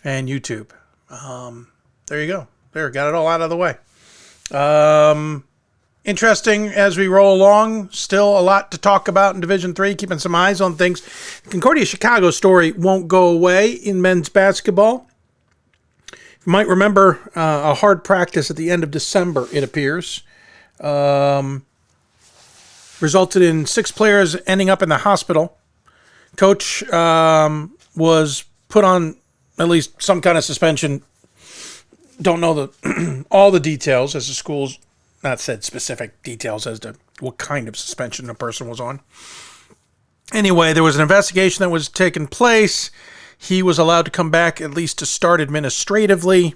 and YouTube. There you go. There, got it all out of the way. Interesting as we roll along. Still a lot to talk about in Division III, keeping some eyes on things. Concordia Chicago story won't go away in men's basketball. You might remember a hard practice at the end of December, it appears. Resulted in 6 players ending up in the hospital. Coach was put on at least some kind of suspension. Don't know all the details, as the school's not said specific details as to what kind of suspension a person was on. Anyway, there was an investigation that was taking place. He was allowed to come back at least to start administratively.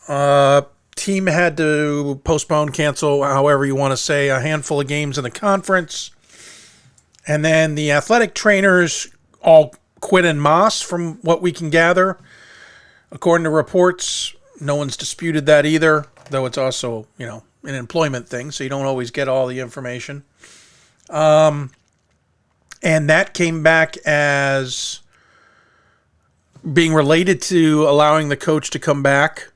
Team had to postpone, cancel, however you want to say, a handful of games in the conference. And then the athletic trainers all quit en masse from what we can gather. According to reports, no one's disputed that either, though it's also, an employment thing, so you don't always get all the information. And that came back as being related to allowing the coach to come back.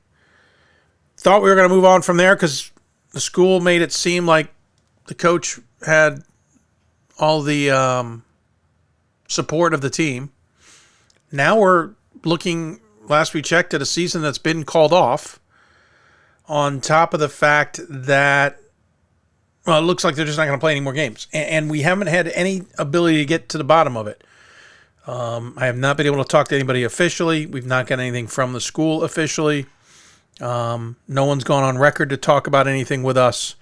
Thought we were going to move on from there because the school made it seem like the coach had all the support of the team. Now we're looking, last we checked, at a season that's been called off, on top of the fact that, it looks like they're just not going to play any more games. And we haven't had any ability to get to the bottom of it. I have not been able to talk to anybody officially. We've not got anything from the school officially. No one's gone on record to talk about anything with us.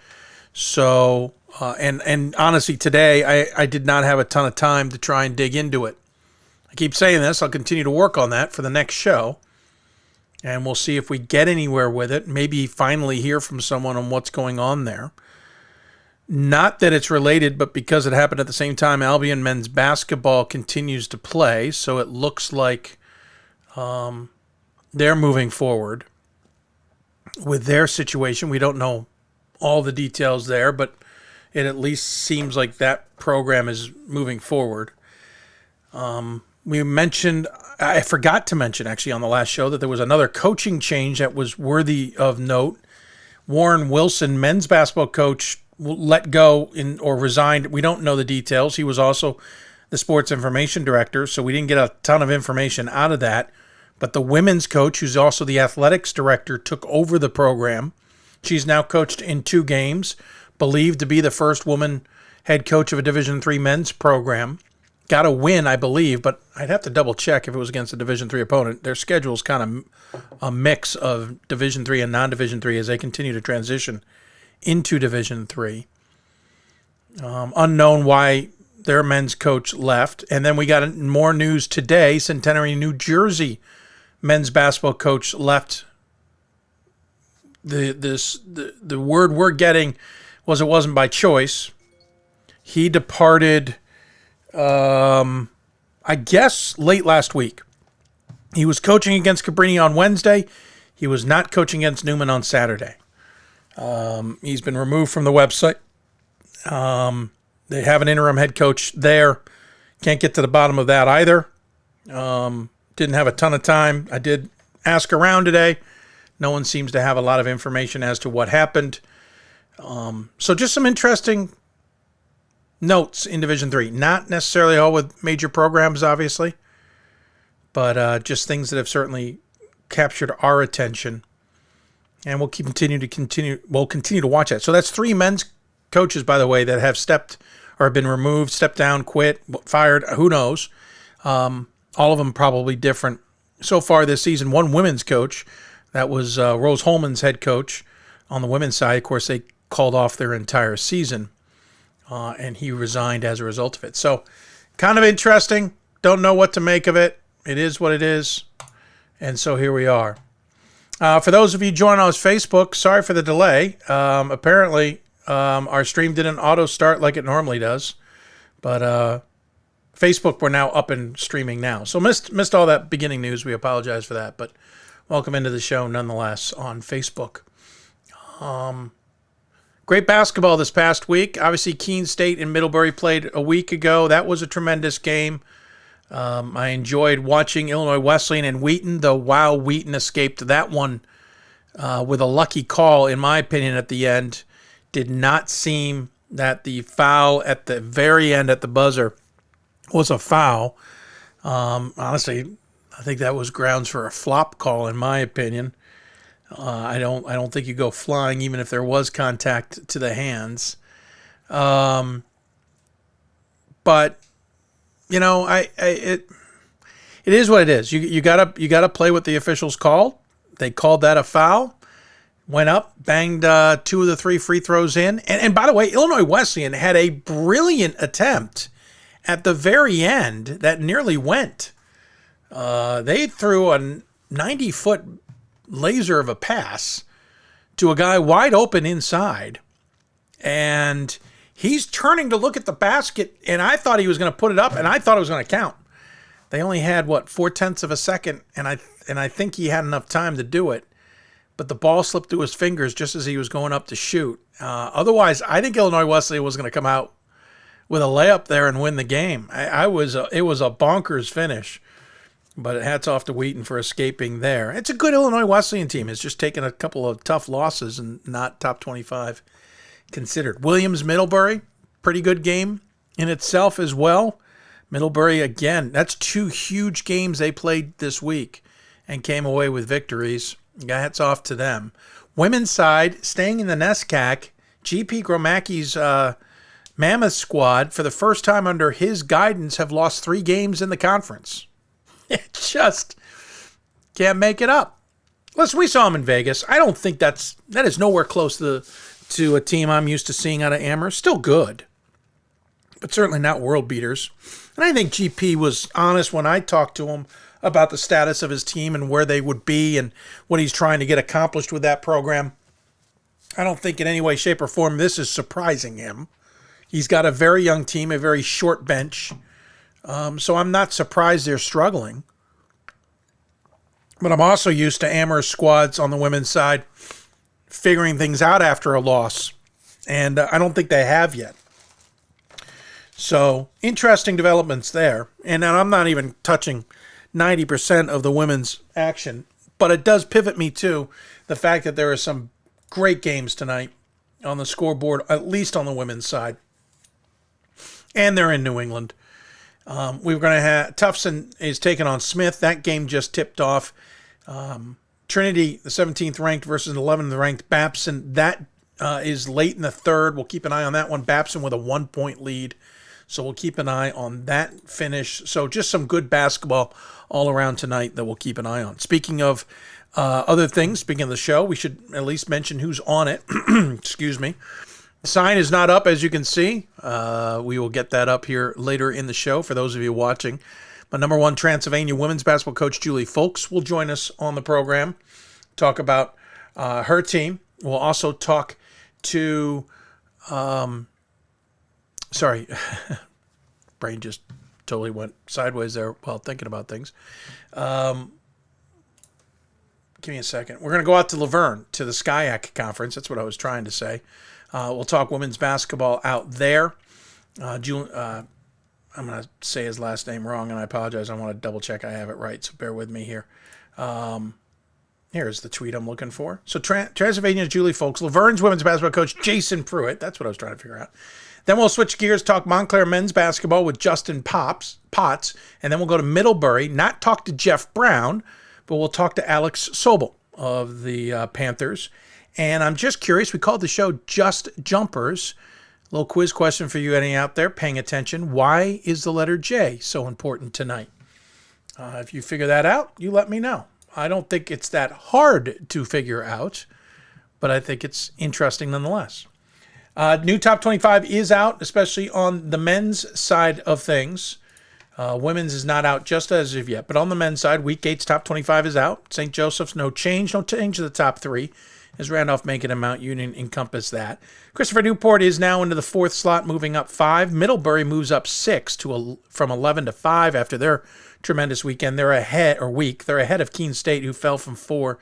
So, and honestly, today I did not have a ton of time to try and dig into it. I keep saying this. I'll continue to work on that for the next show. And we'll see if we get anywhere with it. Maybe finally hear from someone on what's going on there. Not that it's related, but because it happened at the same time, Albion men's basketball continues to play. So it looks like they're moving forward with their situation. We don't know all the details there, but it at least seems like that program is moving forward. We mentioned, I forgot to mention actually on the last show, that there was another coaching change that was worthy of note. Warren Wilson, men's basketball coach, let go or resigned. We don't know the details. He was also the sports information director, so we didn't get a ton of information out of that. But the women's coach, who's also the athletics director, took over the program. She's now coached in 2 games, believed to be the first woman head coach of a Division III men's program. Got a win, I believe, but I'd have to double check if it was against a Division III opponent. Their schedule is kind of a mix of Division III and non-Division III as they continue to transition into Division III. Unknown why their men's coach left. And then we got more news today. Centenary, New Jersey men's basketball coach left. The word we're getting was it wasn't by choice. He departed, I guess, late last week. He was coaching against Cabrini on Wednesday. He was not coaching against Newman on Saturday. He's been removed from the website. They have an interim head coach there. Can't get to the bottom of that either. Didn't have a ton of time. I did ask around today. No one seems to have a lot of information as to what happened. So just some interesting notes in Division III. Not necessarily all with major programs, obviously, but just things that have certainly captured our attention. And we'll continue to watch that. So that's 3 men's coaches, by the way, that have stepped or have been removed, stepped down, quit, fired, who knows. All of them probably different so far this season. 1 women's coach, that was Rose Holman's head coach on the women's side. Of course, they called off their entire season, and he resigned as a result of it. So kind of interesting. Don't know what to make of it. It is what it is. And so here we are. For those of you joining on Facebook, sorry for the delay. Apparently, our stream didn't auto start like it normally does, but Facebook, we're now up and streaming now. So missed all that beginning news. We apologize for that, but welcome into the show nonetheless on Facebook. Great basketball this past week. Obviously, Keene State and Middlebury played a week ago. That was a tremendous game. I enjoyed watching Illinois Wesleyan and Wheaton, though while Wheaton escaped that one with a lucky call, in my opinion, at the end, did not seem that the foul at the very end at the buzzer was a foul. Honestly, I think that was grounds for a flop call, in my opinion. I don't think you go flying even if there was contact to the hands. But you know, it is what it is. You gotta play what the officials called. They called that a foul. Went up, banged 2 of the 3 free throws in. And by the way, Illinois Wesleyan had a brilliant attempt at the very end that nearly went. They threw a 90-foot laser of a pass to a guy wide open inside. And he's turning to look at the basket, and I thought he was going to put it up, and I thought it was going to count. They only had, 0.4 of a second, and I think he had enough time to do it. But the ball slipped through his fingers just as he was going up to shoot. Otherwise, I think Illinois Wesleyan was going to come out with a layup there and win the game. It was a bonkers finish. But hats off to Wheaton for escaping there. It's a good Illinois Wesleyan team. It's just taken a couple of tough losses and not top 25 considered. Williams Middlebury, pretty good game in itself as well. Middlebury, again, that's 2 huge games they played this week and came away with victories. Hats off to them. Women's side, staying in the NESCAC, GP Gromacki's Mammoth squad, for the first time under his guidance, have lost 3 games in the conference. It just can't make it up. Listen, we saw him in Vegas. I don't think that is nowhere close to a team I'm used to seeing out of Amherst. Still good, but certainly not world beaters. And I think GP was honest when I talked to him about the status of his team and where they would be and what he's trying to get accomplished with that program. I don't think in any way, shape, or form this is surprising him. He's got a very young team, a very short bench. So I'm not surprised they're struggling. But I'm also used to Amherst squads on the women's side figuring things out after a loss. And I don't think they have yet. So interesting developments there. And I'm not even touching 90% of the women's action. But it does pivot me to the fact that there are some great games tonight on the scoreboard, at least on the women's side. And they're in New England. We're going to have Tufson is taking on Smith. That game just tipped off. Trinity, the 17th ranked versus the 11th ranked Babson. That is late in the third. We'll keep an eye on that one. Babson with a 1-point lead. So we'll keep an eye on that finish. So just some good basketball all around tonight that we'll keep an eye on. Speaking of other things, speaking of the show, we should at least mention who's on it. Excuse me. The sign is not up, as you can see. We will get that up here later in the show for those of you watching. My number 1 Transylvania women's basketball coach, Juli Fulks, will join us on the program, talk about her team. We'll also talk to, brain just totally went sideways there while thinking about things. Give me a second. We're going to go out to Laverne, to the SCIAC conference. That's what I was trying to say. We'll talk women's basketball out there. I'm going to say his last name wrong, and I apologize. I want to double-check I have it right, so bear with me here. Here's the tweet I'm looking for. So Transylvania's Juli Fulks, Laverne's women's basketball coach, Jason Priutt. That's what I was trying to figure out. Then we'll switch gears, talk Montclair men's basketball with Justin Potts, and then we'll go to Middlebury, not talk to Jeff Brown, but we'll talk to Alex Sobel of the Panthers. And I'm just curious, we called the show Just Jumpers. A little quiz question for you any out there paying attention. Why is the letter J so important tonight? If you figure that out, you let me know. I don't think it's that hard to figure out, but I think it's interesting nonetheless. New Top 25 is out, especially on the men's side of things. Women's is not out just as of yet, but on the men's side, Week 8's Top 25 is out. St. Joseph's, no change to the top 3. As Randolph, Macon, and Mount Union encompass that. Christopher Newport is now into the 4th slot, moving up 5. Middlebury moves up 6 from 11 to 5 after their tremendous weekend. They're ahead of Keene State, who fell from 4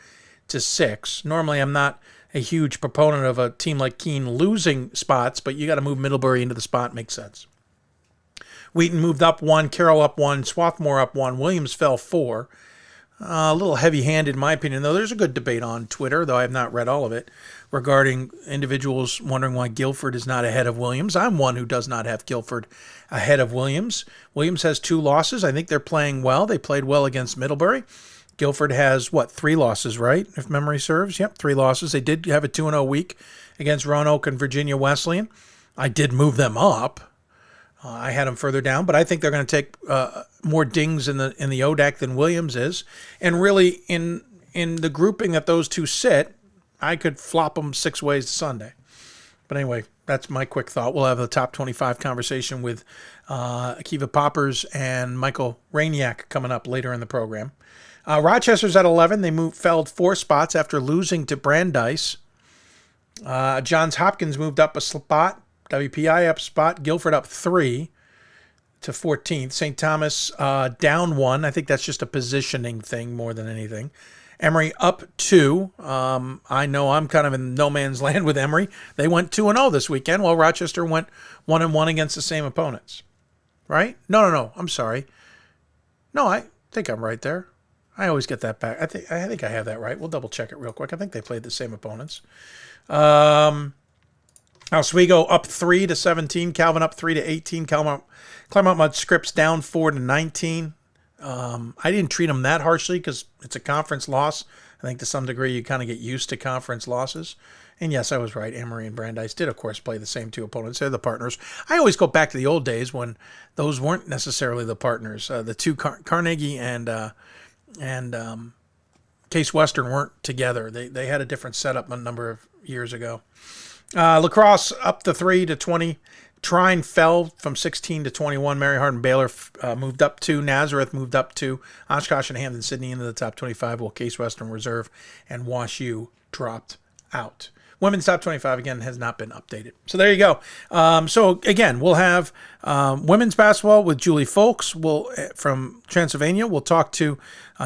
to 6. Normally, I'm not a huge proponent of a team like Keene losing spots, but you got to move Middlebury into the spot. Makes sense. Wheaton moved up 1, Carroll up 1, Swarthmore up 1, Williams fell 4. A little heavy-handed in my opinion, though. There's a good debate on Twitter, though I have not read all of it, regarding individuals wondering why Guilford is not ahead of Williams. I'm one who does not have Guilford ahead of Williams. Williams has 2 losses. I think they're playing well. They played well against Middlebury. Guilford has, 3 losses, right? If memory serves. Yep, 3 losses. They did have a 2-0 week against Roanoke and Virginia Wesleyan. I did move them up. I had them further down, but I think they're going to take more dings in the ODAC than Williams is. And really, in the grouping that those two sit, I could flop them 6 ways to Sunday. But anyway, that's my quick thought. We'll have the top 25 conversation with Akiva Poppers and Michael Rejniak coming up later in the program. Rochester's at 11. They fell 4 spots after losing to Brandeis. Johns Hopkins moved up a spot. WPI up a spot. Guilford up 3 to 14th. St. Thomas down 1. I think that's just a positioning thing more than anything. Emory up 2. I know I'm kind of in no man's land with Emory. They went 2-0 this weekend, while Rochester went 1-1 against the same opponents. Right? No. I'm sorry. No, I think I'm right there. I always get that back. I think I have that right. We'll double check it real quick. I think they played the same opponents. Oswego up 3 to 17. Calvin up 3 to 18. Claremont Mud Scripps down 4 to 19. I didn't treat them that harshly because it's a conference loss. I think to some degree you kind of get used to conference losses. And yes, I was right. Emory and Brandeis did, of course, play the same 2 opponents. They're the partners. I always go back to the old days when those weren't necessarily the partners. The 2 Carnegie and Case Western weren't together. They had a different setup a number of years ago. Lacrosse up to 3 to 20. Trine fell from 16 to 21. Mary Hardin Baylor moved up 2. Nazareth moved up 2. Oshkosh and Hampton Sydney into the top 25, while Case Western Reserve and Wash U dropped out. Women's top 25, again, has not been updated. So there you go. So, again, we'll have women's basketball with Juli Fulks from Transylvania. We'll talk to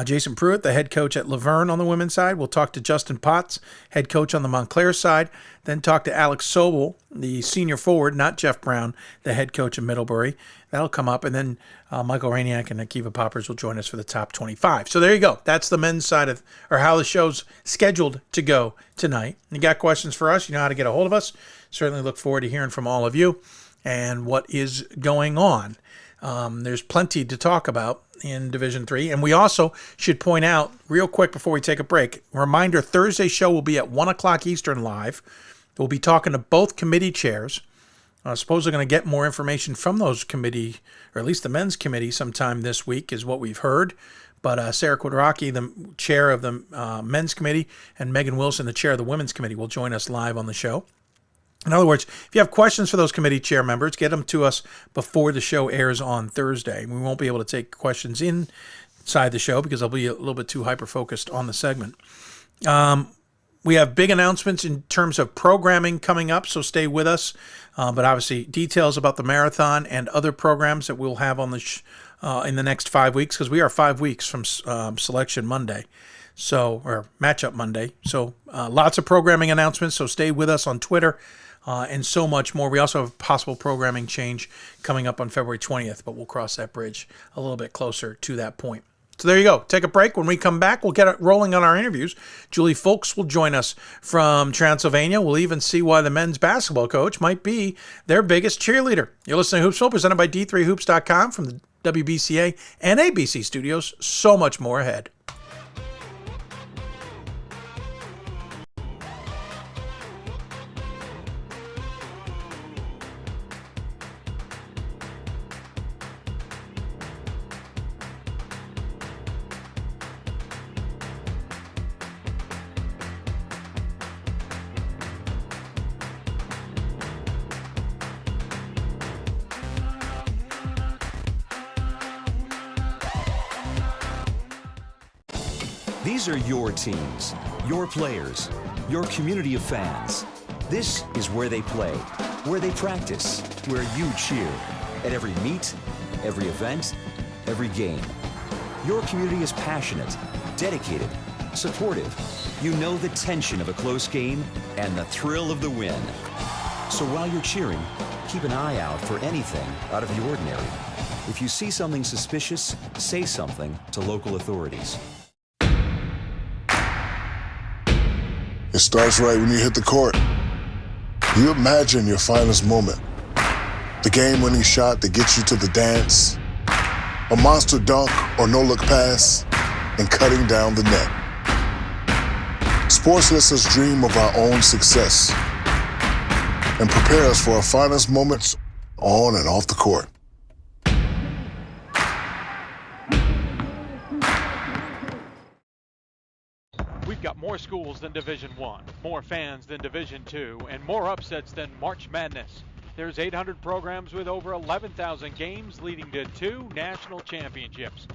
Jason Priutt, the head coach at Verne on the women's side. We'll talk to Justin Potts, head coach on the Montclair side. Then talk to Alex Sobel, the senior forward, not Jeff Brown, the head coach of Middlebury. That'll come up. And then Michael Rejniak and Akiva Poppers will join us for the top 25. So there you go. That's the men's side of, or how the show's scheduled to go tonight. You got questions for us? You know how to get a hold of us. Certainly look forward to hearing from all of you and what is going on. There's plenty to talk about in Division III. And we also should point out, real quick before we take a break, reminder, Thursday's show will be at 1 o'clock Eastern live. We'll be talking to both committee chairs. I suppose we're going to get more information from those committee, or at least the men's committee, sometime this week is what we've heard. But Sarah Quadracki, the chair of the men's committee, and Megan Wilson, the chair of the women's committee, will join us live on the show. In other words, if you have questions for those committee chair members, get them to us before the show airs on Thursday. We won't be able to take questions inside the show because I'll be a little bit too hyper-focused on the segment. We have big announcements in terms of programming coming up, so stay with us. But obviously, details about the marathon and other programs that we'll have on the in the next 5 weeks, because we are 5 weeks from Selection Monday, or Matchup Monday. So lots of programming announcements, so stay with us on Twitter and so much more. We also have a possible programming change coming up on February 20th, but we'll cross that bridge a little bit closer to that point. So there you go. Take a break. When we come back, we'll get it rolling on our interviews. Juli Fulks will join us from Transylvania. We'll even see why the men's basketball coach might be their biggest cheerleader. You're listening to Hoopsville, presented by D3Hoops.com from the WBCA and ABC studios. So much more ahead. These are your teams, your players, your community of fans. This is where they play, where they practice, where you cheer. At every meet, every event, every game. Your community is passionate, dedicated, supportive. You know the tension of a close game and the thrill of the win. So while you're cheering, keep an eye out for anything out of the ordinary. If you see something suspicious, say something to local authorities. It starts right when you hit the court. You imagine your finest moment. The game-winning shot that gets you to the dance, a monster dunk or no-look pass, and cutting down the net. Sports lets us dream of our own success and prepare us for our finest moments on and off the court. We've got more schools than Division I, more fans than Division II, and more upsets than March Madness. There's 800 programs with over 11,000 games leading to 2 national championships.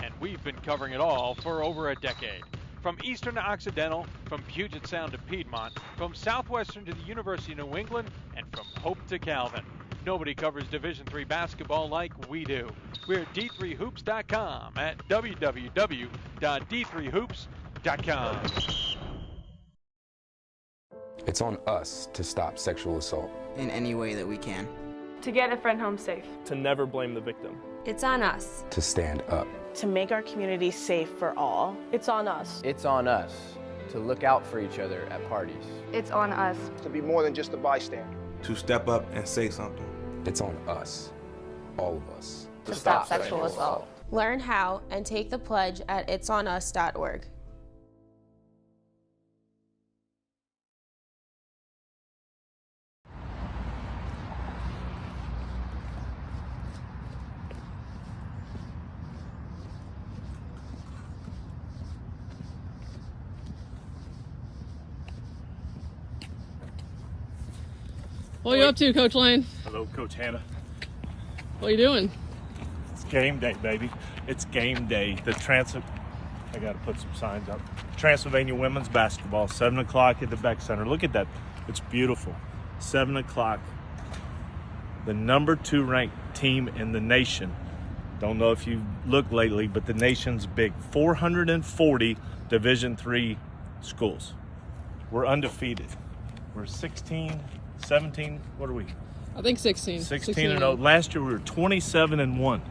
And we've been covering it all for over a decade. From Eastern to Occidental, from Puget Sound to Piedmont, from Southwestern to the University of New England, and from Hope to Calvin. Nobody covers Division III basketball like we do. We're at d3hoops.com at www.d3hoops.com. It's on us to stop sexual assault. In any way that we can. To get a friend home safe. To never blame the victim. It's on us. To stand up. To make our community safe for all. It's on us. It's on us to look out for each other at parties. It's on us. To be more than just a bystander. To step up and say something. It's on us. All of us. To stop sexual assault. Learn how and take the pledge at itsonus.org. What are you up to, Coach Lane? Hello, Coach Hannah. What are you doing? It's game day, baby. It's game day. I gotta put some signs up. Transylvania women's basketball, 7 o'clock at the Beck Center. Look at that. It's beautiful. 7 o'clock. The number 2 ranked team in the nation. Don't know if you've looked lately, but the nation's big. 440 Division III schools. We're undefeated. We're 17, what are we? I think 16. 16-0. Last year we were 27-1.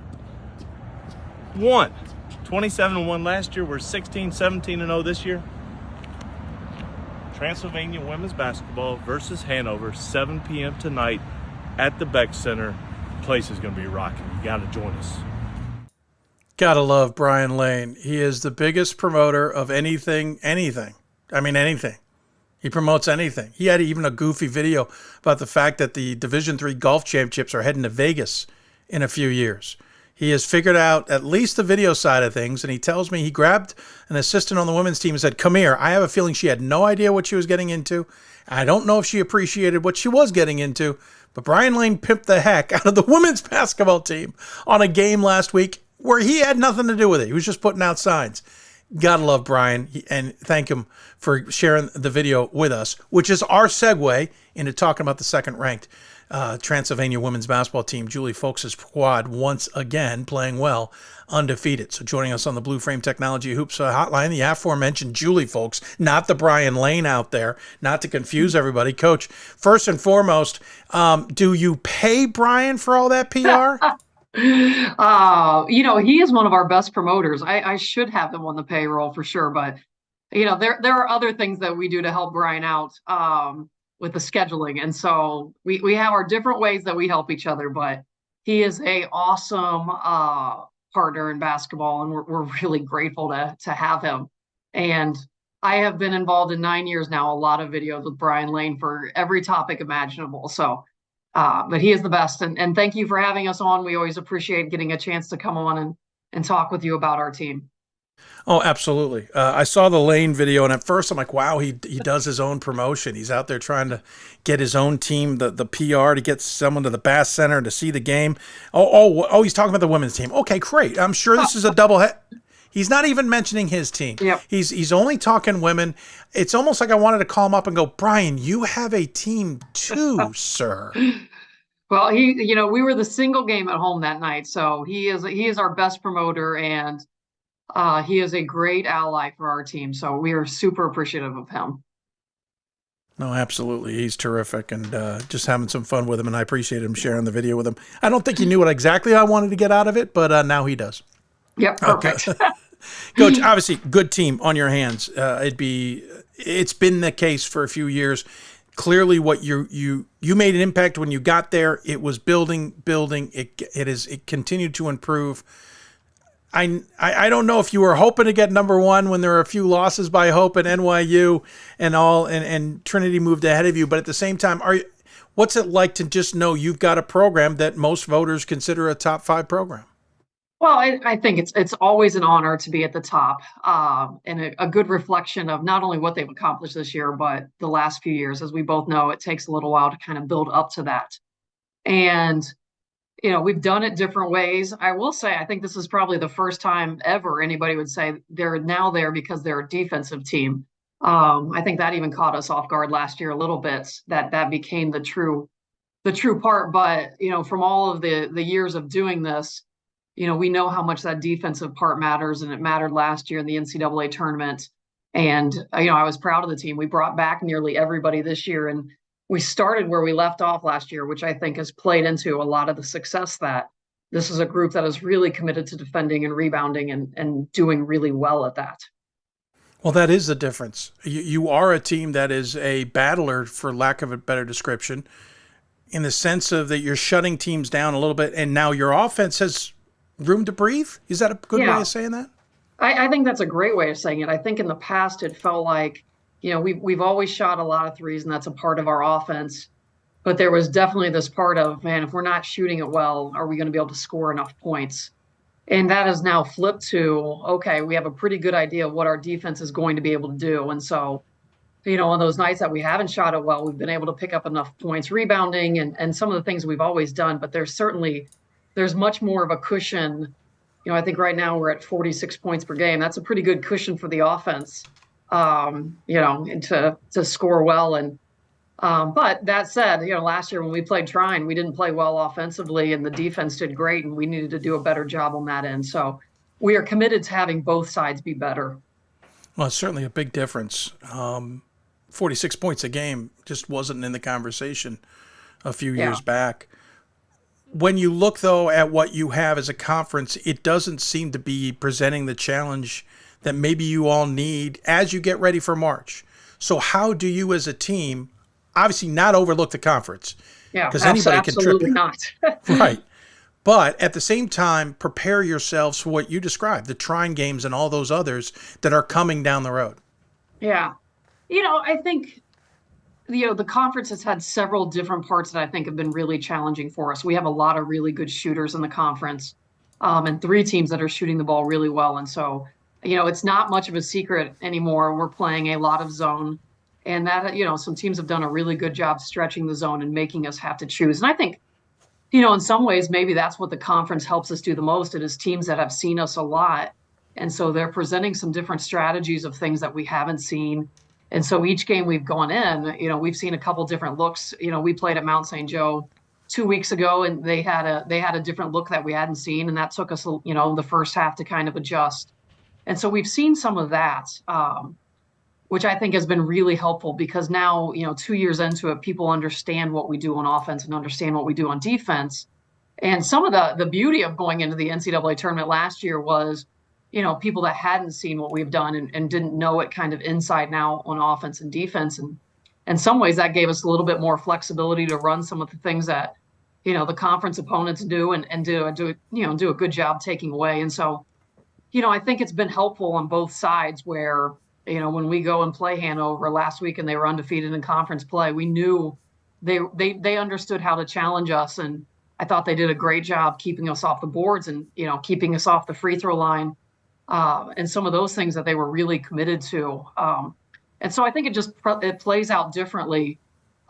27-1 last year. We're 17-0 this year. Transylvania women's basketball versus Hanover, 7 p.m. tonight at the Beck Center. The place is going to be rocking. You got to join us. Gotta love Brian Lane. He is the biggest promoter of anything. I mean, anything. He promotes anything. He had even a goofy video about the fact that the Division III golf championships are heading to Vegas in a few years. He has figured out at least the video side of things, and he tells me he grabbed an assistant on the women's team and said, "Come here." I have a feeling she had no idea what she was getting into. I don't know if she appreciated what she was getting into, but Brian Lane pimped the heck out of the women's basketball team on a game last week where he had nothing to do with it. He was just putting out signs. Gotta love Brian, and thank him for sharing the video with us, which is our segue into talking about the second-ranked Transylvania women's basketball team. Juli Fulks' squad once again playing well, undefeated. So joining us on the Blue Frame Technology Hoops hotline, the aforementioned Juli Fulks, not the Brian Lane out there, not to confuse everybody. Coach, first and foremost, do you pay Brian for all that PR? He is one of our best promoters. I should have him on the payroll for sure, but there are other things that we do to help Brian out with the scheduling, and so we have our different ways that we help each other. But he is a awesome partner in basketball, and we're really grateful to have him. And I have been involved in 9 years now, a lot of videos with Brian Lane for every topic imaginable. So. But he is the best. And thank you for having us on. We always appreciate getting a chance to come on and talk with you about our team. Oh, absolutely. I saw the Lane video, and at first I'm like, wow, he does his own promotion. He's out there trying to get his own team, the PR, to get someone to the Bass Center to see the game. Oh, he's talking about the women's team. Okay, great. I'm sure this is a double head. He's not even mentioning his team. Yep. He's only talking women. It's almost like I wanted to call him up and go, "Brian, you have a team too, sir." Well, we were the single game at home that night, so he is our best promoter, and he is a great ally for our team. So we are super appreciative of him. No, absolutely. He's terrific, and just having some fun with him, and I appreciate him sharing the video with him. I don't think he knew what exactly I wanted to get out of it, but now he does. Yep, perfect. Okay. Coach, obviously, good team on your hands. It's been the case for a few years. Clearly, what you made an impact when you got there. It was building. It continued to improve. I don't know if you were hoping to get number one when there were a few losses by Hope and NYU and Trinity moved ahead of you, but at the same time, what's it like to just know you've got a program that most voters consider a top 5 program? Well, I think it's always an honor to be at the top, and a good reflection of not only what they've accomplished this year, but the last few years. As we both know, it takes a little while to kind of build up to that. And we've done it different ways. I will say, I think this is probably the first time ever anybody would say they're now there because they're a defensive team. I think that even caught us off guard last year a little bit, that became the true part. But, from all of the years of doing this, we know how much that defensive part matters, and it mattered last year in the NCAA tournament. And, I was proud of the team. We brought back nearly everybody this year, and we started where we left off last year, which I think has played into a lot of the success that this is a group that is really committed to defending and rebounding and doing really well at that. Well, that is the difference. You are a team that is a battler, for lack of a better description, in the sense of that you're shutting teams down a little bit, and now your offense has room to breathe. Is that a good way of saying that? I think that's a great way of saying it. I think in the past it felt like, we've always shot a lot of threes, and that's a part of our offense. But there was definitely this part of, man, if we're not shooting it well, are we going to be able to score enough points? And that has now flipped to, okay, we have a pretty good idea of what our defense is going to be able to do. And so, on those nights that we haven't shot it well, we've been able to pick up enough points rebounding and some of the things we've always done. But there's much more of a cushion. I think right now we're at 46 points per game. That's a pretty good cushion for the offense. And to score well. And but that said, last year when we played Trine, we didn't play well offensively, and the defense did great, and we needed to do a better job on that end. So we are committed to having both sides be better. Well, it's certainly a big difference. 46 points a game just wasn't in the conversation a few years back. When you look, though, at what you have as a conference, it doesn't seem to be presenting the challenge that maybe you all need as you get ready for March. So how do you as a team obviously not overlook the conference? Yeah, because anybody can trip absolutely not. Right. But at the same time, prepare yourselves for what you described, the Trine games and all those others that are coming down the road. Yeah. I think, the conference has had several different parts that I think have been really challenging for us. We have a lot of really good shooters in the conference, and 3 teams that are shooting the ball really well. And so, it's not much of a secret anymore. We're playing a lot of zone, and that, some teams have done a really good job stretching the zone and making us have to choose. And I think, in some ways, maybe that's what the conference helps us do the most. It is teams that have seen us a lot. And so they're presenting some different strategies of things that we haven't seen. And so each game we've gone in, we've seen a couple different looks. We played at Mount St. Joe 2 weeks ago, and they had a different look that we hadn't seen. And that took us, the first half to kind of adjust. And so we've seen some of that, which I think has been really helpful, because now, 2 years into it, people understand what we do on offense and understand what we do on defense. And some of the beauty of going into the NCAA tournament last year was, people that hadn't seen what we've done and didn't know it kind of inside now on offense and defense. And in some ways that gave us a little bit more flexibility to run some of the things that, the conference opponents do and do a good job taking away. And so, I think it's been helpful on both sides where, when we go and play Hanover last week and they were undefeated in conference play, we knew they understood how to challenge us. And I thought they did a great job keeping us off the boards and, keeping us off the free throw line. And some of those things that they were really committed to. And so I think it plays out differently.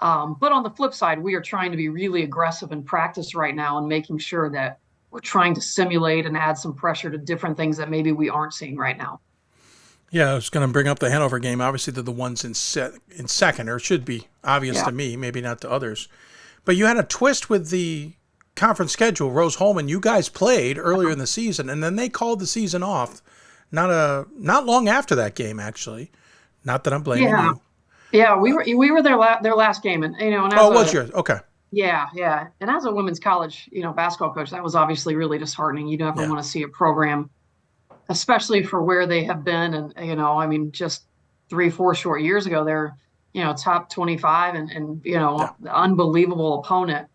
But on the flip side, we are trying to be really aggressive in practice right now and making sure that we're trying to simulate and add some pressure to different things that maybe we aren't seeing right now. Yeah, I was going to bring up the Hanover game. Obviously, they're the ones in second, or it should be obvious to me, maybe not to others. But you had a twist with the conference schedule. Rose-Hulman, you guys played earlier in the season, and then they called the season off not long after that game, actually. Not that I'm blaming you. Yeah, we were their last game, and and it was yours. Okay. Yeah, yeah. And as a women's college, basketball coach, that was obviously really disheartening. You never want to see a program, especially for where they have been. And, just 3-4 short years ago, they're, top 25 and unbelievable opponent.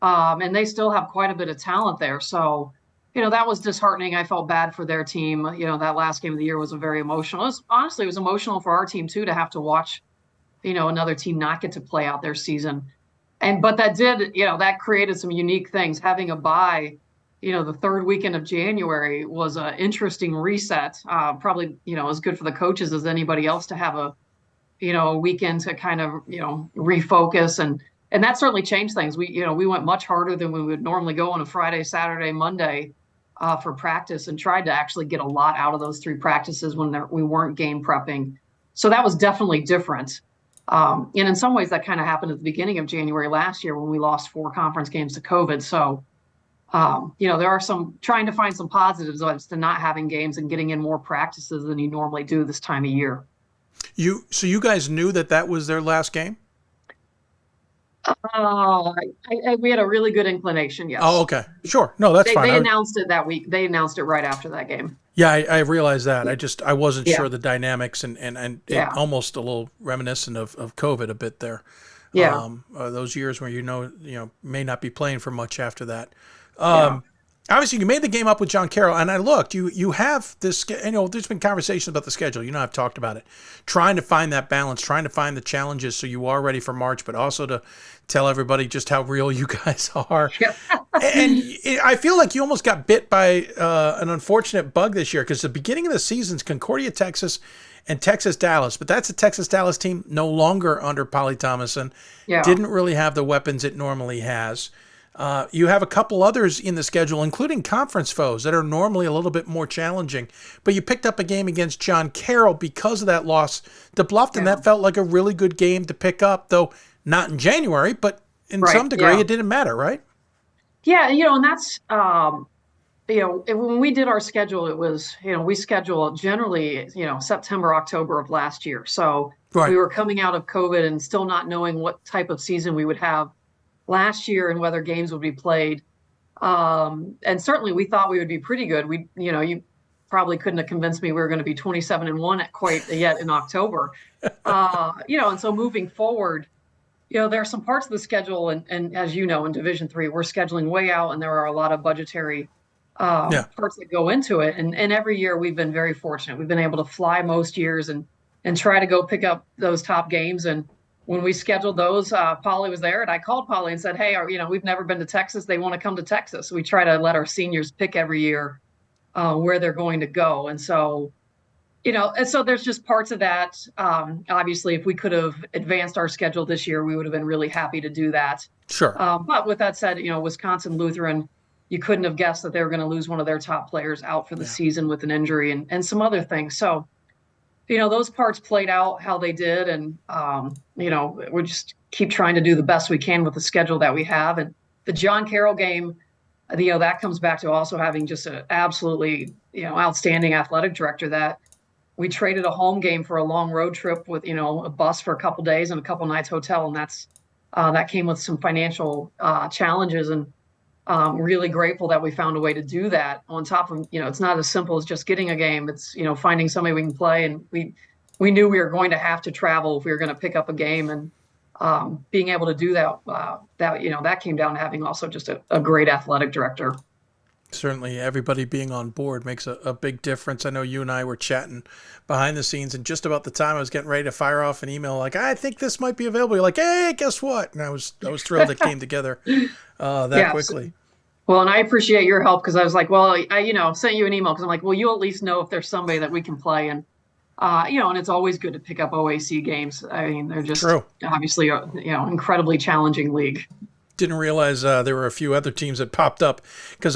And they still have quite a bit of talent there. So, that was disheartening. I felt bad for their team. That last game of the year was very emotional. Honestly, it was emotional for our team too, to have to watch, another team not get to play out their season. But that did, that created some unique things. Having a bye, the third weekend of January was an interesting reset. Probably, as good for the coaches as anybody else to have a weekend to kind of, refocus. And that certainly changed things. We went much harder than we would normally go on a Friday, Saturday, Monday for practice, and tried to actually get a lot out of those 3 practices when we weren't game prepping. So that was definitely different. And in some ways that kind of happened at the beginning of January last year when we lost 4 conference games to COVID. So, there are trying to find some positives to not having games and getting in more practices than you normally do this time of year. So you guys knew that was their last game? We had a really good inclination. Yes. Oh, okay. Sure. No, that's fine. They announced it that week. They announced it right after that game. Yeah, I realized that. I wasn't sure the dynamics and it almost a little reminiscent of COVID a bit there. Yeah. Those years where may not be playing for much after that. Obviously, you made the game up with John Carroll, and I looked. You have this. There's been conversations about the schedule. I've talked about it, trying to find that balance, trying to find the challenges so you are ready for March, but also to tell everybody just how real you guys are. And I feel like you almost got bit by an unfortunate bug this year, because the beginning of the season's Concordia, Texas, and Texas Dallas, but that's a Texas Dallas team no longer under Polly Thomason. Didn't really have the weapons it normally has. You have a couple others in the schedule, including conference foes that are normally a little bit more challenging. But you picked up a game against John Carroll because of that loss to Bluffton. That felt like a really good game to pick up, though not in January, but in some degree it didn't matter, right? Yeah, and that's, when we did our schedule, it was, we schedule generally, September, October of last year. So we were coming out of COVID and still not knowing what type of season we would have last year and whether games would be played. And certainly we thought we would be pretty good. You probably couldn't have convinced me we were going to be 27-1 quite yet in October. And so moving forward, there are some parts of the schedule, and as you know, in Division III, we're scheduling way out, and there are a lot of budgetary parts that go into it. And every year we've been very fortunate. We've been able to fly most years and try to go pick up those top games. And when we scheduled those, Polly was there, and I called Polly and said, hey, we've never been to Texas. They want to come to Texas. We try to let our seniors pick every year where they're going to go. And so, and so there's just parts of that. Obviously, if we could have advanced our schedule this year, we would have been really happy to do that. Sure. But with that said, Wisconsin Lutheran, you couldn't have guessed that they were going to lose one of their top players out for the season with an injury and some other things. So, those parts played out how they did. And, we just keep trying to do the best we can with the schedule that we have. And the John Carroll game, that comes back to also having just an absolutely, outstanding athletic director that we traded a home game for a long road trip with, a bus for a couple days and a couple nights hotel. And that came with some financial challenges. And really grateful that we found a way to do that on top of, it's not as simple as just getting a game. It's, finding somebody we can play. And we knew we were going to have to travel if we were going to pick up a game, and being able to do that, that came down to having also just a great athletic director. Certainly everybody being on board makes a big difference. I know you and I were chatting behind the scenes, and just about the time I was getting ready to fire off an email like, I think this might be available. You're like, hey, guess what? And I was thrilled it came together that quickly. Well, and I appreciate your help, because I was like, well, I sent you an email because I'm like, well, you'll at least know if there's somebody that we can play. And, and it's always good to pick up OAC games. I mean, they're just obviously, incredibly challenging league. Didn't realize there were a few other teams that popped up, because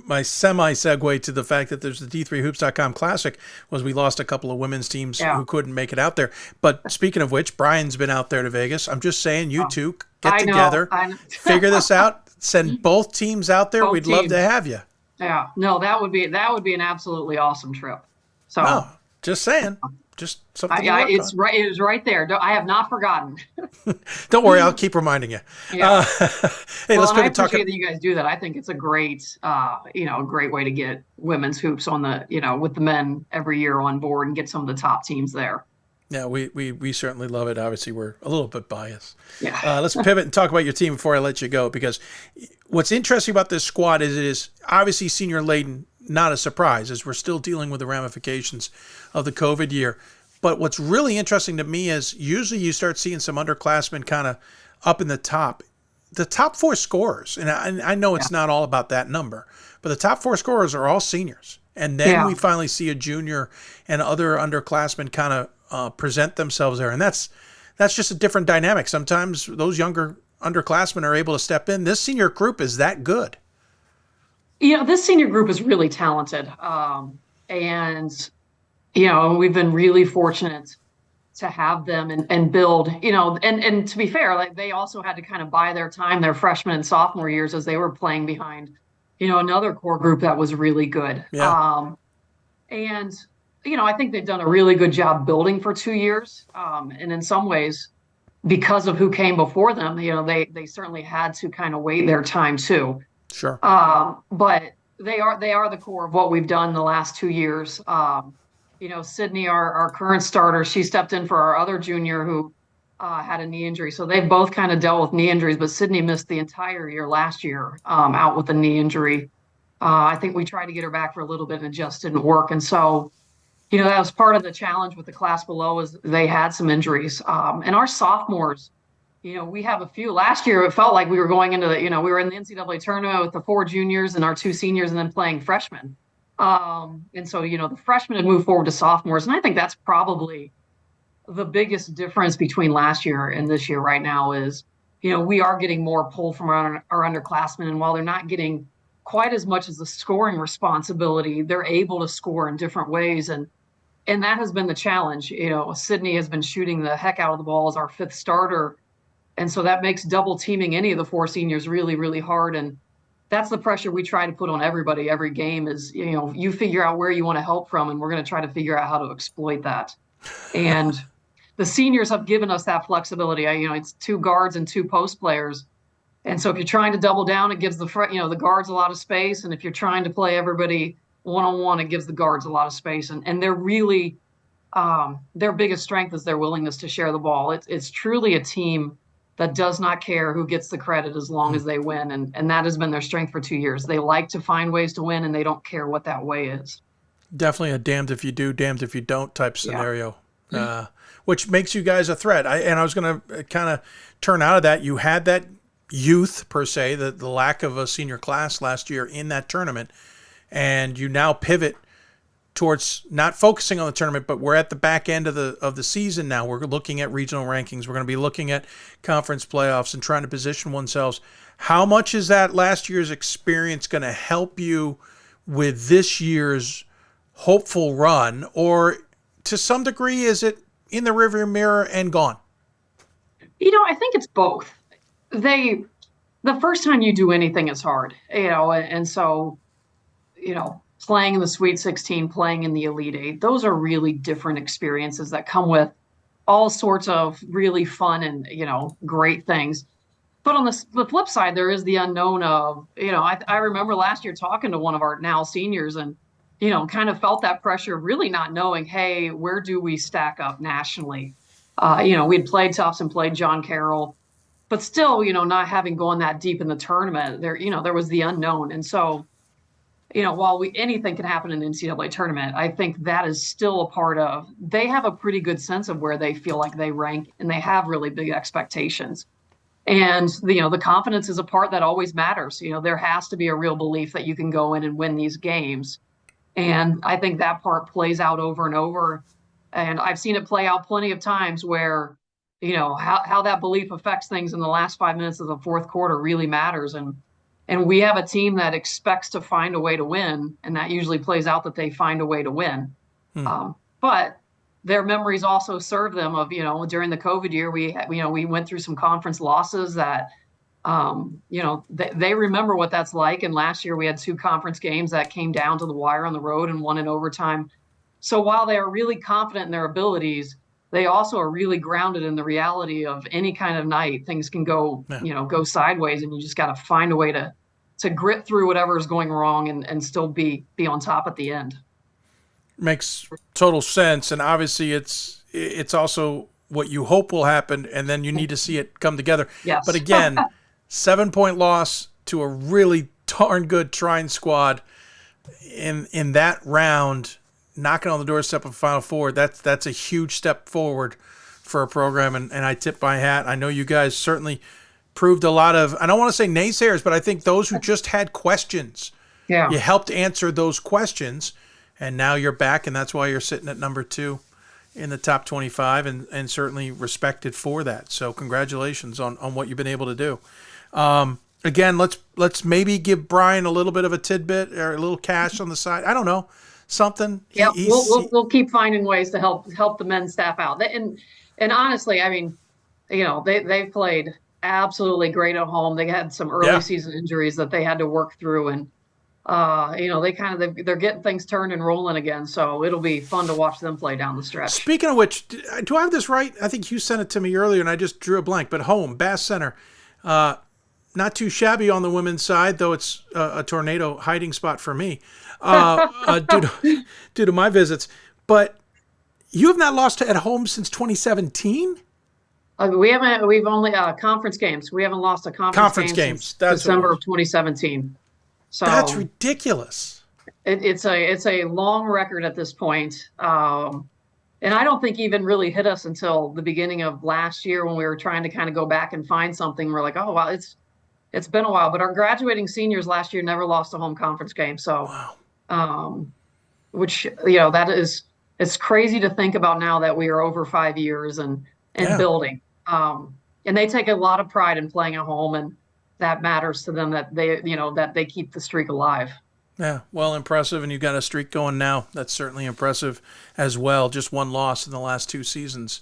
my semi-segue to the fact that there's the D3Hoops.com Classic was we lost a couple of women's teams who couldn't make it out there. But speaking of which, Brian's been out there to Vegas. I'm just saying, you two get together, figure this out, send both teams out there. We'd love to have you. Yeah, no, that would be an absolutely awesome trip. So just saying. Just something to work it's on. right. It is right there. I have not forgotten. Don't worry, I'll keep reminding you. Yeah. Hey, let's I pivot. appreciate that you guys do that. I think it's a great, great way to get women's hoops on the, with the men every year on board and get some of the top teams there. Yeah, we certainly love it. Obviously, we're a little bit biased. Yeah. Let's pivot and talk about your team before I let you go, because what's interesting about this squad is it is obviously senior laden, not a surprise, as we're still dealing with the ramifications of the COVID year. But what's really interesting to me is usually you start seeing some underclassmen kind of up in the top 4 scorers. And I know it's not all about that number, but the top 4 scorers are all seniors. And then we finally see a junior and other underclassmen kind of present themselves there. And that's just a different dynamic. Sometimes those younger underclassmen are able to step in. This senior group is that good. This senior group is really talented. And we've been really fortunate to have them and build, and to be fair, like they also had to kind of buy their time, their freshman and sophomore years, as they were playing behind, another core group that was really good. Yeah. I think they've done a really good job building for 2 years. And in some ways, because of who came before them, they certainly had to kind of wait their time too. Sure. But they are the core of what we've done the last 2 years. Sydney, our current starter, she stepped in for our other junior who had a knee injury. So they've both kind of dealt with knee injuries, but Sydney missed the entire year last year out with a knee injury. I think we tried to get her back for a little bit and it just didn't work. And so, that was part of the challenge with the class below, is they had some injuries. And our sophomores, we have a few. Last year, it felt like we were going into we were in the NCAA tournament with the 4 juniors and our 2 seniors and then playing freshmen. And so, the freshmen had moved forward to sophomores. And I think that's probably the biggest difference between last year and this year right now is, we are getting more pull from our underclassmen. And while they're not getting quite as much as the scoring responsibility, they're able to score in different ways. And that has been the challenge. Sydney has been shooting the heck out of the ball as our 5th starter. And so that makes double teaming any of the 4 seniors really, really hard. And that's the pressure we try to put on everybody every game is, you figure out where you want to help from, and we're going to try to figure out how to exploit that. And the seniors have given us that flexibility. It's 2 guards and 2 post players. And so if you're trying to double down, it gives the guards a lot of space. And if you're trying to play everybody one-on-one, it gives the guards a lot of space. And they're really, their biggest strength is their willingness to share the ball. It's truly a team that does not care who gets the credit as long as they win. And that has been their strength for 2 years. They like to find ways to win, and they don't care what that way is. Definitely a damned if you do, damned if you don't type scenario, which makes you guys a threat. I was going to kind of turn out of that. You had that youth, per se, the lack of a senior class last year in that tournament, and you now pivot towards not focusing on the tournament, but we're at the back end of the season now. We're looking at regional rankings. We're going to be looking at conference playoffs and trying to position oneself. How much is that last year's experience going to help you with this year's hopeful run, or to some degree is it in the rearview mirror and gone? I think it's both. The first time you do anything is hard, and so, playing in the Sweet 16, playing in the Elite 8, those are really different experiences that come with all sorts of really fun and, great things. But on the flip side, there is the unknown of, I remember last year talking to one of our now seniors and, kind of felt that pressure of really not knowing, hey, where do we stack up nationally? We'd played Tufts and played John Carroll, but still, not having gone that deep in the tournament, there was the unknown. And so, while anything can happen in the NCAA tournament, I think that is still a part of, they have a pretty good sense of where they feel like they rank, and they have really big expectations. And, the confidence is a part that always matters. There has to be a real belief that you can go in and win these games. And I think that part plays out over and over. And I've seen it play out plenty of times where, how that belief affects things in the last 5 minutes of the 4th quarter really matters. And we have a team that expects to find a way to win, and that usually plays out that they find a way to win. But their memories also serve them of, during the COVID year, we went through some conference losses that, they remember what that's like. And last year we had 2 conference games that came down to the wire on the road and 1 in overtime. So while they are really confident in their abilities, they also are really grounded in the reality of any kind of night. Things can go, go sideways, and you just got to find a way to grit through whatever is going wrong and still be on top at the end. Makes total sense. And obviously it's also what you hope will happen, and then you need to see it come together. Yes. But again, 7-point loss to a really darn good Trine squad in that round, knocking on the doorstep of Final Four. That's a huge step forward for a program, and I tip my hat. I know you guys certainly proved a lot of, I don't want to say naysayers, but I think those who just had questions, you helped answer those questions, and now you're back, and that's why you're sitting at number 2 in the top 25, and certainly respected for that. So congratulations on what you've been able to do. Again, let's maybe give Brian a little bit of a tidbit or a little cash on the side. I don't know, something. Yeah, we'll keep finding ways to help the men's staff out. And honestly, I mean, they've played absolutely great at home. They had some early season injuries that they had to work through, and they're getting things turned and rolling again. So it'll be fun to watch them play down the stretch. Speaking of which, do I have this right? I think you sent it to me earlier, and I just drew a blank. But home, Bass Center, not too shabby on the women's side, though it's a tornado hiding spot for me due to my visits. But you have not lost at home since 2017. We've only conference games. We haven't lost a conference games. That's December of 2017. So that's ridiculous. It's a long record at this point. And I don't think even really hit us until the beginning of last year when we were trying to kind of go back and find something. We're like, oh, wow, it's been a while. But our graduating seniors last year never lost a home conference game. So, which, it's crazy to think about now that we are over 5 years and building. And they take a lot of pride in playing at home, and that matters to them, that they keep the streak alive. Yeah, well, impressive, and you've got a streak going now. That's certainly impressive as well. Just one loss in the last 2 seasons.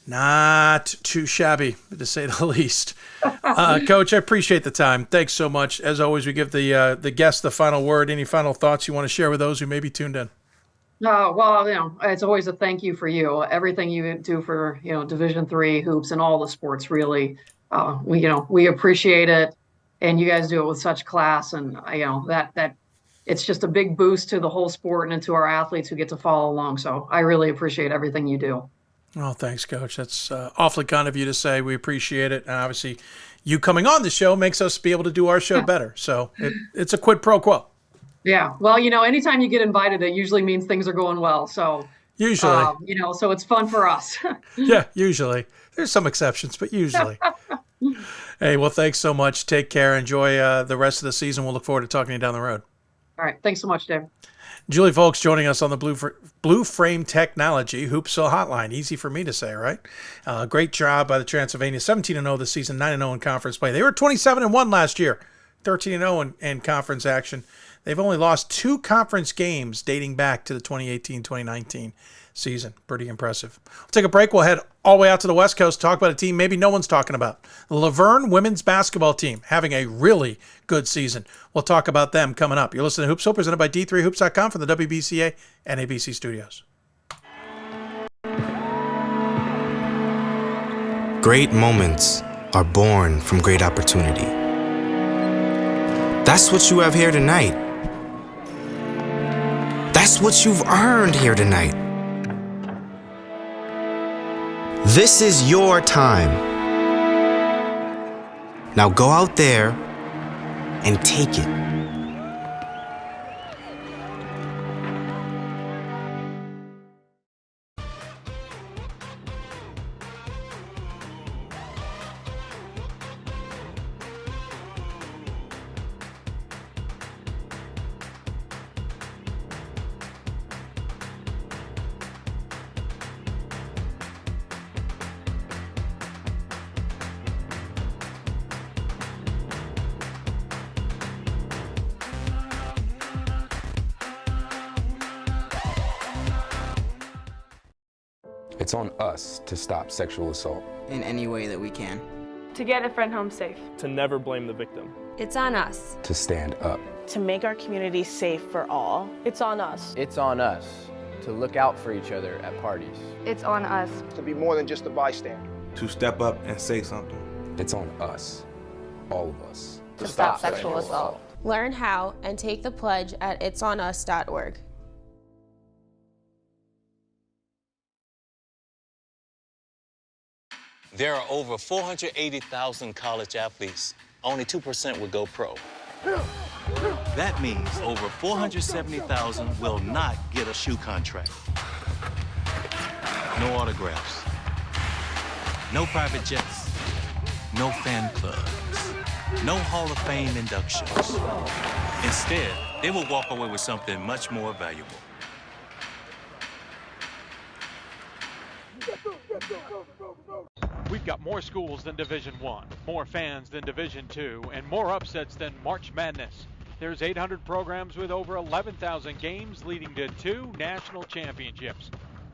Not too shabby, to say the least. Coach, I appreciate the time. Thanks so much. As always, we give the guests the final word. Any final thoughts you want to share with those who may be tuned in? Well, it's always a thank you for you. Everything you do for, Division III hoops and all the sports, really. We appreciate it, and you guys do it with such class, and that it's just a big boost to the whole sport and to our athletes who get to follow along. So I really appreciate everything you do. Well, thanks, Coach. That's awfully kind of you to say. We appreciate it, and obviously, you coming on the show makes us be able to do our show better. So it's a quid pro quo. Yeah. Well, anytime you get invited, it usually means things are going well. So usually, so it's fun for us. Yeah, usually. There's some exceptions, but usually. Hey, well, thanks so much. Take care. Enjoy the rest of the season. We'll look forward to talking to you down the road. All right. Thanks so much, Dave. Juli Fulks joining us on the Blue Frame Technology Hoopsville Hotline. Easy for me to say, right? Great job by the Transylvania. 17-0 this season, 9-0 in conference play. They were 27-1 last year, 13-0 in conference action. They've only lost 2 conference games dating back to the 2018-2019 season. Pretty impressive. We'll take a break. We'll head all the way out to the West Coast, talk about a team maybe no one's talking about. The Laverne women's basketball team having a really good season. We'll talk about them coming up. You're listening to Hoopsville, presented by D3Hoops.com from the WBCA and ABC studios. Great moments are born from great opportunity. That's what you have here tonight. That's what you've earned here tonight. This is your time. Now go out there and take it. It's on us to stop sexual assault. In any way that we can. To get a friend home safe. To never blame the victim. It's on us. To stand up. To make our community safe for all. It's on us. It's on us. to look out for each other at parties. It's on us. To be more than just a bystander. To step up and say something. It's on us, all of us, to stop sexual assault. Learn how and take the pledge at itsonus.org. There are over 480,000 college athletes. Only 2% would go pro. That means over 470,000 will not get a shoe contract. No autographs. No private jets. No fan clubs. No Hall of Fame inductions. Instead, they will walk away with something much more valuable. We've got more schools than Division I, more fans than Division II, and more upsets than March Madness. There's 800 programs with over 11,000 games leading to 2 national championships.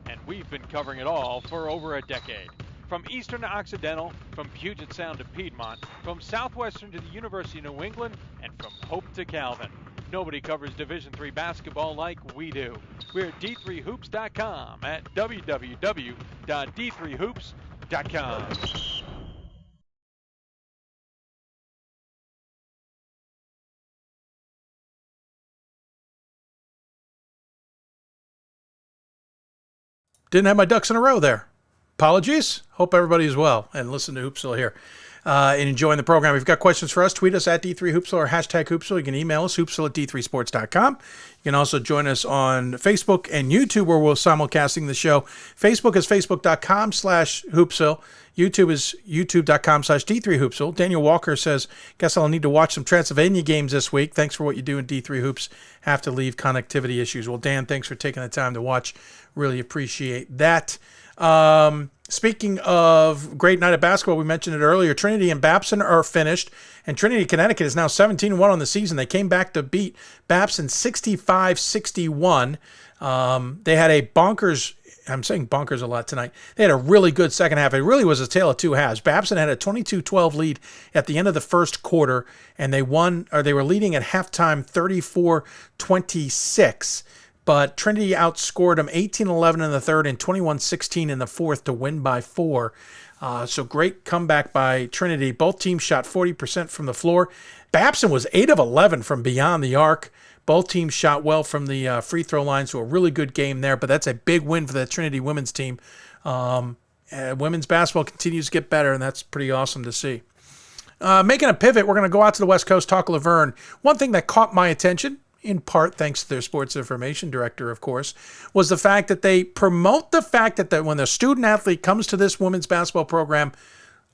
And we've been covering it all for over a decade. From Eastern to Occidental, from Puget Sound to Piedmont, from Southwestern to the University of New England, and from Hope to Calvin. Nobody covers Division III basketball like we do. We're at d3hoops.com at www.d3hoops.com. Didn't have my ducks in a row there. Apologies. Hope everybody is well and listen to Hoopsville here and enjoying the program. If you've got questions for us, tweet us at D3Hoopsville or hashtag Hoopsville. You can email us, hoopsville at d3sports.com. You can also join us on Facebook and YouTube where we're simulcasting the show. Facebook is facebook.com/Hoopsville. YouTube is youtube.com/D3Hoopsville. Daniel Walker says, guess I'll need to watch some Transylvania games this week. Thanks for what you do in D3 Hoops. Have to leave connectivity issues. Well, Dan, thanks for taking the time to watch. Really appreciate that. Speaking of great night of basketball, we mentioned it earlier. Trinity and Babson are finished, and Trinity, Connecticut is now 17-1 on the season. They came back to beat Babson 65-61. They had a bonkers, I'm saying bonkers a lot tonight. They had a really good second half. It really was a tale of two halves. Babson had a 22-12 lead at the end of the first quarter, and they were leading at halftime 34-26. But Trinity outscored them 18-11 in the third and 21-16 in the fourth to win by 4. So great comeback by Trinity. Both teams shot 40% from the floor. Babson was 8 of 11 from beyond the arc. Both teams shot well from the free throw line, so a really good game there. But that's a big win for the Trinity women's team. Women's basketball continues to get better, and that's pretty awesome to see. Making a pivot, we're going to go out to the West Coast, talk Laverne. One thing that caught my attention, in part thanks to their sports information director, of course, was the fact that they promote the fact that when the student athlete comes to this women's basketball program,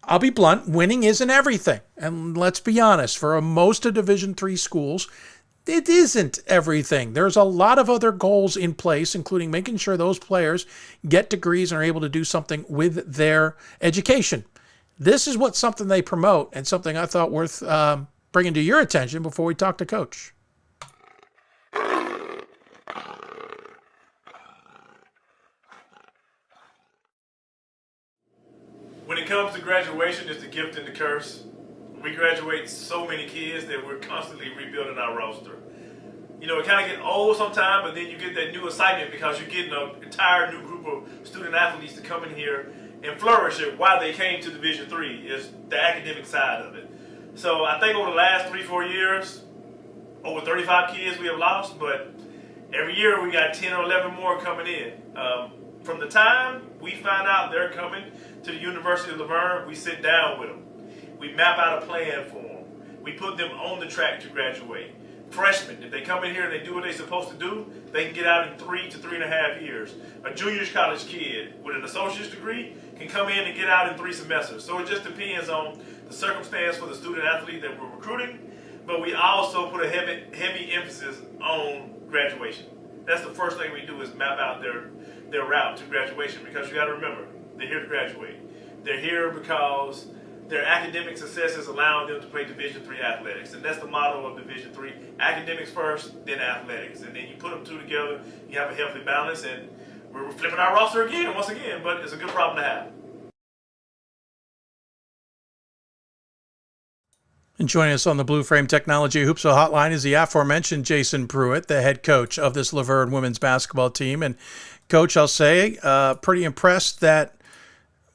I'll be blunt, winning isn't everything. And let's be honest, for most of Division III schools, it isn't everything. There's a lot of other goals in place, including making sure those players get degrees and are able to do something with their education. This is something they promote, and something I thought worth bringing to your attention before we talk to Coach. When it comes to graduation, it's the gift and the curse. We graduate so many kids that we're constantly rebuilding our roster. You know, it kind of get old sometimes, but then you get that new excitement because you're getting an entire new group of student athletes to come in here and flourish it while they came to Division III is the academic side of it. So I think over the last 3-4 years, over 35 kids we have lost, but every year we got 10 or 11 more coming in. From the time we find out they're coming to the University of Laverne, we sit down with them. We map out a plan for them. We put them on the track to graduate. Freshmen, if they come in here and they do what they're supposed to do, they can get out in 3 to 3.5 years. A junior college kid with an associate's degree can come in and get out in 3 semesters. So it just depends on the circumstance for the student athlete that we're recruiting, but we also put a heavy emphasis on graduation. That's the first thing we do is map out their route to graduation, because you got to remember, they're here to graduate. They're here because their academic success is allowing them to play Division III athletics, and that's the motto of Division III: academics first, then athletics, and then you put them two together, you have a healthy balance, and we're flipping our roster once again, but it's a good problem to have. And joining us on the Blue Frame Technology Hoopsville Hotline is the aforementioned Jason Priutt, the head coach of this Laverne women's basketball team. And, Coach, I'll say, pretty impressed that,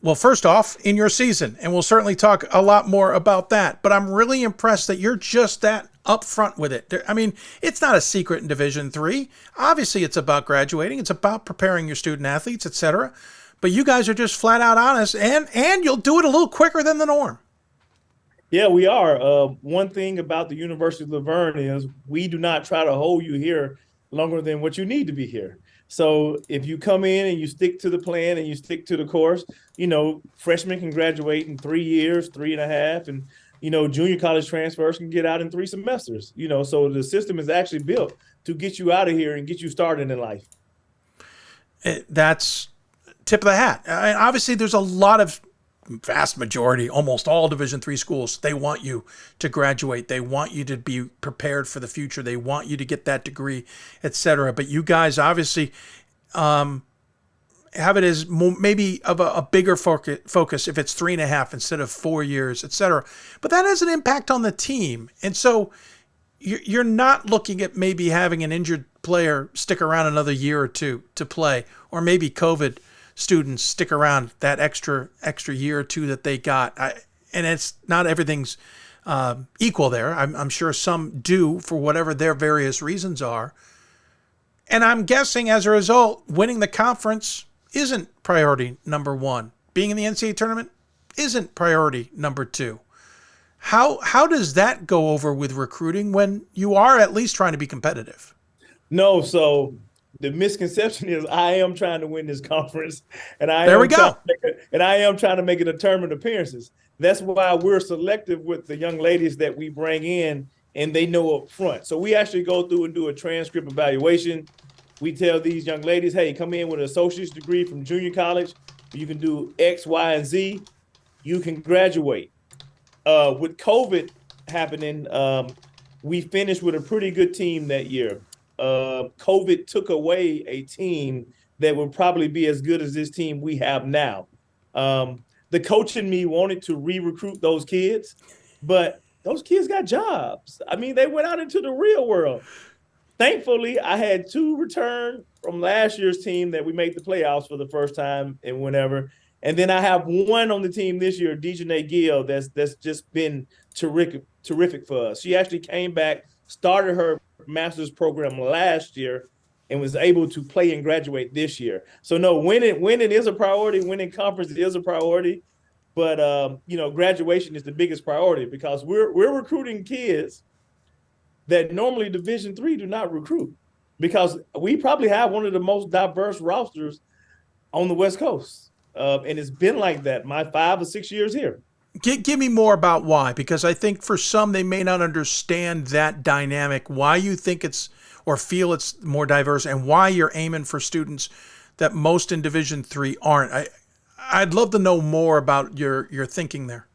well, first off, in your season, and we'll certainly talk a lot more about that, but I'm really impressed that you're just that upfront with it. I mean, it's not a secret in Division III. Obviously, it's about graduating. It's about preparing your student athletes, etc. But you guys are just flat out honest, and you'll do it a little quicker than the norm. Yeah, we are. One thing about the University of Laverne is we do not try to hold you here longer than what you need to be here. So if you come in and you stick to the plan and you stick to the course, freshmen can graduate in 3 years, 3.5, and, junior college transfers can get out in 3 semesters, so the system is actually built to get you out of here and get you started in life. That's tip of the hat. Obviously, there's a lot of vast majority, almost all Division III schools, they want you to graduate. They want you to be prepared for the future. They want you to get that degree, etc. But you guys obviously have it as maybe of a bigger focus if it's 3.5 instead of 4 years, etc. But that has an impact on the team. And so you're not looking at maybe having an injured player stick around another year or two to play, or maybe COVID students stick around that extra year or two that they got. And it's not everything's equal there. I'm sure some do for whatever their various reasons are. And I'm guessing as a result, winning the conference isn't priority number 1. Being in the NCAA tournament isn't priority number 2. How does that go over with recruiting when you are at least trying to be competitive? No, so the misconception is I am trying to win this conference, and I am trying to make it a tournament appearances. That's why we're selective with the young ladies that we bring in, and they know up front. So we actually go through and do a transcript evaluation. We tell these young ladies, hey, come in with an associate's degree from junior college. You can do X, Y, and Z. You can graduate. With COVID happening, we finished with a pretty good team that year. COVID took away a team that would probably be as good as this team we have now. The coach in me wanted to re-recruit those kids, but those kids got jobs. I mean, they went out into the real world. Thankfully, I had 2 return from last year's team that we made the playoffs for the first time and whenever. And then I have 1 on the team this year, Dejanay Gill, that's just been terrific for us. She actually came back, started her master's program last year, and was able to play and graduate this year. So no, winning is a priority. Winning conference is a priority, but graduation is the biggest priority because we're recruiting kids that normally Division III do not recruit, because we probably have one of the most diverse rosters on the West Coast, and it's been like that my 5 or 6 years here. Give me more about why, because I think for some they may not understand that dynamic, why you think it's or feel it's more diverse, and why you're aiming for students that most in Division III aren't. I'd love to know more about your thinking there.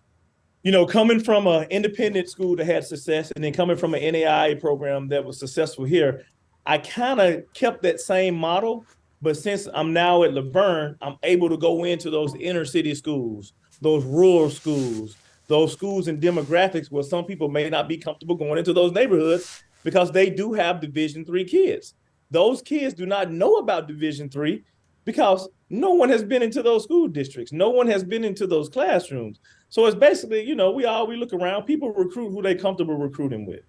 Coming from an independent school that had success and then coming from an NAIA program that was successful here, I kind of kept that same model. But since I'm now at Laverne, I'm able to go into those inner city schools, those rural schools, those schools and demographics where some people may not be comfortable going into those neighborhoods because they do have Division III kids. Those kids do not know about Division III because no one has been into those school districts. No one has been into those classrooms. So it's basically, we look around, people recruit who they comfortable recruiting with.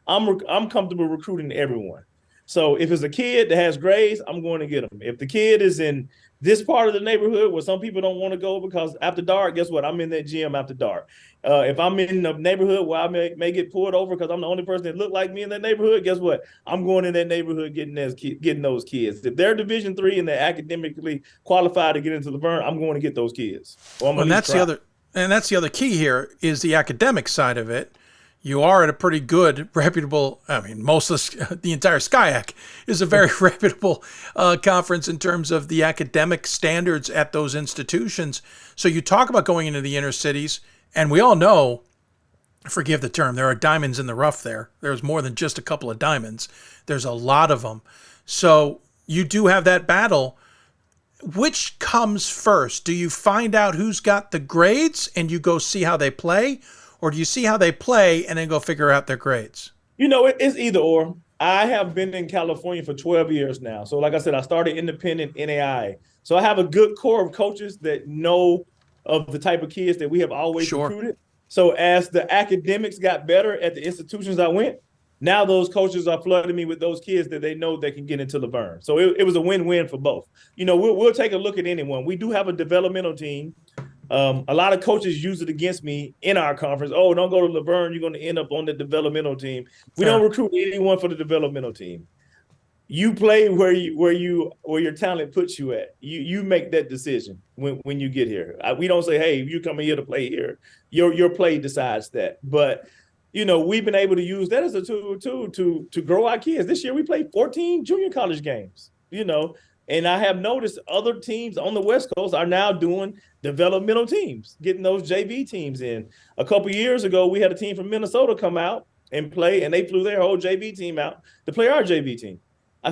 I'm comfortable recruiting everyone. So if it's a kid that has grades, I'm going to get them. If the kid is in this part of the neighborhood where some people don't want to go because after dark, guess what? I'm in that gym after dark. If I'm in a neighborhood where I may get pulled over because I'm the only person that look like me in that neighborhood, guess what? I'm going in that neighborhood getting those kids. If they're Division III and they're academically qualified to get into Laverne, I'm going to get those kids. And that's the other key here is the academic side of it. You are at a pretty good, reputable, most of the entire SCIAC is a very reputable conference in terms of the academic standards at those institutions. So you talk about going into the inner cities, and we all know, forgive the term, there are diamonds in the rough there. There's more than just a couple of diamonds. There's a lot of them. So you do have that battle. Which comes first? Do you find out who's got the grades and you go see how they play? or do you see how they play and then go figure out their grades? It's either or. I have been in California for 12 years now. So like I said, I started independent NAIA. So I have a good core of coaches that know of the type of kids that we have always recruited. So as the academics got better at the institutions I went, now those coaches are flooding me with those kids that they know they can get into Laverne. So it was a win-win for both. We'll take a look at anyone. We do have a developmental team. A lot of coaches use it against me in our conference. Oh, don't go to Laverne. You're going to end up on the developmental team. We don't recruit anyone for the developmental team. You play where your talent puts you at. You make that decision when you get here. We don't say, hey, you coming here to play here. Your play decides that. But we've been able to use that as a tool to grow our kids. This year we played 14 junior college games. And I have noticed other teams on the West Coast are now doing developmental teams, getting those JV teams in. A couple of years ago, we had a team from Minnesota come out and play, and they flew their whole JV team out to play our JV team.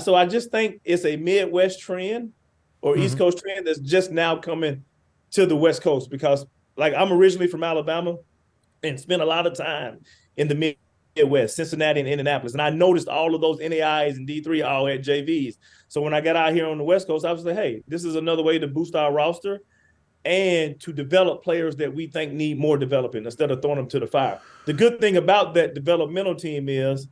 So I just think it's a Midwest trend or East Coast trend that's just now coming to the West Coast because, like, I'm originally from Alabama and spent a lot of time in the Midwest, Cincinnati and Indianapolis. And I noticed all of those NAIs and D3 all had JVs. So when I got out here on the West Coast, I was like, hey, this is another way to boost our roster and to develop players that we think need more development instead of throwing them to the fire. The good thing about that developmental team is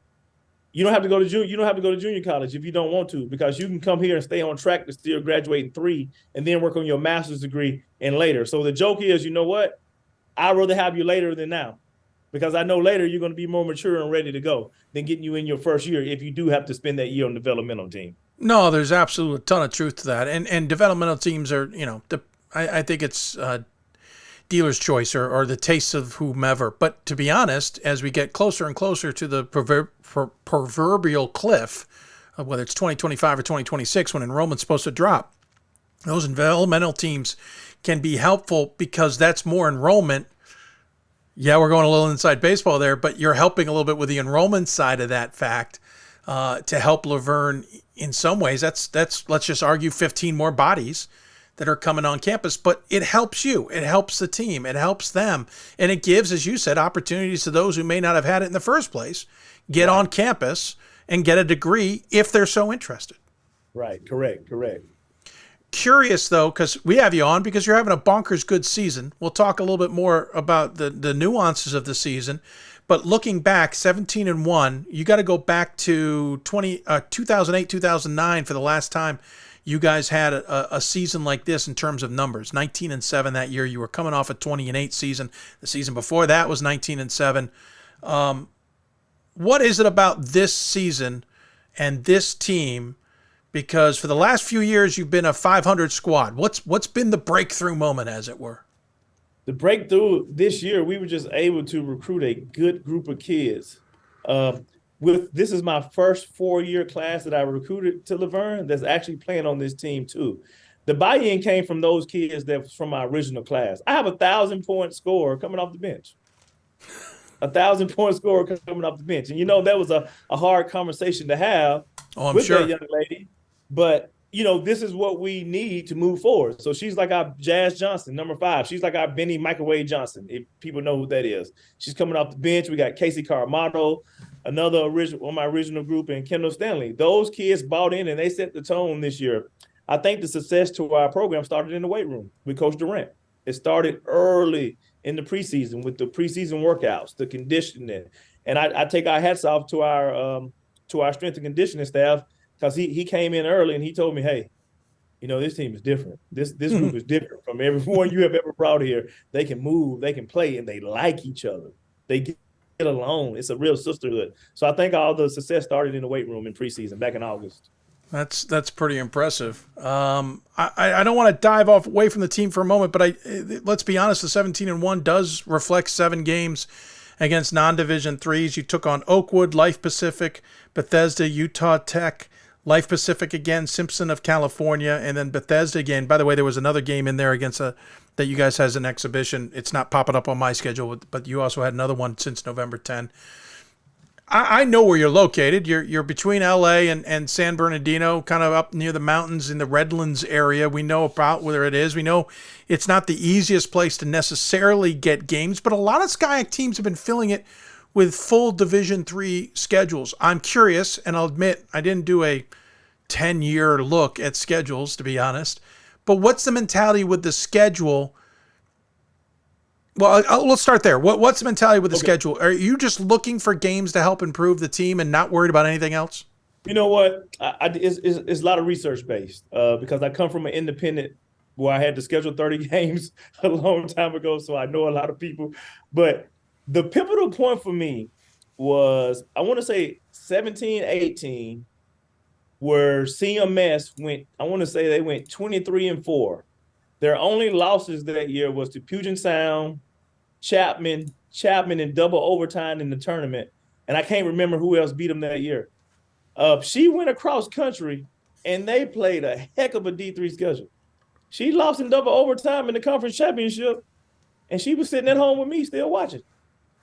you don't have to go to junior college if you don't want to, because you can come here and stay on track to still graduate in 3 and then work on your master's degree and later. So the joke is, you know what? I'd rather have you later than now, because I know later you're going to be more mature and ready to go than getting you in your first year if you do have to spend that year on the developmental team. No, there's absolutely a ton of truth to that. And developmental teams are, I think it's dealer's choice or the taste of whomever. But to be honest, as we get closer and closer to the proverbial cliff of whether it's 2025 or 2026 when enrollment's supposed to drop, those developmental teams can be helpful because that's more enrollment. Yeah, we're going a little inside baseball there, but you're helping a little bit with the enrollment side of that fact to help Laverne in some ways. That's let's just argue 15 more bodies that are coming on campus, but it helps you. It helps the team. It helps them. And it gives, as you said, opportunities to those who may not have had it in the first place, get on campus and get a degree if they're so interested. Right. Correct. Curious, though, because we have you on because you're having a bonkers good season. We'll talk a little bit more about the nuances of the season. But looking back, 17-1, you got to go back to 2008, 2009 for the last time you guys had a season like this in terms of numbers. 19-7 that year. You were coming off a 20-8 season. The season before that was 19-7. What is it about this season and this team? Because for the last few years, you've been a 500 squad. What's been the breakthrough moment, as it were? The breakthrough this year, we were just able to recruit a good group of kids. This is my first 4-year class that I recruited to Laverne that's actually playing on this team too. The buy-in came from those kids that was from my original class. I have 1,000-point scorer coming off the bench. 1,000-point scorer coming off the bench. And, that was a hard conversation to have with that young lady. But, this is what we need to move forward. So she's like our Jazz Johnson, number 5. She's like our Benny Microwave Johnson, if people know who that is. She's coming off the bench. We got Casey Caramato, another on my original group, and Kendall Stanley. Those kids bought in and they set the tone this year. I think the success to our program started in the weight room with Coach Durant. It started early in the preseason with the preseason workouts, the conditioning. And I take our hats off to our strength and conditioning staff, because he came in early and he told me, hey, this team is different. This group is different from everyone you have ever brought here. They can move, they can play, and they like each other. They get along. It's a real sisterhood. So I think all the success started in the weight room in preseason back in August. That's pretty impressive. I don't want to dive away from the team for a moment, but let's be honest, the 17-1 does reflect 7 games against non-Division threes. You took on Oakwood, Life Pacific, Bethesda, Utah Tech, Life Pacific again, Simpson of California, and then Bethesda again. By the way, there was another game in there against that you guys has an exhibition. It's not popping up on my schedule, but you also had another one since November 10. I know where you're located. You're between LA and San Bernardino, kind of up near the mountains in the Redlands area. We know about where it is. We know it's not the easiest place to necessarily get games, but a lot of SCIAC teams have been filling it with full Division III schedules. I'm curious, and I'll admit I didn't do a 10-year look at schedules, to be honest, but what's the mentality with the schedule? Well, let's start there. What's the mentality with the schedule? Are you just looking for games to help improve the team and not worried about anything else? You know what? It's a lot of research based because I come from an independent where I had to schedule 30 games a long time ago, so I know a lot of people. But the pivotal point for me was, I want to say 17, 18, where CMS went, I want to say they went 23-4. Their only losses that year was to Puget Sound, Chapman in double overtime in the tournament. And I can't remember who else beat them that year. She went across country and they played a heck of a D3 schedule. She lost in double overtime in the conference championship and she was sitting at home with me still watching.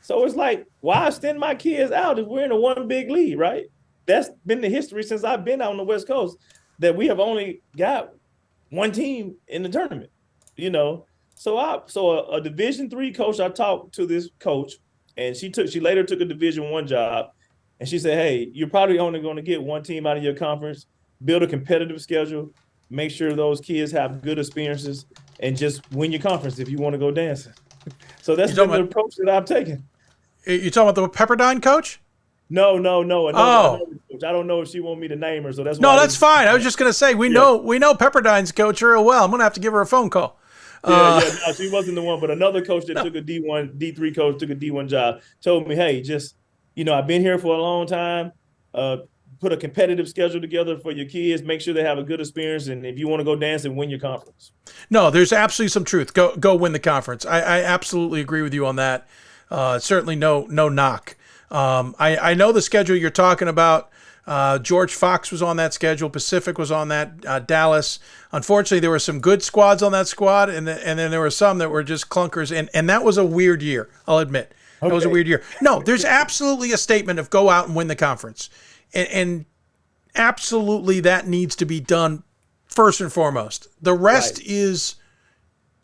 So it's like, why send my kids out if we're in a one big league, right? That's been the history since I've been out on the West Coast, that we have only got one team in the tournament, you know? So a Division III coach, I talked to this coach, and she later took a Division I job, and she said, hey, you're probably only going to get one team out of your conference, build a competitive schedule, make sure those kids have good experiences, and just win your conference if you want to go dancing. So that's been the approach that I've taken. You talking about the Pepperdine coach? No. Another coach. I don't know if she want me to name her, so that's why. No, that's fine. I was just going to say, we know Pepperdine's coach real well. I'm going to have to give her a phone call. No, she wasn't the one, but another coach that took a D3 coach, took a D1 job, told me, hey, just, I've been here for a long time. Put a competitive schedule together for your kids. Make sure they have a good experience. And if you want to go dance and win your conference. No, there's absolutely some truth. Go win the conference. I absolutely agree with you on that. Certainly no knock. I know the schedule you're talking about. George Fox was on that schedule. Pacific was on that. Dallas. Unfortunately, there were some good squads on that squad, and then there were some that were just clunkers. And that was a weird year, I'll admit. That was a weird year. No, there's absolutely a statement of go out and win the conference. And absolutely that needs to be done first and foremost. The rest is,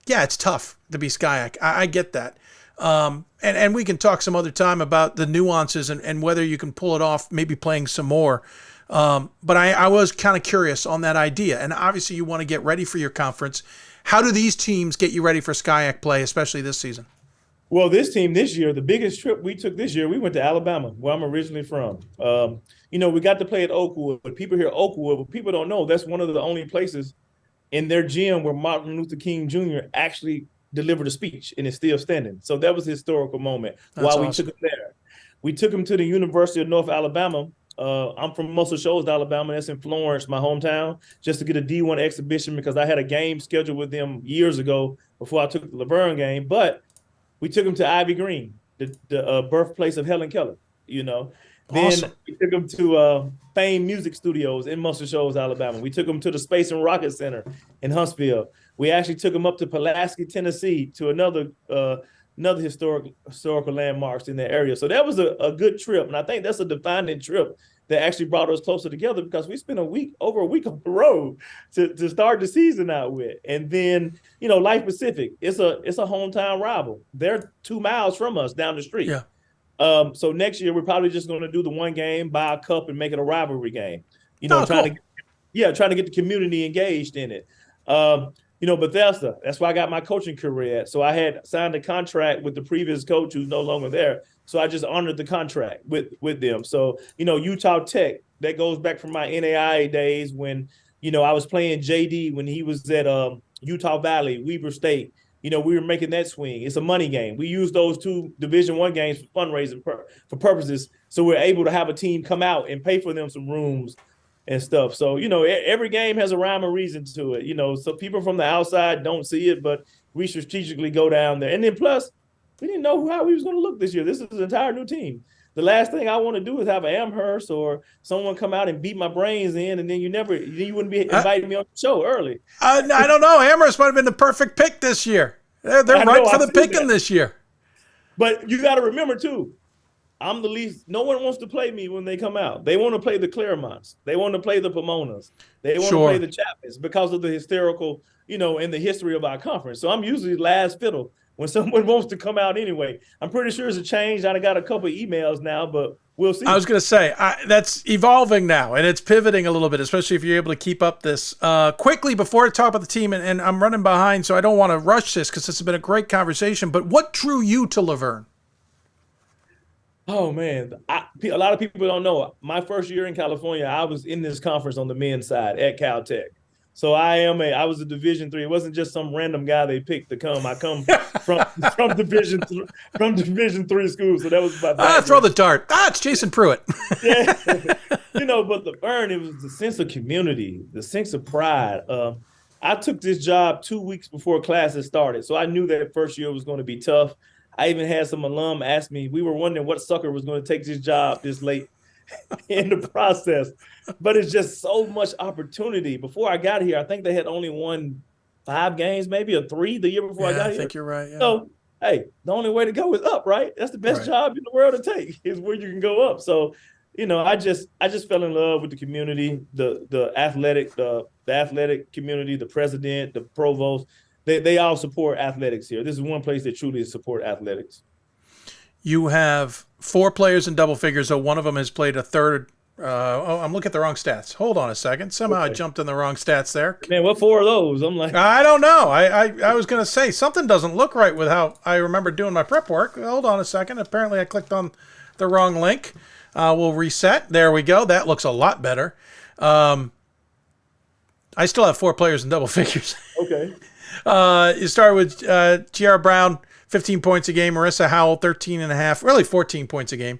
it's tough to be SCIAC. I get that. And we can talk some other time about the nuances and whether you can pull it off, maybe playing some more. But I was kind of curious on that idea. And obviously you want to get ready for your conference. How do these teams get you ready for SCIAC play, especially this season? Well, this team this year, the biggest trip we took this year, we went to Alabama, where I'm originally from. We got to play at Oakwood. People hear Oakwood, but people don't know that's one of the only places in their gym where Martin Luther King Jr. actually delivered a speech, and it's still standing. So that was a historical moment. We took him there. We took him to the University of North Alabama. I'm from Muscle Shoals, Alabama. That's in Florence, my hometown, just to get a D1 exhibition because I had a game scheduled with them years ago before I took the Laverne game. But we took him to Ivy Green, the birthplace of Helen Keller, Awesome. Then we took him to Fame Music Studios in Muscle Shoals, Alabama. We took him to the Space and Rocket Center in Huntsville. We actually took him up to Pulaski, Tennessee, to another historical landmarks in the area. So that was a good trip, and I think that's a defining trip that actually brought us closer together because we spent over a week on the road to start the season out with. And then, Life Pacific, it's a hometown rival. They're 2 miles from us down the street. Yeah. So next year we're probably just going to do the one game, buy a cup, and make it a rivalry game. Trying to get the community engaged in it. Bethesda, that's where I got my coaching career at. So I had signed a contract with the previous coach who's no longer there. So I just honored the contract with them. So, Utah Tech, that goes back from my NAIA days when, I was playing JD when he was at Utah Valley, Weber State. We were making that swing. It's a money game. We use those 2 Division I games for fundraising for purposes. So we're able to have a team come out and pay for them some rooms and stuff. So, every game has a rhyme or reason to it, so people from the outside don't see it, but we strategically go down there. And then plus, we didn't know how we was going to look this year. This is an entire new team. The last thing I want to do is have an Amherst or someone come out and beat my brains in, and then you wouldn't be inviting me on the show early. I don't know. Amherst might have been the perfect pick this year. They're right for the picking this year. But you got to remember, too, I'm the least. No one wants to play me when they come out. They want to play the Claremonts. They want to play the Pomonas. They want to play the Chapmans because of the hysterical, in the history of our conference. So I'm usually last fiddle when someone wants to come out anyway. I'm pretty sure it's a change. I got a couple of emails now, but we'll see. I was going to say, that's evolving now, and it's pivoting a little bit, especially if you're able to keep up this. Quickly, before I talk about the team, and I'm running behind, so I don't want to rush this because this has been a great conversation, but what drew you to Laverne? Oh, man. A lot of people don't know. My first year in California, I was in this conference on the men's side at Caltech. So I was a Division III. It wasn't just some random guy they picked to come. I come from Division III school. So that was my throw the dart. It's Jason Priutt. Yeah. But the Verne, it was the sense of community, the sense of pride. I took this job 2 weeks before classes started. So I knew that first year was going to be tough. I even had some alum ask me, we were wondering what sucker was going to take this job this late in the process. But it's just so much opportunity. Before I got here, I think they had only won 5 games, maybe, or 3 the year before I got here. I think you're right. Yeah. So, hey, the only way to go is up, right? That's the best job in the world to take, is where you can go up. So, I just fell in love with the community, the athletic community, the president, the provost. They all support athletics here. This is one place that truly support athletics. You have 4 players in double figures, so one of them has played a third. I'm looking at the wrong stats. Hold on a second. Somehow I jumped in the wrong stats there. Man, what 4 of those? I'm like, I don't know. I was going to say something doesn't look right with how I remember doing my prep work. Hold on a second. Apparently I clicked on the wrong link. We'll reset. There we go. That looks a lot better. I still have 4 players in double figures. Okay. You start with Tiara Brown, 15 points a game. Marissa Howell, 13.5, really 14 points a game.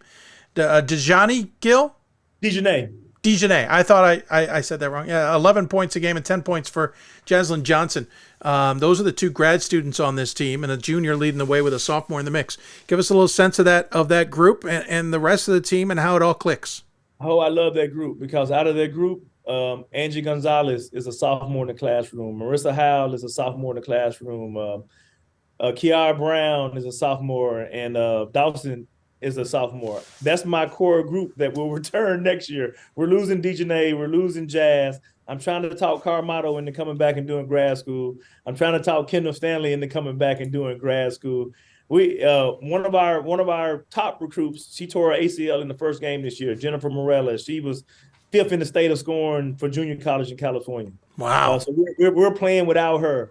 Dejani Gill? Dejanay. I thought I said that wrong. Yeah, 11 points a game and 10 points for Jaslyn Johnson. Those are the 2 grad students on this team, and a junior leading the way with a sophomore in the mix. Give us a little sense of that group and the rest of the team and how it all clicks. Oh, I love that group, because out of that group, Angie Gonzalez is a sophomore in the classroom. Marissa Howell is a sophomore in the classroom. Kiara Brown is a sophomore, and Dawson is a sophomore. That's my core group that will return next year. We're losing Dejanay. We're losing Jazz. I'm trying to talk Carmato into coming back and doing grad school. I'm trying to talk Kendall Stanley into coming back and doing grad school. We one of our top recruits, she tore her ACL in the first game this year. Jennifer Morella. She was 5th in the state of scoring for junior college in California. Wow. So we're playing without her.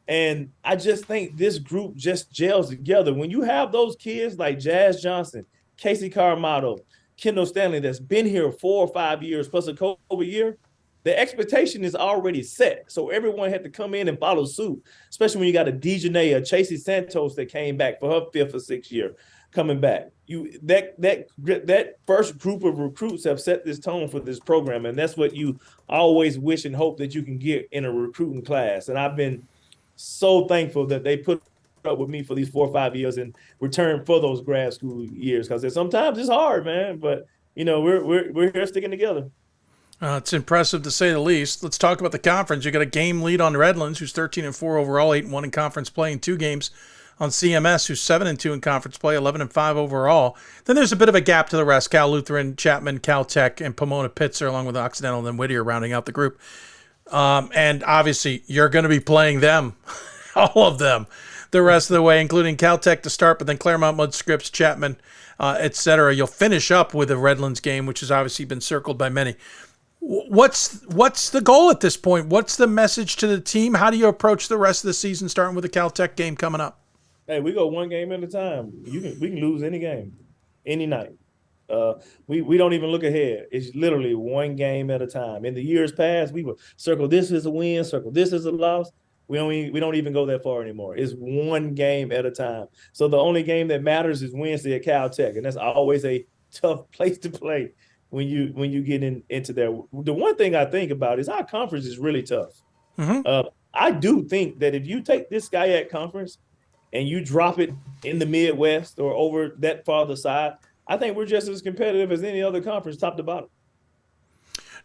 And I just think this group just gels together. When you have those kids like Jazz Johnson, Casey Carmato, Kendall Stanley, that's been here 4 or 5 years plus a COVID year, the expectation is already set. So everyone had to come in and follow suit, especially when you got a Dejanay, a Chasey Santos that came back for her 5th or 6th year coming back. That first group of recruits have set this tone for this program, and that's what you always wish and hope that you can get in a recruiting class. And I've been so thankful that they put up with me for these 4 or 5 years in return for those grad school years, because sometimes it's hard, man. But we're here sticking together. It's impressive to say the least. Let's talk about the conference. You got a game lead on Redlands, who's 13-4 overall, 8-1 in conference play, in 2 games on CMS, who's 7-2 in conference play, 11-5 overall. Then there's a bit of a gap to the rest. Cal Lutheran, Chapman, Caltech, and Pomona Pitzer, along with Occidental and then Whittier, rounding out the group. And obviously, you're going to be playing them, all of them, the rest of the way, including Caltech to start, but then Claremont, Mudd Scripps, Chapman, etc. You'll finish up with a Redlands game, which has obviously been circled by many. What's the goal at this point? What's the message to the team? How do you approach the rest of the season, starting with the Caltech game coming up? Hey, we go one game at a time. We can lose any game, any night. We don't even look ahead. It's literally one game at a time. In the years past, we would circle this as a win, circle this as a loss. We don't even go that far anymore. It's one game at a time. So the only game that matters is Wednesday at Caltech, and that's always a tough place to play when you get into there. The one thing I think about is our conference is really tough. Mm-hmm. I do think that if you take this SCIAC conference and you drop it in the Midwest or over that farther side, I think we're just as competitive as any other conference, top to bottom.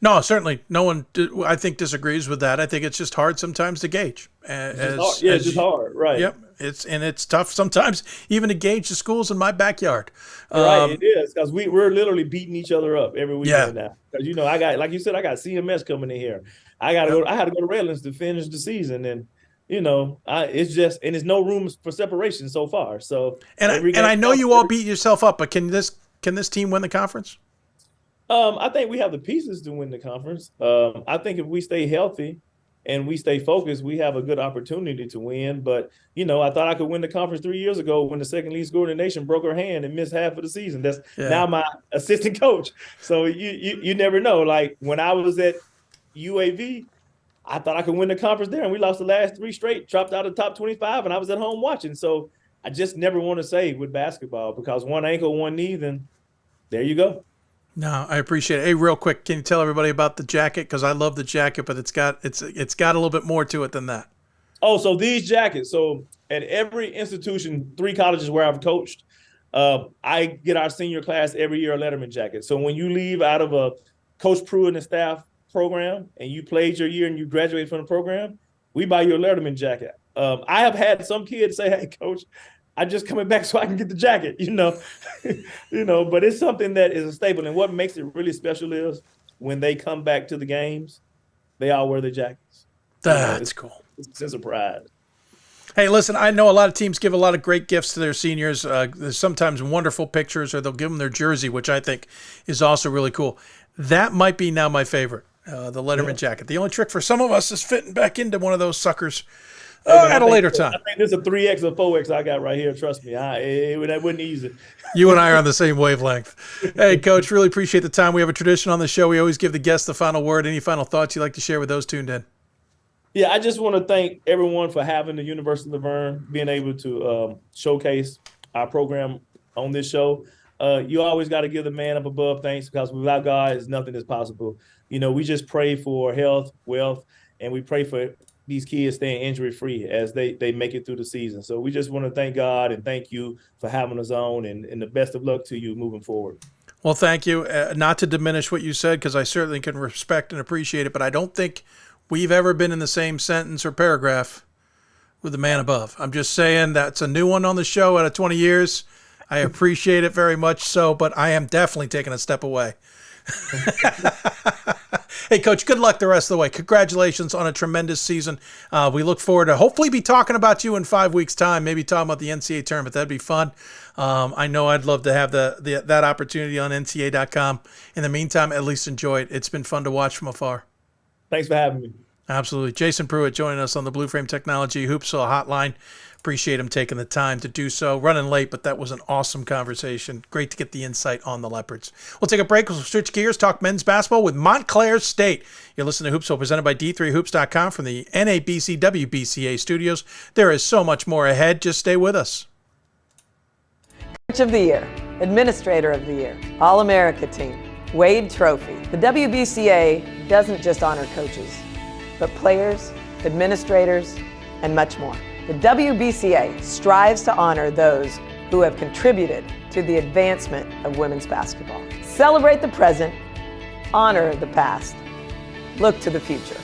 No, certainly. No one, I think, disagrees with that. I think it's just hard sometimes to gauge. It's just hard, right. Yep. It's tough sometimes even to gauge the schools in my backyard. Right, it is, because we're literally beating each other up every weekend now. Because I got, like you said, I got CMS coming in here. I had to go to Redlands to finish the season, and it's just, and there's no room for separation so far. So I know you all beat yourself up, but can this team win the conference? I think we have the pieces to win the conference. I think if we stay healthy and we stay focused, we have a good opportunity to win. But, I thought I could win the conference 3 years ago when the second lead scorer in the nation broke her hand and missed half of the season. That's now my assistant coach. So you never know. Like when I was at UAV, I thought I could win the conference there, and we lost the last 3 straight, dropped out of the top 25, and I was at home watching. So I just never want to say with basketball, because one ankle, one knee, then there you go. No, I appreciate it. Hey, real quick, can you tell everybody about the jacket? Because I love the jacket, but it's got a little bit more to it than that. Oh, so these jackets. So at every institution, 3 colleges where I've coached, I get our senior class every year a Letterman jacket. So when you leave out of a Coach Priutt and staff program and you played your year and you graduated from the program, we buy you a Letterman jacket. I have had some kids say, "Hey, Coach, I'm just coming back so I can get the jacket," but it's something that is a staple. And what makes it really special is when they come back to the games, they all wear their jackets. That's cool. It's a sense of pride. Hey, listen, I know a lot of teams give a lot of great gifts to their seniors. There's sometimes wonderful pictures, or they'll give them their jersey, which I think is also really cool. That might be now my favorite, the Letterman jacket. The only trick for some of us is fitting back into one of those suckers at a later time. I think there's a 3X or 4X I got right here. Trust me, that wasn't easy. You and I are on the same wavelength. Hey, Coach, really appreciate the time. We have a tradition on the show. We always give the guests the final word. Any final thoughts you'd like to share with those tuned in? Yeah, I just want to thank everyone for having the University of Verne, being able to showcase our program on this show. You always got to give the man up above thanks, because without God, nothing is possible. We just pray for health, wealth, and we pray for these kids staying injury-free as they make it through the season. So we just want to thank God and thank you for having us on, and the best of luck to you moving forward. Well, thank you. Not to diminish what you said, because I certainly can respect and appreciate it, but I don't think we've ever been in the same sentence or paragraph with the man above. I'm just saying that's a new one on the show out of 20 years. I appreciate it very much so, but I am definitely taking a step away. Hey, Coach, good luck the rest of the way. Congratulations on a tremendous season. We look forward to hopefully be talking about you in 5 weeks' time, maybe talking about the NCAA tournament. That'd be fun. I know I'd love to have that opportunity on NCAA.com. In the meantime, at least enjoy it. It's been fun to watch from afar. Thanks for having me. Absolutely. Jason Priutt joining us on the Blue Frame Technology Hoopsville hotline. Appreciate him taking the time to do so. Running late, but that was an awesome conversation. Great to get the insight on the Leopards. We'll take a break. We'll switch gears, talk men's basketball with Montclair State. You're listening to Hoopsville, presented by D3Hoops.com from the NABC WBCA studios. There is so much more ahead. Just stay with us. Coach of the Year, Administrator of the Year, All-America Team, Wade Trophy. The WBCA doesn't just honor coaches, but players, administrators, and much more. The WBCA strives to honor those who have contributed to the advancement of women's basketball. Celebrate the present, honor the past, look to the future.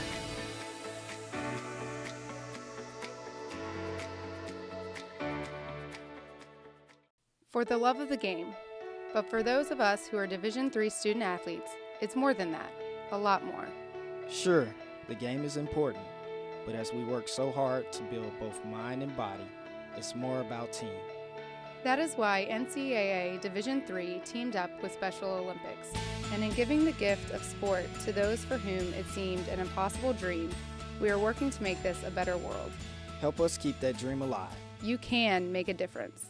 For the love of the game, but for those of us who are Division III student athletes, it's more than that, a lot more. Sure, the game is important. But as we work so hard to build both mind and body, it's more about team. That is why NCAA Division III teamed up with Special Olympics. And in giving the gift of sport to those for whom it seemed an impossible dream, we are working to make this a better world. Help us keep that dream alive. You can make a difference.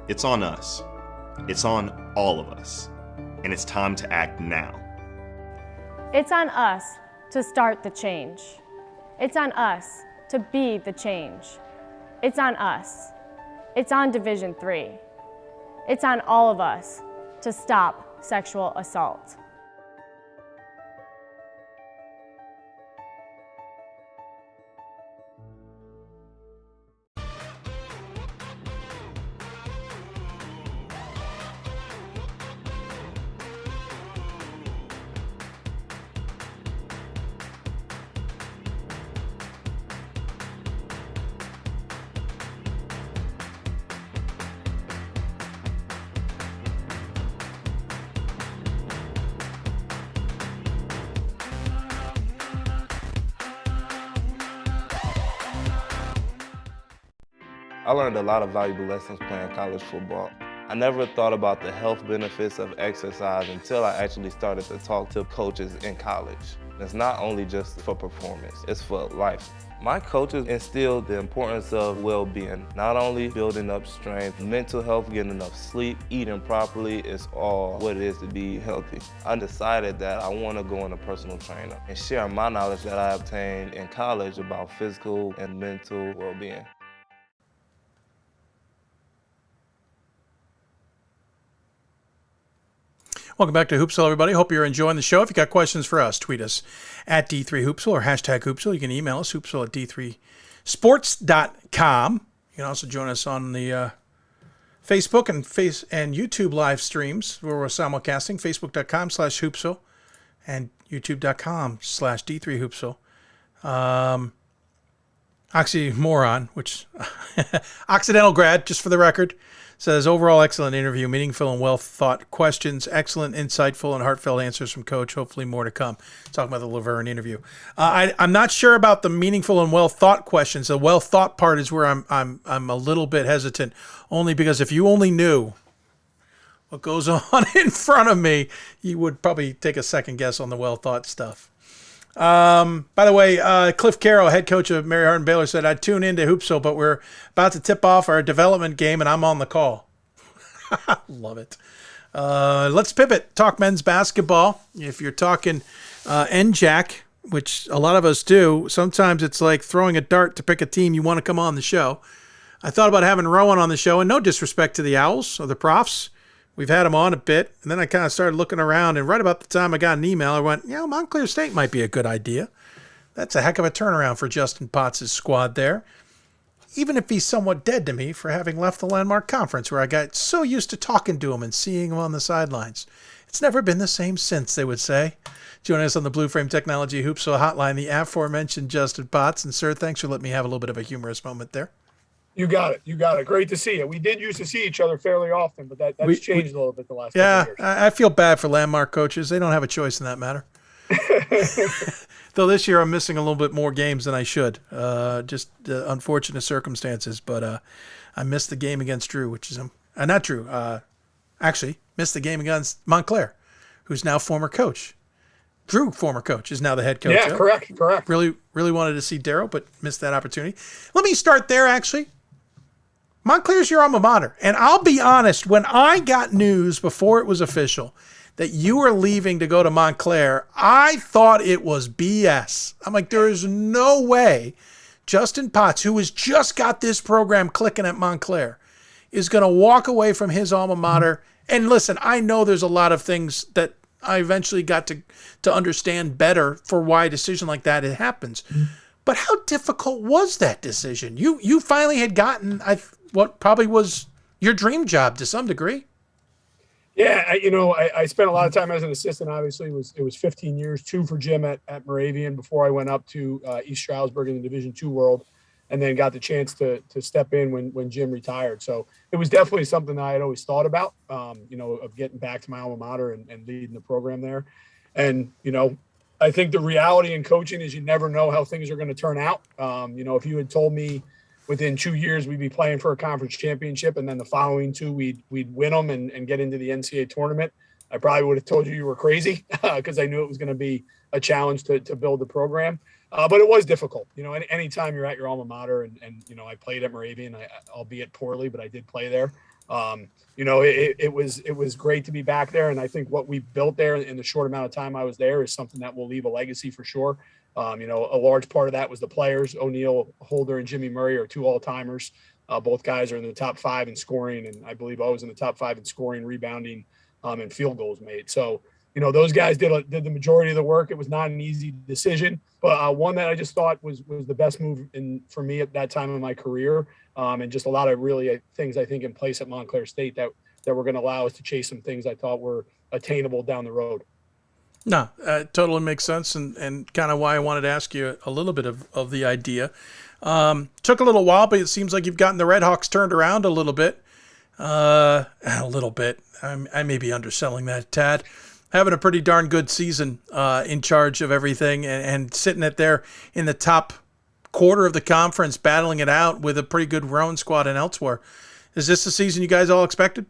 It's on us. It's on all of us. And it's time to act now. It's on us to start the change. It's on us to be the change. It's on us. It's on Division III. It's on all of us to stop sexual assault. I learned a lot of valuable lessons playing college football. I never thought about the health benefits of exercise until I actually started to talk to coaches in college. It's not only just for performance, it's for life. My coaches instilled the importance of well-being, not only building up strength, mental health, getting enough sleep, eating properly is all what it is to be healthy. I decided that I want to go into personal trainer and share my knowledge that I obtained in college about physical and mental well-being. Welcome back to Hoopsville, everybody. Hope you're enjoying the show. If you got questions for us, tweet us at D3Hoopsville or hashtag Hoopsville. You can email us, hoopsville at d3sports.com. You can also join us on the Facebook and YouTube live streams where we're simulcasting, facebook.com/Hoopsville and youtube.com/D3Hoopsville. Oxymoron, which Occidental grad, just for the record, says, overall excellent interview, meaningful and well-thought questions, excellent, insightful, and heartfelt answers from Coach. Hopefully more to come. Talking about the Verne interview. I'm not sure about the meaningful and well-thought questions. The well-thought part is where I'm a little bit hesitant, only because if you only knew what goes on in front of me, you would probably take a second guess on the well-thought stuff. By the way, Cliff Carroll, head coach of Mary Hardin Baylor, said, I'd tune into Hoopsville, but we're about to tip off our development game, and I'm on the call. Love it. Let's pivot. Talk men's basketball. If you're talking NJAC, which a lot of us do, sometimes it's like throwing a dart to pick a team you want to come on the show. I thought about having Rowan on the show, and no disrespect to the Owls or the Profs. We've had him on a bit, and then I kind of started looking around, and right about the time I got an email, I went, Montclair State might be a good idea. That's a heck of a turnaround for Justin Potts' squad there, even if he's somewhat dead to me for having left the Landmark Conference, where I got so used to talking to him and seeing him on the sidelines. It's never been the same since, they would say. Joining us on the Blue Frame Technology Hoopsville hotline, the aforementioned Justin Potts. And, sir, thanks for letting me have a little bit of a humorous moment there. You got it. You got it. Great to see you. We did used to see each other fairly often, but that's changed a little bit the last couple of years. I feel bad for Landmark coaches. They don't have a choice in that matter. Though this year I'm missing a little bit more games than I should. Just unfortunate circumstances. But I missed the game against Drew, which is not Drew. Actually, missed the game against Montclair, who's now former coach. Drew, former coach, is now the head coach. Yeah, correct. Really wanted to see Darryl, but missed that opportunity. Let me start there, actually. Montclair's your alma mater. And I'll be honest, when I got news before it was official that you were leaving to go to Montclair, I thought it was BS. I'm like, there is no way Justin Potts, who has just got this program clicking at Montclair, is going to walk away from his alma mater. And listen, I know there's a lot of things that I eventually got to understand better for why a decision like that happens. But how difficult was that decision? You finally had gotten what probably was your dream job to some degree. Yeah, I spent a lot of time as an assistant. Obviously, it was 15 years, 2 for Jim at Moravian before I went up to East Stroudsburg in the Division II world, and then got the chance to step in when Jim retired. So it was definitely something that I had always thought about, of getting back to my alma mater and leading the program there. And, I think the reality in coaching is you never know how things are going to turn out. If you had told me within 2 years we'd be playing for a conference championship and then the following 2 we'd win them and get into the NCAA tournament, I probably would have told you were crazy because I knew it was going to be a challenge to build the program. But it was difficult. Anytime you're at your alma mater and I played at Moravian, albeit poorly, but I did play there. It was great to be back there. And I think what we built there in the short amount of time I was there is something that will leave a legacy for sure. A large part of that was the players. O'Neal Holder and Jimmy Murray are 2 all-timers. Both guys are in the top 5 in scoring. And I believe I was in the top 5 in scoring, rebounding, and field goals made. So, those guys did the majority of the work. It was not an easy decision, but one that I just thought was the best move for me at that time in my career. And just a lot of really things I think in place at Montclair State that were going to allow us to chase some things I thought were attainable down the road. No, totally makes sense, and kind of why I wanted to ask you a little bit of the idea. Took a little while, but it seems like you've gotten the Red Hawks turned around a little bit. A little bit. I may be underselling that, Tad. Having a pretty darn good season in charge of everything and sitting there in the top quarter of the conference battling it out with a pretty good Rowan squad and elsewhere. Is this the season you guys all expected?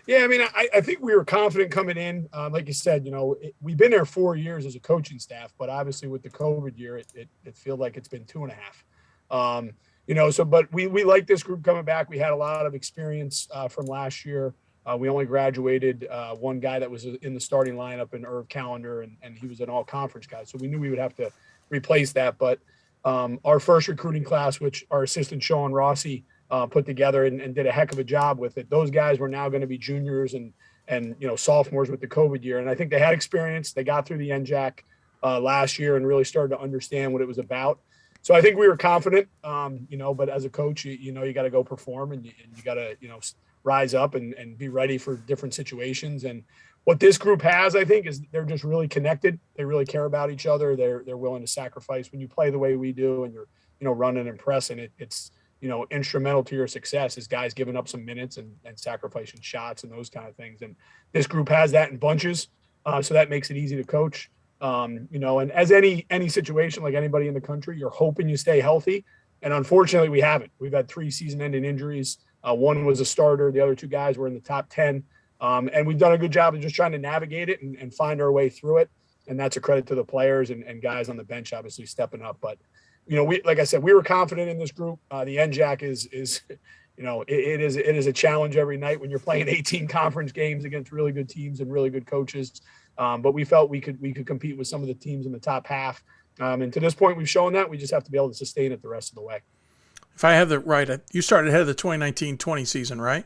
Yeah, I mean, I think we were confident coming in. Like you said, we've been there 4 years as a coaching staff, but obviously with the COVID year, it feels like it's been 2.5. But we like this group coming back. We had a lot of experience from last year. We only graduated one guy that was in the starting lineup in Irv Callender, and he was an all-conference guy. So we knew we would have to replace that. But our first recruiting class, which our assistant Sean Rossi put together and did a heck of a job with it. Those guys were now going to be juniors and sophomores with the COVID year. And I think they had experience. They got through the NJAC last year and really started to understand what it was about. So I think we were confident, but as a coach, you got to go perform and you got to, rise up and be ready for different situations. And what this group has, I think, is they're just really connected. They really care about each other. They're willing to sacrifice. When you play the way we do and you're, running and pressing, it's instrumental to your success is guys giving up some minutes and sacrificing shots and those kind of things. And this group has that in bunches. So that makes it easy to coach. And as any situation, like anybody in the country, you're hoping you stay healthy. And unfortunately we haven't. We've had 3 season-ending injuries. One was a starter. The other 2 guys were in the top 10. And we've done a good job of just trying to navigate it and find our way through it. And that's a credit to the players and guys on the bench, obviously stepping up. But, like I said, we were confident in this group. The NJAC is it is a challenge every night when you're playing 18 conference games against really good teams and really good coaches. But we felt we could compete with some of the teams in the top half. And to this point, we've shown that. We just have to be able to sustain it the rest of the way. If I have that right, you started ahead of the 2019-20 season, right?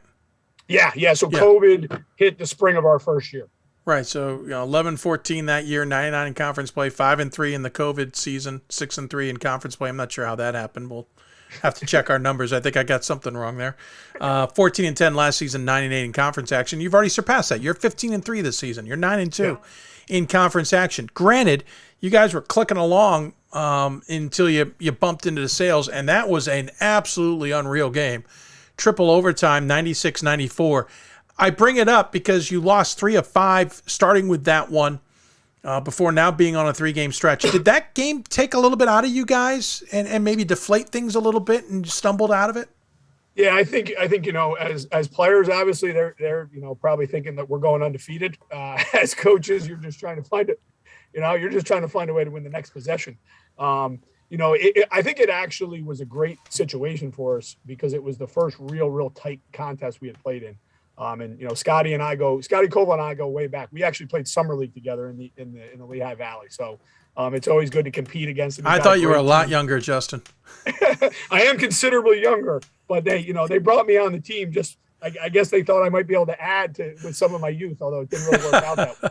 Yeah. So yeah. COVID hit the spring of our first year. Right. So 11-14 that year, 99 in conference play, 5-3 in the COVID season, 6-3 in conference play. I'm not sure how that happened. We'll have to check our numbers. I think I got something wrong there. 14-10 last season, 9-8 in conference action. You've already surpassed that. You're 15-3 this season. You're 9-2 in conference action. Granted, you guys were clicking along until you bumped into the Sales, and that was an absolutely unreal game. Triple overtime, 96-94. I bring it up because you lost 3 of 5, starting with that one before now being on a 3-game stretch. Did that game take a little bit out of you guys and maybe deflate things a little bit and stumbled out of it? Yeah, I think as players, obviously they're probably thinking that we're going undefeated. As coaches, you're just trying to find it. You're just trying to find a way to win the next possession. I think it actually was a great situation for us because it was the first real tight contest we had played in. Scotty Cole and I go way back. We actually played summer league together in the Lehigh Valley. So it's always good to compete against them. I thought you were a lot younger, Justin. I am considerably younger, but they brought me on the team. Just I guess they thought I might be able to add with some of my youth, although it didn't really work out that way.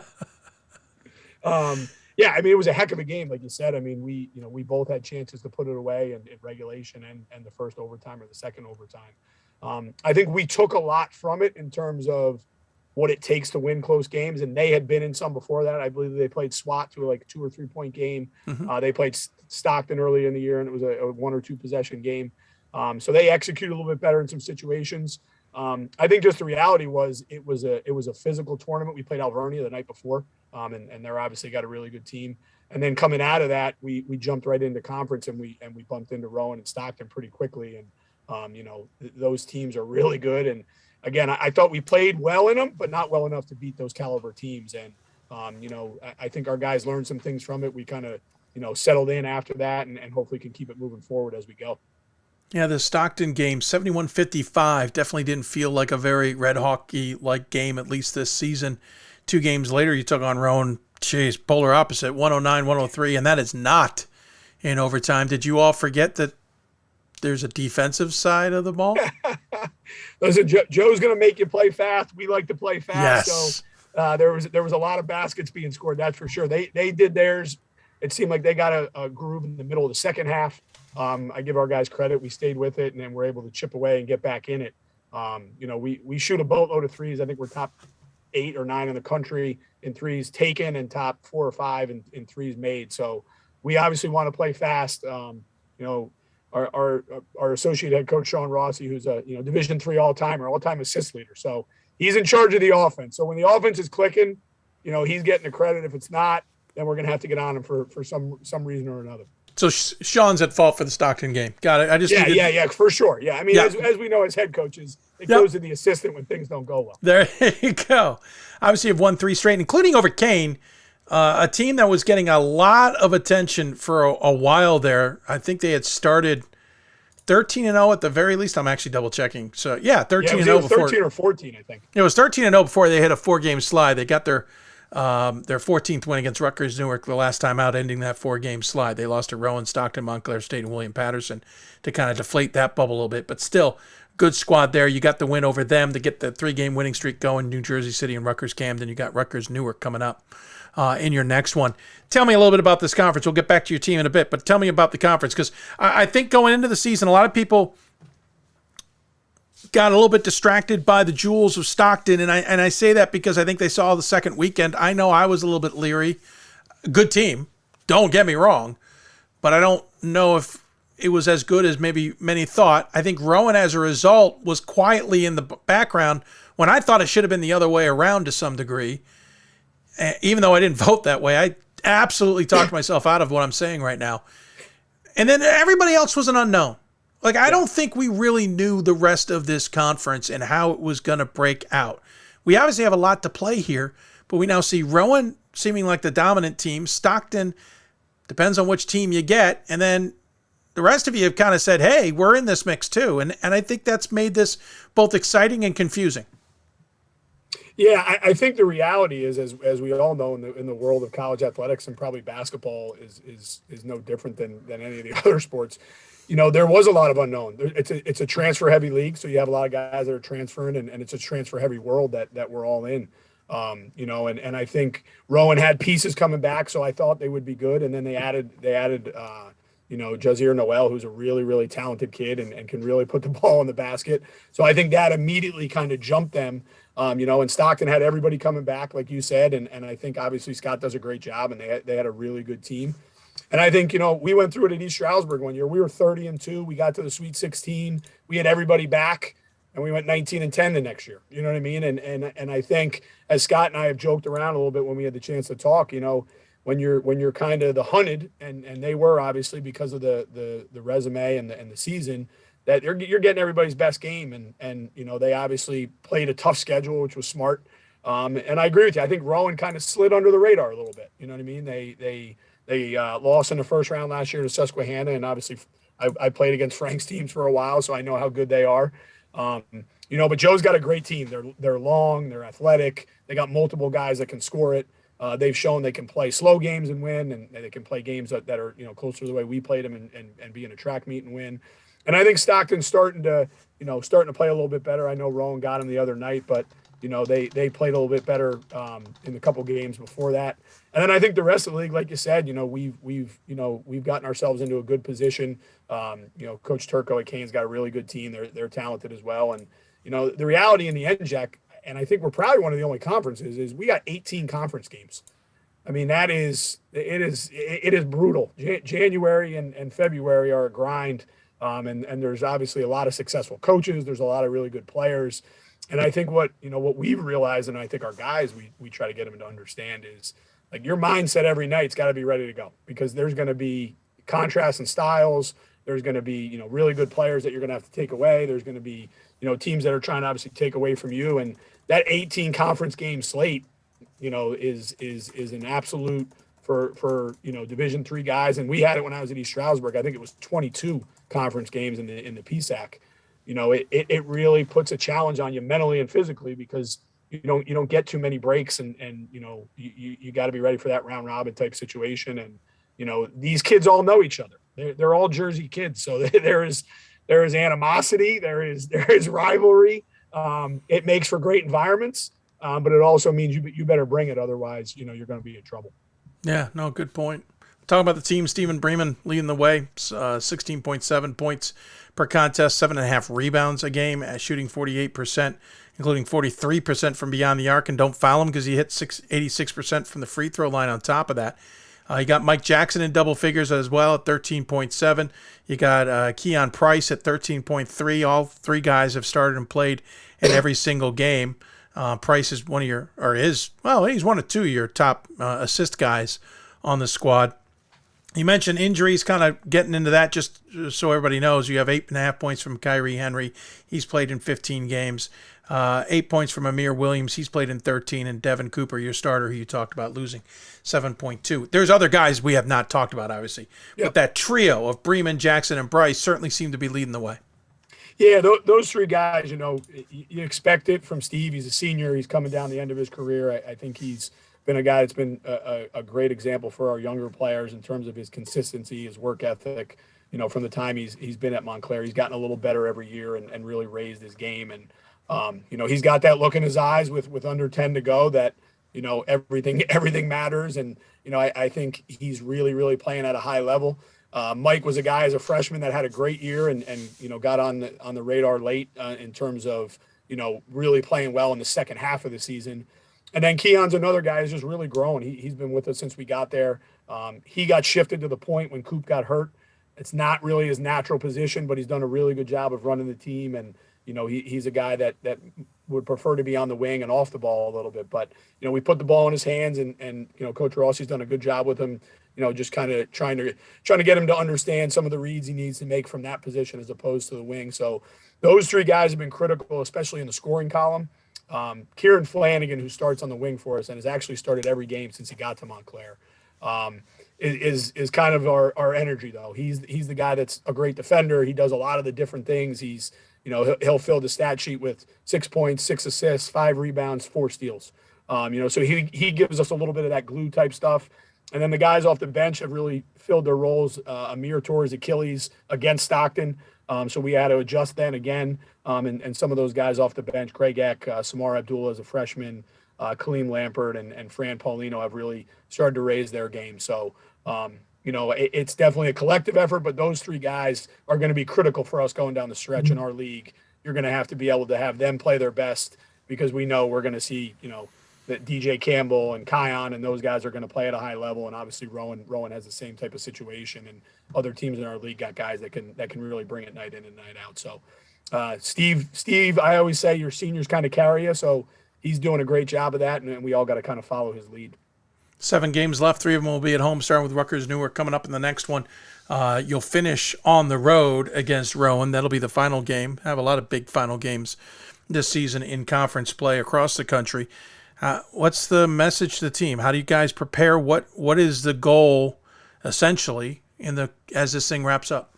It was a heck of a game, like you said. I mean, we both had chances to put it away in regulation and the first overtime or the second overtime. I think we took a lot from it in terms of what it takes to win close games, and they had been in some before that. I believe they played SWAT to like a 2 or 3 point game. Mm-hmm. They played Stockton early in the year, and it was a 1 or 2 possession game. So they executed a little bit better in some situations. I think just the reality was it was a physical tournament. We played Alvernia the night before, and they're obviously got a really good team. And then coming out of that, we jumped right into conference and we bumped into Rowan and Stockton pretty quickly. And those teams are really good. And again, I thought we played well in them, but not well enough to beat those caliber teams. And I think our guys learned some things from it. We kind of settled in after that, and hopefully can keep it moving forward as we go. Yeah, the Stockton game, 71-55, definitely didn't feel like a very Red Hawk-like game, at least this season. 2 games later, you took on Rowan, polar opposite, 109-103, and that is not in overtime. Did you all forget that there's a defensive side of the ball? Listen, Joe's going to make you play fast. We like to play fast. Yes. So there was a lot of baskets being scored, that's for sure. They did theirs. It seemed like they got a groove in the middle of the second half. I give our guys credit. We stayed with it, and then we're able to chip away and get back in it. We shoot a boatload of threes. I think we're top 8 or 9 in the country in threes taken and top 4 or 5 in threes made. So we obviously want to play fast. Our associate head coach, Sean Rossi, who's a Division III all-time assist leader. So he's in charge of the offense. So when the offense is clicking, he's getting the credit. If it's not, then we're going to have to get on him for some reason or another. So Sean's at fault for the Stockton game. Got it. I just yeah, for sure. Yeah, I mean, Yeah. as we know as head coaches, it Yep. goes to the assistant when things don't go well. There you go. Obviously, you've won 3 straight, including over Kane, a team that was getting a lot of attention for a while there. I think they had started 13-0 at the very least. I'm actually double checking. So yeah, 13-0 before. 13 or 14, I think. It was 13-0 before they hit a 4-game slide. They got their 14th win against Rutgers Newark the last time out, ending that 4-game slide. They lost to Rowan, Stockton, Montclair State, and William Patterson to kind of deflate that bubble a little bit. But still, good squad there. You got the win over them to get the 3-game winning streak going. New Jersey City and Rutgers Camden. You got Rutgers Newark coming up in your next one. Tell me a little bit about this conference. We'll get back to your team in a bit, but tell me about the conference, because I think going into the season, a lot of people got a little bit distracted by the jewels of Stockton, and I say that because I think they saw the second weekend. I know I was a little bit leery. Good team, don't get me wrong, but I don't know if it was as good as maybe many thought. I think Rowan, as a result, was quietly in the background when I thought it should have been the other way around to some degree. Even though I didn't vote that way, I absolutely talked myself out of what I'm saying right now. And then everybody else was an unknown. Like, I don't think we really knew the rest of this conference and how it was going to break out. We obviously have a lot to play here, but we now see Rowan seeming like the dominant team. Stockton, depends on which team you get. And then the rest of you have kind of said, hey, we're in this mix too. And I think that's made this both exciting and confusing. Yeah, I think the reality is, as we all know, in the world of college athletics, and probably basketball is no different than any of the other sports. You know, there was a lot of unknown. It's a transfer heavy league, so you have a lot of guys that are transferring, and it's a transfer heavy world that we're all in. You know, and I think Rowan had pieces coming back, so I thought they would be good, and then they added you know, Jazir Noel, who's a really, really talented kid and can really put the ball in the basket. So I think that immediately kind of jumped them. You know, and Stockton had everybody coming back, like you said, and I think obviously Scott does a great job, and they had a really good team. And I think, you know, we went through it at East Stroudsburg one year. We were 30-2. We got to the Sweet 16. We had everybody back, and we went 19-10 the next year. You know what I mean? And I think, as Scott and I have joked around a little bit when we had the chance to talk, you know, when you're kind of the hunted, and they were obviously because of the resume and the season, that you're getting everybody's best game, and you know, they obviously played a tough schedule, which was smart. And I agree with you. I think Rowan kind of slid under the radar a little bit. You know what I mean? They lost in the first round last year to Susquehanna, and obviously I played against Frank's teams for a while, so I know how good they are. You know, but Joe's got a great team. They're long, they're athletic, they got multiple guys that can score it. They've shown they can play slow games and win, and they can play games that are, you know, closer to the way we played them and be in a track meet and win. And I think Stockton's starting to play a little bit better. I know Rowan got him the other night, but you know, they played a little bit better in the couple games before that. And then I think the rest of the league, like you said, you know, we've gotten ourselves into a good position. You know, Coach Turco at Kane's got a really good team. They're talented as well. And you know, the reality in the end, Jack, and I think we're probably one of the only conferences, is we got 18 conference games. I mean, it is brutal. January and February are a grind. And there's obviously a lot of successful coaches. There's a lot of really good players. And I think what we've realized, and I think our guys, we try to get them to understand, is like your mindset every night's got to be ready to go, because there's going to be contrasts in styles. There's going to be, you know, really good players that you're going to have to take away. There's going to be, you know, teams that are trying to obviously take away from you. And that 18 conference game slate, you know, is an absolute for you know, Division III guys. And we had it when I was at East Stroudsburg. I think it was 22 conference games in the PSAC. You know, it really puts a challenge on you mentally and physically, because you don't get too many breaks, and you know, you got to be ready for that round robin type situation. And you know, these kids all know each other. They're all Jersey kids, so there is animosity, there is rivalry. It makes for great environments, but it also means you better bring it, otherwise, you know, you're going to be in trouble. Yeah, no, good point. Talking about the team, Stephen Bremen leading the way, 16.7 points per contest, 7.5 rebounds a game, shooting 48%, including 43% from beyond the arc. And don't foul him, because he hit 86% from the free throw line on top of that. You got Mike Jackson in double figures as well at 13.7. You got Keon Price at 13.3. All three guys have started and played in every single game. Price is he's one of two of your top assist guys on the squad. You mentioned injuries, kind of getting into that just so everybody knows. You have 8.5 points from Kyrie Henry. He's played in 15 games. 8 points from Amir Williams. He's played in 13. And Devin Cooper, your starter, who you talked about losing, 7.2. There's other guys we have not talked about, obviously. Yep. But that trio of Bremen, Jackson, and Bryce certainly seem to be leading the way. Yeah, those three guys, you expect it from Steve. He's a senior. He's coming down the end of his career. I think he's been a guy that's been a great example for our younger players in terms of his consistency, his work ethic. From the time he's been at Montclair, he's gotten a little better every year and really raised his game. And, he's got that look in his eyes with under 10 to go that, everything matters. And, I think he's really, really playing at a high level. Mike was a guy as a freshman that had a great year and got on the radar late in terms of, really playing well in the second half of the season. And then Keon's another guy who's just really grown. He's been with us since we got there. He got shifted to the point when Coop got hurt. It's not really his natural position, but he's done a really good job of running the team. And, he's a guy that would prefer to be on the wing and off the ball a little bit. But, we put the ball in his hands and Coach Rossi's done a good job with him, just kind of trying to get him to understand some of the reads he needs to make from that position as opposed to the wing. So those three guys have been critical, especially in the scoring column. Kieran Flanagan, who starts on the wing for us and has actually started every game since he got to Montclair, is kind of our energy, though. He's the guy that's a great defender. He does a lot of the different things. He'll fill the stat sheet with 6 points, 6 assists, 5 rebounds, 4 steals. So he gives us a little bit of that glue type stuff. And then the guys off the bench have really filled their roles. Amir tore his Achilles against Stockton. So we had to adjust then again. And some of those guys off the bench, Craig Eck, Samar Abdullah as a freshman, Kaleem Lampert and Fran Paulino have really started to raise their game. So, it's definitely a collective effort, but those three guys are going to be critical for us going down the stretch in our league. You're going to have to be able to have them play their best because we know we're going to see, that DJ Campbell and Kion and those guys are going to play at a high level. And obviously Rowan has the same type of situation, and other teams in our league got guys that can really bring it night in and night out. So Steve, I always say your seniors kind of carry you. So he's doing a great job of that. And we all got to kind of follow his lead. 7 games left. 3 of them will be at home, starting with Rutgers Newark coming up in the next one. You'll finish on the road against Rowan. That'll be the final game. Have a lot of big final games this season in conference play across the country. What's the message to the team? How do you guys prepare? What is the goal, essentially, as this thing wraps up?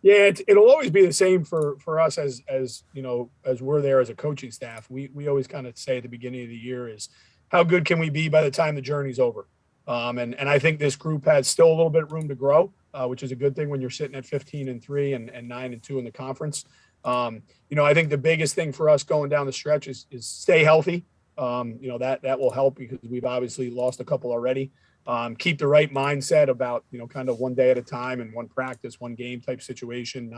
Yeah, it'll always be the same for us as we're there as a coaching staff. We always kind of say at the beginning of the year is how good can we be by the time the journey's over? And I think this group has still a little bit of room to grow, which is a good thing when you're sitting at 15-3 and 9-2 in the conference. I think the biggest thing for us going down the stretch is stay healthy. That will help because we've obviously lost a couple already. Keep the right mindset about, kind of one day at a time and one practice, one game type situation,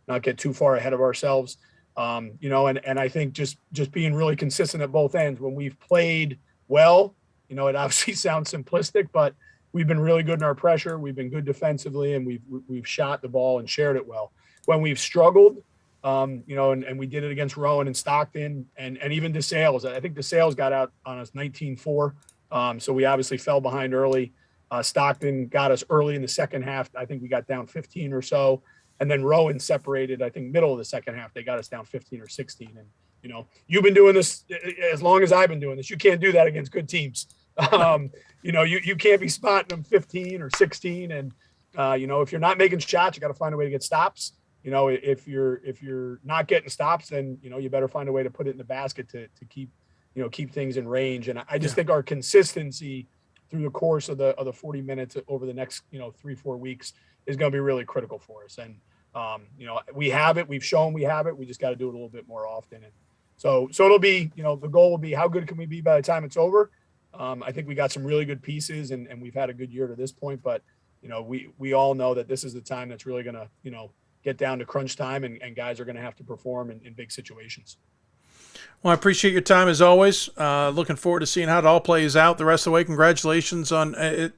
not get too far ahead of ourselves. And I think just being really consistent at both ends. When we've played well, it obviously sounds simplistic, but we've been really good in our pressure. We've been good defensively, and we've shot the ball and shared it well. When we've struggled, and we did it against Rowan and Stockton and even DeSales. I think DeSales got out on us 19-4. So we obviously fell behind early. Stockton got us early in the second half. I think we got down 15 or so. And then Rowan separated, I think, middle of the second half. They got us down 15 or 16. And, you've been doing this as long as I've been doing this. You can't do that against good teams. You can't be spotting them 15 or 16. And, if you're not making shots, you got to find a way to get stops. If you're not getting stops, then, you better find a way to put it in the basket to keep things in range. And I just think our consistency through the course of the 40 minutes over the next, 3-4 weeks is going to be really critical for us. And, we have it, we've shown we have it. We just got to do it a little bit more often. And so it'll be, the goal will be how good can we be by the time it's over? I think we got some really good pieces and we've had a good year to this point, but, we all know that this is the time that's really going to, get down to crunch time and guys are going to have to perform in big situations. Well, I appreciate your time as always. Looking forward to seeing how it all plays out the rest of the way. Congratulations on it.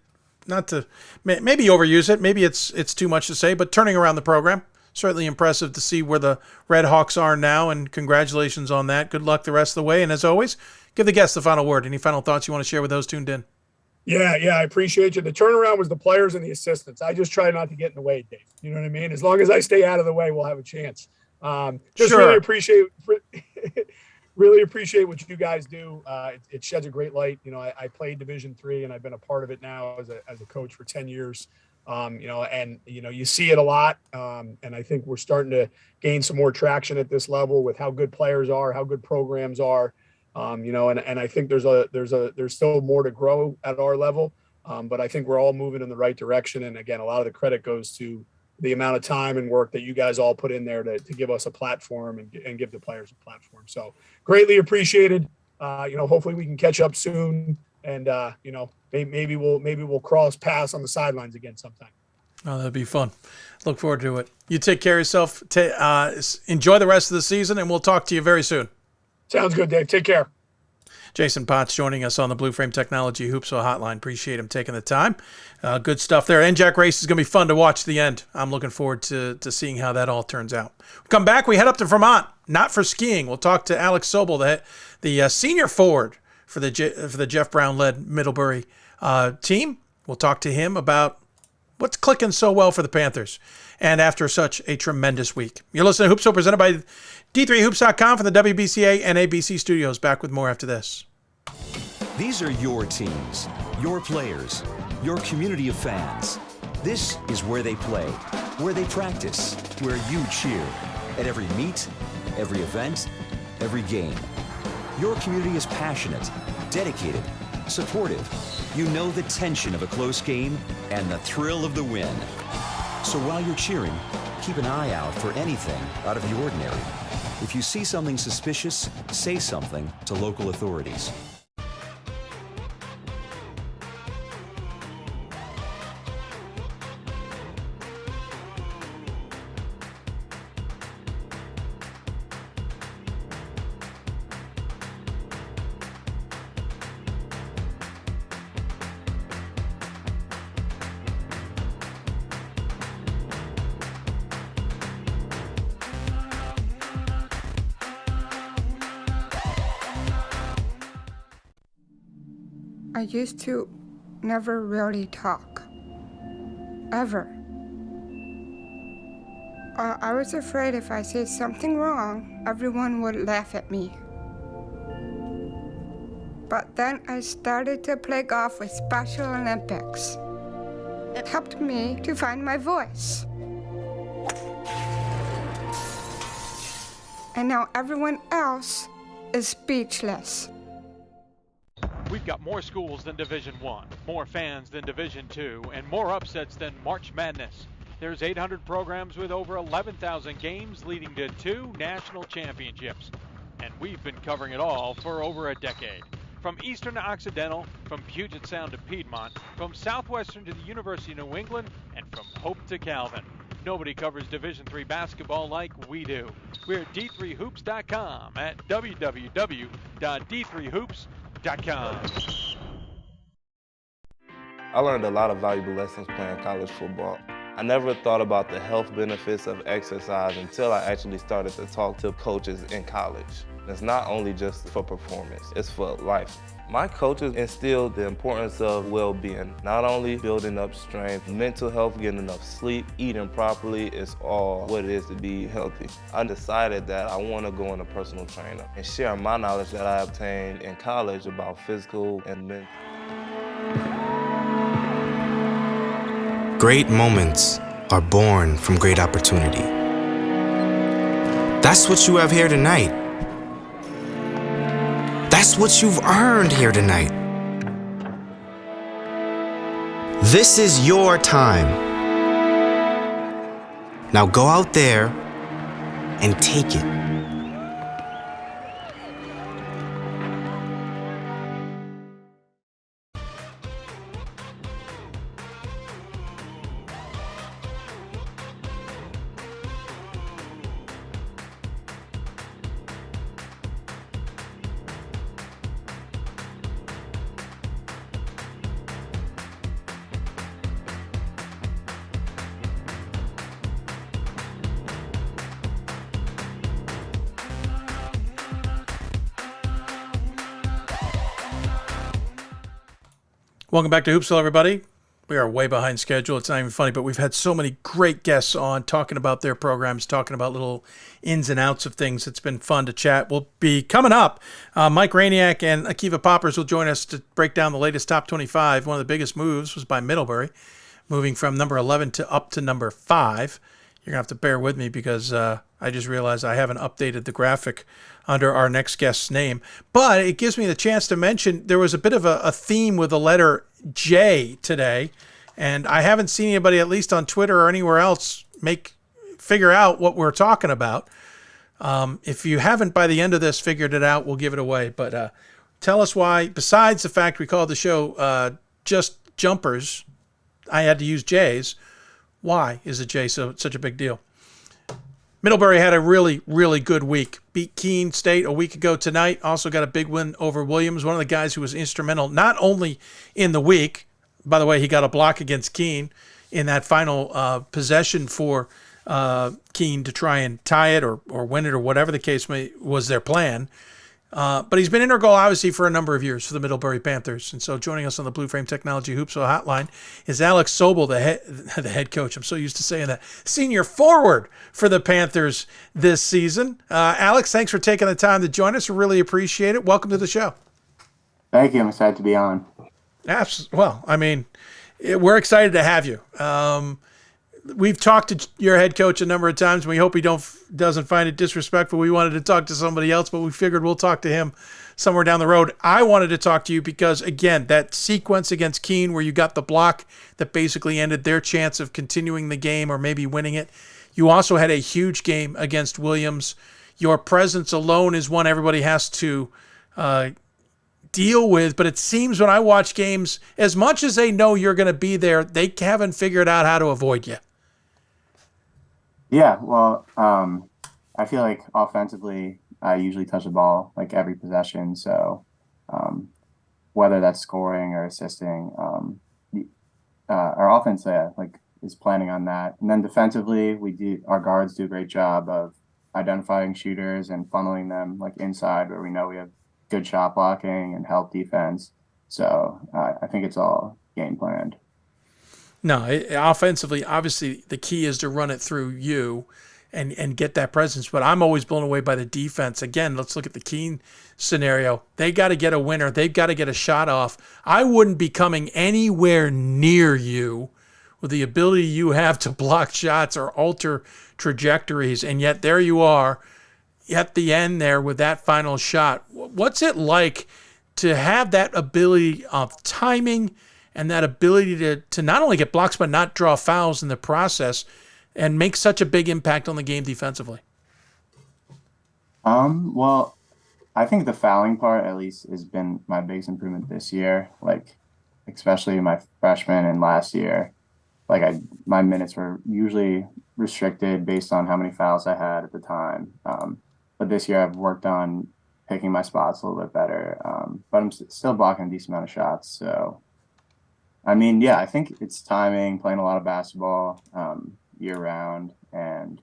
Not to maybe overuse it. Maybe it's too much to say, but turning around the program. Certainly impressive to see where the Red Hawks are now, and congratulations on that. Good luck the rest of the way. And as always, give the guests the final word. Any final thoughts you want to share with those tuned in? Yeah, I appreciate you. The turnaround was the players and the assistants. I just try not to get in the way, Dave. You know what I mean? As long as I stay out of the way, we'll have a chance. Just Sure. really appreciate what you guys do. It sheds a great light. You know, I played Division III, and I've been a part of it now as a coach for 10 years. You know, and you see it a lot. And I think we're starting to gain some more traction at this level with how good players are, how good programs are. You know, and I think there's still more to grow at our level. But I think we're all moving in the right direction. And again, a lot of the credit goes to the amount of time and work that you guys all put in there to give us a platform and give the players a platform. So greatly appreciated. You know, hopefully we can catch up soon, and you know, maybe we'll cross paths on the sidelines again sometime. Oh, that'd be fun. Look forward to it. You take care of yourself. Enjoy the rest of the season, and we'll talk to you very soon. Sounds good, Dave. Take care. Jason Potts joining us on the Blue Frame Technology Hoopsville Hotline. Appreciate him taking the time. Good stuff there. NJAC race is going to be fun to watch the end. I'm looking forward to seeing how that all turns out. We'll come back. We head up to Vermont, not for skiing. We'll talk to Alex Sobel, the senior forward for the Jeff Brown-led Middlebury team. We'll talk to him about what's clicking so well for the Panthers, and after such a tremendous week. You're listening to Hoopsville, presented by D3Hoops.com from the WBCA and ABC studios. Back with more after this. These are your teams, your players, your community of fans. This is where they play, where they practice, where you cheer. At every meet, every event, every game. Your community is passionate, dedicated, supportive. You know the tension of a close game and the thrill of the win. So while you're cheering, keep an eye out for anything out of the ordinary. If you see something suspicious, say something to local authorities. I used to never really talk, ever. I was afraid if I said something wrong, everyone would laugh at me. But then I started to play golf with Special Olympics. It helped me to find my voice. And now everyone else is speechless. We've got more schools than Division I, more fans than Division II, and more upsets than March Madness. There's 800 programs with over 11,000 games leading to 2 national championships. And we've been covering it all for over a decade. From Eastern to Occidental, from Puget Sound to Piedmont, from Southwestern to the University of New England, and from Hope to Calvin. Nobody covers Division III basketball like we do. We're at D3Hoops.com at www.d3hoops.com. I learned a lot of valuable lessons playing college football. I never thought about the health benefits of exercise until I actually started to talk to coaches in college. It's not only just for performance, it's for life. My coaches instilled the importance of well-being, not only building up strength, mental health, getting enough sleep, eating properly is all what it is to be healthy. I decided that I want to go into personal trainer and share my knowledge that I obtained in college about physical and mental. Great moments are born from great opportunity. That's what you have here tonight. That's what you've earned here tonight. This is your time. Now go out there and take it. Welcome back to Hoopsville, everybody. We are way behind schedule. It's not even funny, but we've had so many great guests on talking about their programs, talking about little ins and outs of things. It's been fun to chat. We'll be coming up. Mike Rejniak and Akiva Poppers will join us to break down the latest top 25. One of the biggest moves was by Middlebury, moving from number 11 to up to number 5. You're going to have to bear with me because I just realized I haven't updated the graphic under our next guest's name. But it gives me the chance to mention there was a bit of a theme with the letter J today, and I haven't seen anybody, at least on Twitter or anywhere else, figure out what we're talking about. If you haven't by the end of this figured it out, we'll give it away. But tell us why, besides the fact we called the show Just Jumpers, I had to use J's. Why is a J such a big deal? Middlebury had a really, really good week. Beat Keene State a week ago tonight. Also got a big win over Williams, one of the guys who was instrumental not only in the week. By the way, he got a block against Keene in that final possession for Keene to try and tie it or win it or whatever the case was their plan. But he's been integral, obviously, for a number of years for the Middlebury Panthers. And so joining us on the Blue Frame Technology Hoopsville hotline is Alex Sobel, the head coach. I'm so used to saying that. Senior forward for the Panthers this season. Alex, thanks for taking the time to join us. We really appreciate it. Welcome to the show. Thank you. I'm excited to be on. Well, I mean, we're excited to have you. We've talked to your head coach a number of times, and we hope he doesn't find it disrespectful. We wanted to talk to somebody else, but we figured we'll talk to him somewhere down the road. I wanted to talk to you because, again, that sequence against Keene where you got the block that basically ended their chance of continuing the game or maybe winning it. You also had a huge game against Williams. Your presence alone is one everybody has to deal with, but it seems when I watch games, as much as they know you're going to be there, they haven't figured out how to avoid you. Yeah, well, I feel like offensively, I usually touch the ball like every possession. So whether that's scoring or assisting, our offense is planning on that. And then defensively, our guards do a great job of identifying shooters and funneling them like inside where we know we have good shot blocking and help defense. So I think it's all game planned. No, offensively, obviously, the key is to run it through you and get that presence. But I'm always blown away by the defense. Again, let's look at the Keene scenario. They got to get a winner. They've got to get a shot off. I wouldn't be coming anywhere near you with the ability you have to block shots or alter trajectories. And yet there you are at the end there with that final shot. What's it like to have that ability of timing and that ability to not only get blocks but not draw fouls in the process and make such a big impact on the game defensively? Well, I think the fouling part at least has been my biggest improvement this year. Like, especially my freshman and last year, my minutes were usually restricted based on how many fouls I had at the time. But this year I've worked on picking my spots a little bit better. But I'm still blocking a decent amount of shots. So, I mean, yeah, I think it's timing, playing a lot of basketball year round, and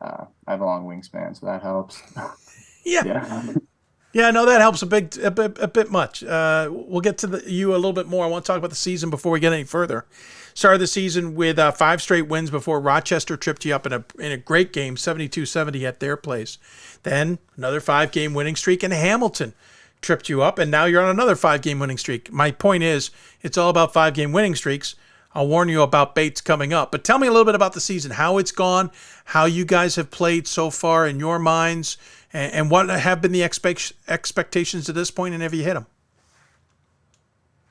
I have a long wingspan, so that helps. Yeah, no, that helps a bit much. We'll get to you a little bit more. I want to talk about the season before we get any further. Started the season with 5 straight wins before Rochester tripped you up in a great game, 72-70 at their place. Then another 5-game winning streak, and Hamilton tripped you up, and now you're on another 5-game winning streak. My point is, it's all about 5-game winning streaks. I'll warn you about Bates coming up. But tell me a little bit about the season, how it's gone, how you guys have played so far in your minds, and what have been the expectations to this point, and have you hit them?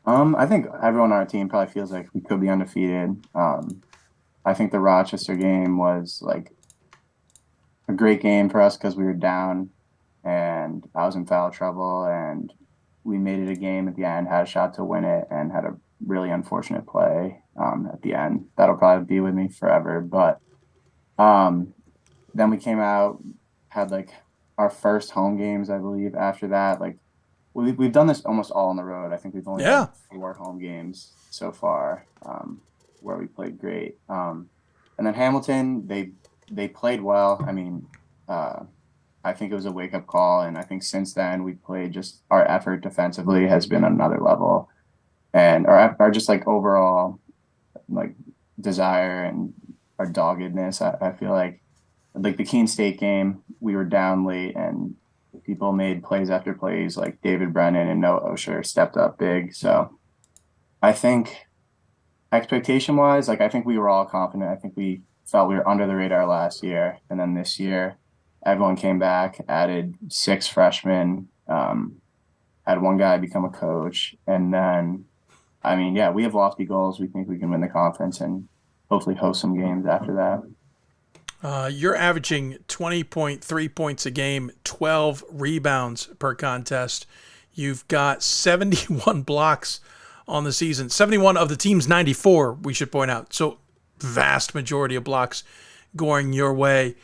I think everyone on our team probably feels like we could be undefeated. I think the Rochester game was like a great game for us because we were down and I was in foul trouble, and we made it a game at the end, had a shot to win it, and had a really unfortunate play at the end. That'll probably be with me forever. But then we came out, had like our first home games, I believe, after that. Like we've done this almost all on the road. I think we've only had 4 home games so far where we played great. And then Hamilton, they played well. I mean, I think it was a wake-up call, and I think since then we played just our effort defensively has been another level. and our just like overall like desire and our doggedness. I feel like the Keene State game, we were down late and people made plays after plays, like David Brennan and Noah Osher stepped up big. So I think expectation wise, like I think we were all confident. I think we felt we were under the radar last year. And then this year, everyone came back, added 6 freshmen, had one guy become a coach. And then, I mean, yeah, we have lofty goals. We think we can win the conference and hopefully host some games after that. You're averaging 20.3 points a game, 12 rebounds per contest. You've got 71 blocks on the season. 71 of the team's 94, we should point out. So vast majority of blocks going your way.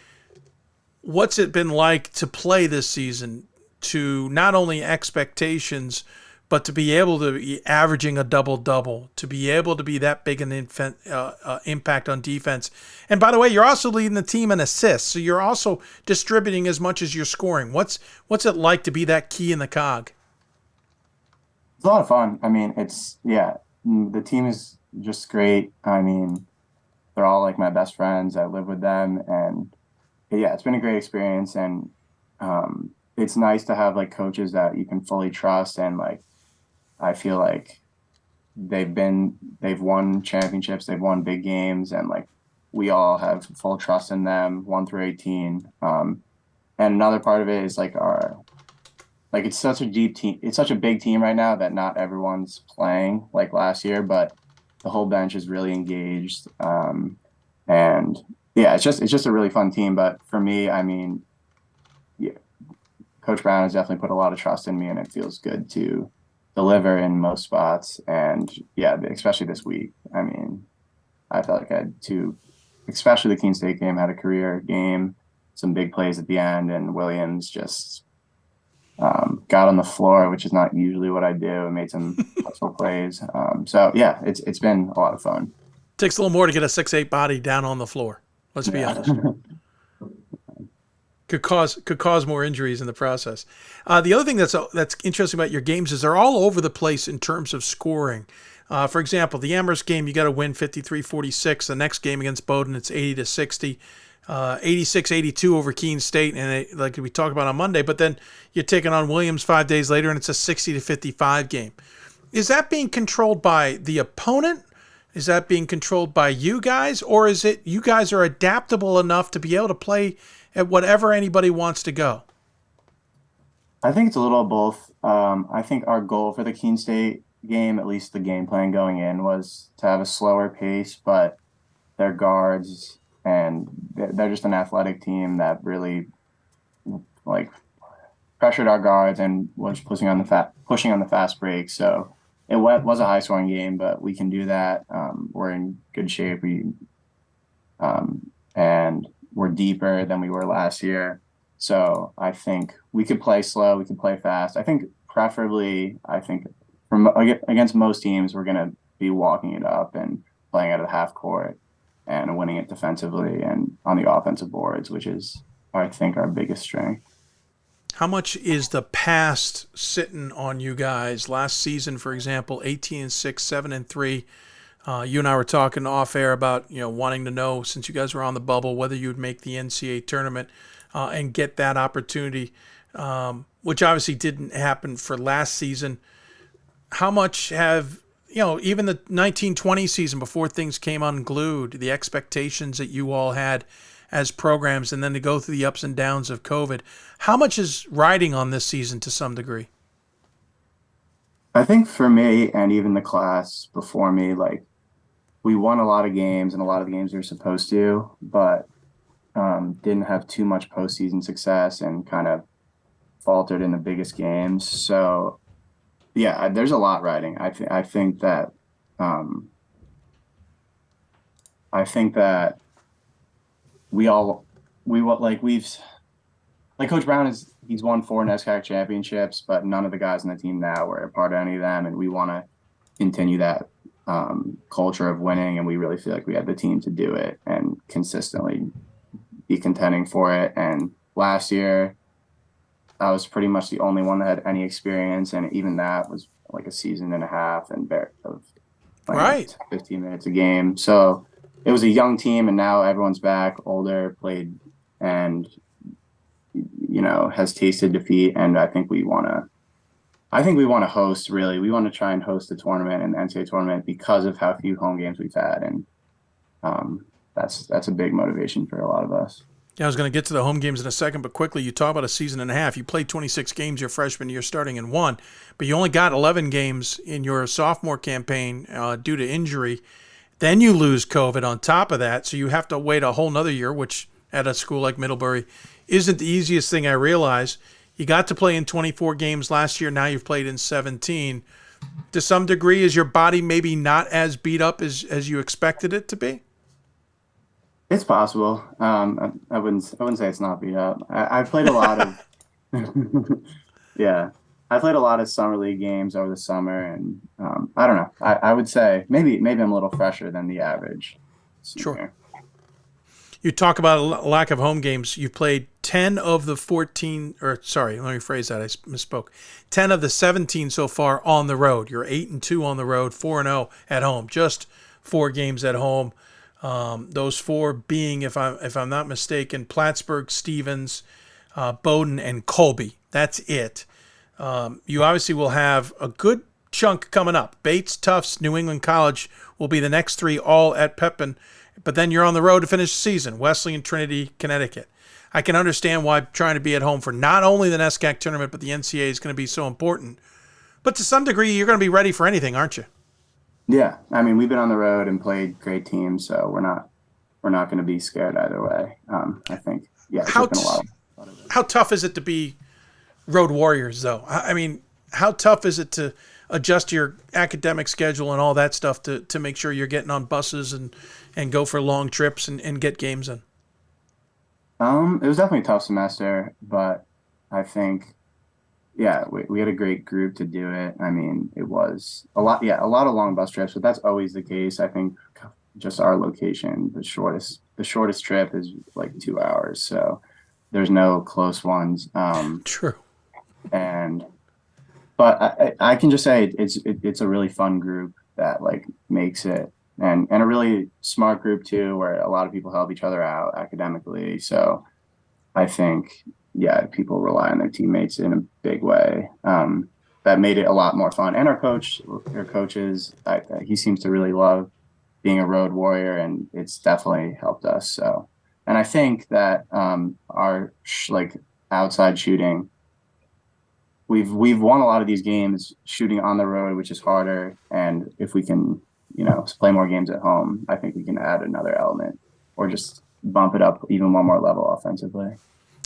What's it been like to play this season, to not only expectations, but to be able to be averaging a double-double, to be able to be that big an impact on defense? And by the way, you're also leading the team in assists, so you're also distributing as much as you're scoring. What's it like to be that key in the cog? It's a lot of fun. I mean, the team is just great. I mean, they're all like my best friends. I live with them, and yeah, it's been a great experience. And it's nice to have like coaches that you can fully trust. And like, I feel like they've won championships, they've won big games, and like we all have full trust in them, 1 through 18. And another part of it is like it's such a deep team. It's such a big team right now that not everyone's playing like last year, but the whole bench is really engaged. And yeah, it's just a really fun team. But for me, I mean, yeah, Coach Brown has definitely put a lot of trust in me, and it feels good to deliver in most spots. And yeah, especially this week. I mean, I felt like I had especially the Keene State game, had a career game, some big plays at the end, and Williams just got on the floor, which is not usually what I do, and made some hustle plays. So yeah, it's been a lot of fun. Takes a little more to get a 6'8" body down on the floor. Let's be honest. Could cause more injuries in the process. The other thing that's interesting about your games is they're all over the place in terms of scoring. For example, the Amherst game, you got to win 53-46. The next game against Bowdoin, it's 80-60. 86-82 over Keene State, and like we talked about on Monday, but then you're taking on Williams 5 days later, and it's a 60-55 game. Is that being controlled by the opponent? Is that being controlled by you guys? Or is it you guys are adaptable enough to be able to play at whatever anybody wants to go? I think it's a little of both. I think our goal for the Keene State game, at least the game plan going in, was to have a slower pace, but their guards, and they're just an athletic team that really like pressured our guards and was pushing on the fast break. So it was a high scoring game, but we can do that. We're in good shape. And we're deeper than we were last year. So I think we could play slow, we could play fast. I think preferably, against most teams, we're going to be walking it up and playing out of the half court and winning it defensively and on the offensive boards, which is, I think, our biggest strength. How much is the past sitting on you guys? Last season, for example, 18-6, 7-3. You and I were talking off air about wanting to know, since you guys were on the bubble, whether you would make the NCAA tournament and get that opportunity, which obviously didn't happen for last season. How much have even the 1920 season, before things came unglued, the expectations that you all had as programs, and then to go through the ups and downs of COVID, how much is riding on this season to some degree? I think for me, and even the class before me, like, we won a lot of games, and a lot of the games we were supposed to, but didn't have too much postseason success and kind of faltered in the biggest games. So yeah, there's a lot riding. I think that Coach Brown he's won 4 NESCAC championships, but none of the guys on the team now were a part of any of them, and we want to continue that culture of winning, and we really feel like we have the team to do it and consistently be contending for it. And last year, I was pretty much the only one that had any experience, and even that was like a season and a half and of right 15 minutes a game. So it was a young team, and now everyone's back, older, played, and has tasted defeat. And I think we want to host. Really, we want to try and host the tournament and the NCAA tournament because of how few home games we've had, and that's a big motivation for a lot of us. Yeah, I was going to get to the home games in a second, but quickly, you talk about a season and a half. You played 26 games your freshman year, starting in 1, but you only got 11 games in your sophomore campaign due to injury. Then you lose COVID on top of that, so you have to wait a whole nother year, which at a school like Middlebury isn't the easiest thing, I realize. You got to play in 24 games last year. Now you've played in 17. To some degree, is your body maybe not as beat up as you expected it to be? It's possible. I wouldn't say it's not beat up. I've played a lot of yeah. I played a lot of summer league games over the summer, and I don't know. I would say maybe I'm a little fresher than the average. Sure. You talk about a lack of home games. You played 10 of the 14, or sorry, let me rephrase that. I misspoke. 10 of the 17 so far on the road. You're 8-2 on the road, 4-0 at home. Just 4 games at home. Those 4 being, if I'm not mistaken, Plattsburgh, Stevens, Bowdoin, and Colby. That's it. You obviously will have a good chunk coming up. Bates, Tufts, New England College will be the next 3, all at Pepin. But then you're on the road to finish the season. Wesleyan, Trinity, Connecticut. I can understand why trying to be at home for not only the NESCAC tournament, but the NCAA is going to be so important. But to some degree, you're going to be ready for anything, aren't you? Yeah, I mean, we've been on the road and played great teams, so we're not going to be scared either way. I think, yeah. How tough is it to be road warriors, though? I mean, how tough is it to adjust your academic schedule and all that stuff to make sure you're getting on buses and go for long trips and get games in? It was definitely a tough semester, but I think, yeah, we had a great group to do it. I mean, it was a lot of long bus trips, but that's always the case. I think just our location, the shortest trip is like 2 hours, so there's no close ones. True. But I can just say it's a really fun group that like makes it, and a really smart group too, where a lot of people help each other out academically. So I think, yeah, people rely on their teammates in a big way. That made it a lot more fun. And our coaches, he seems to really love being a road warrior, and it's definitely helped us. So, and I think that our outside shooting, we've won a lot of these games shooting on the road, which is harder. And if we can, play more games at home, I think we can add another element or just bump it up even one more level offensively.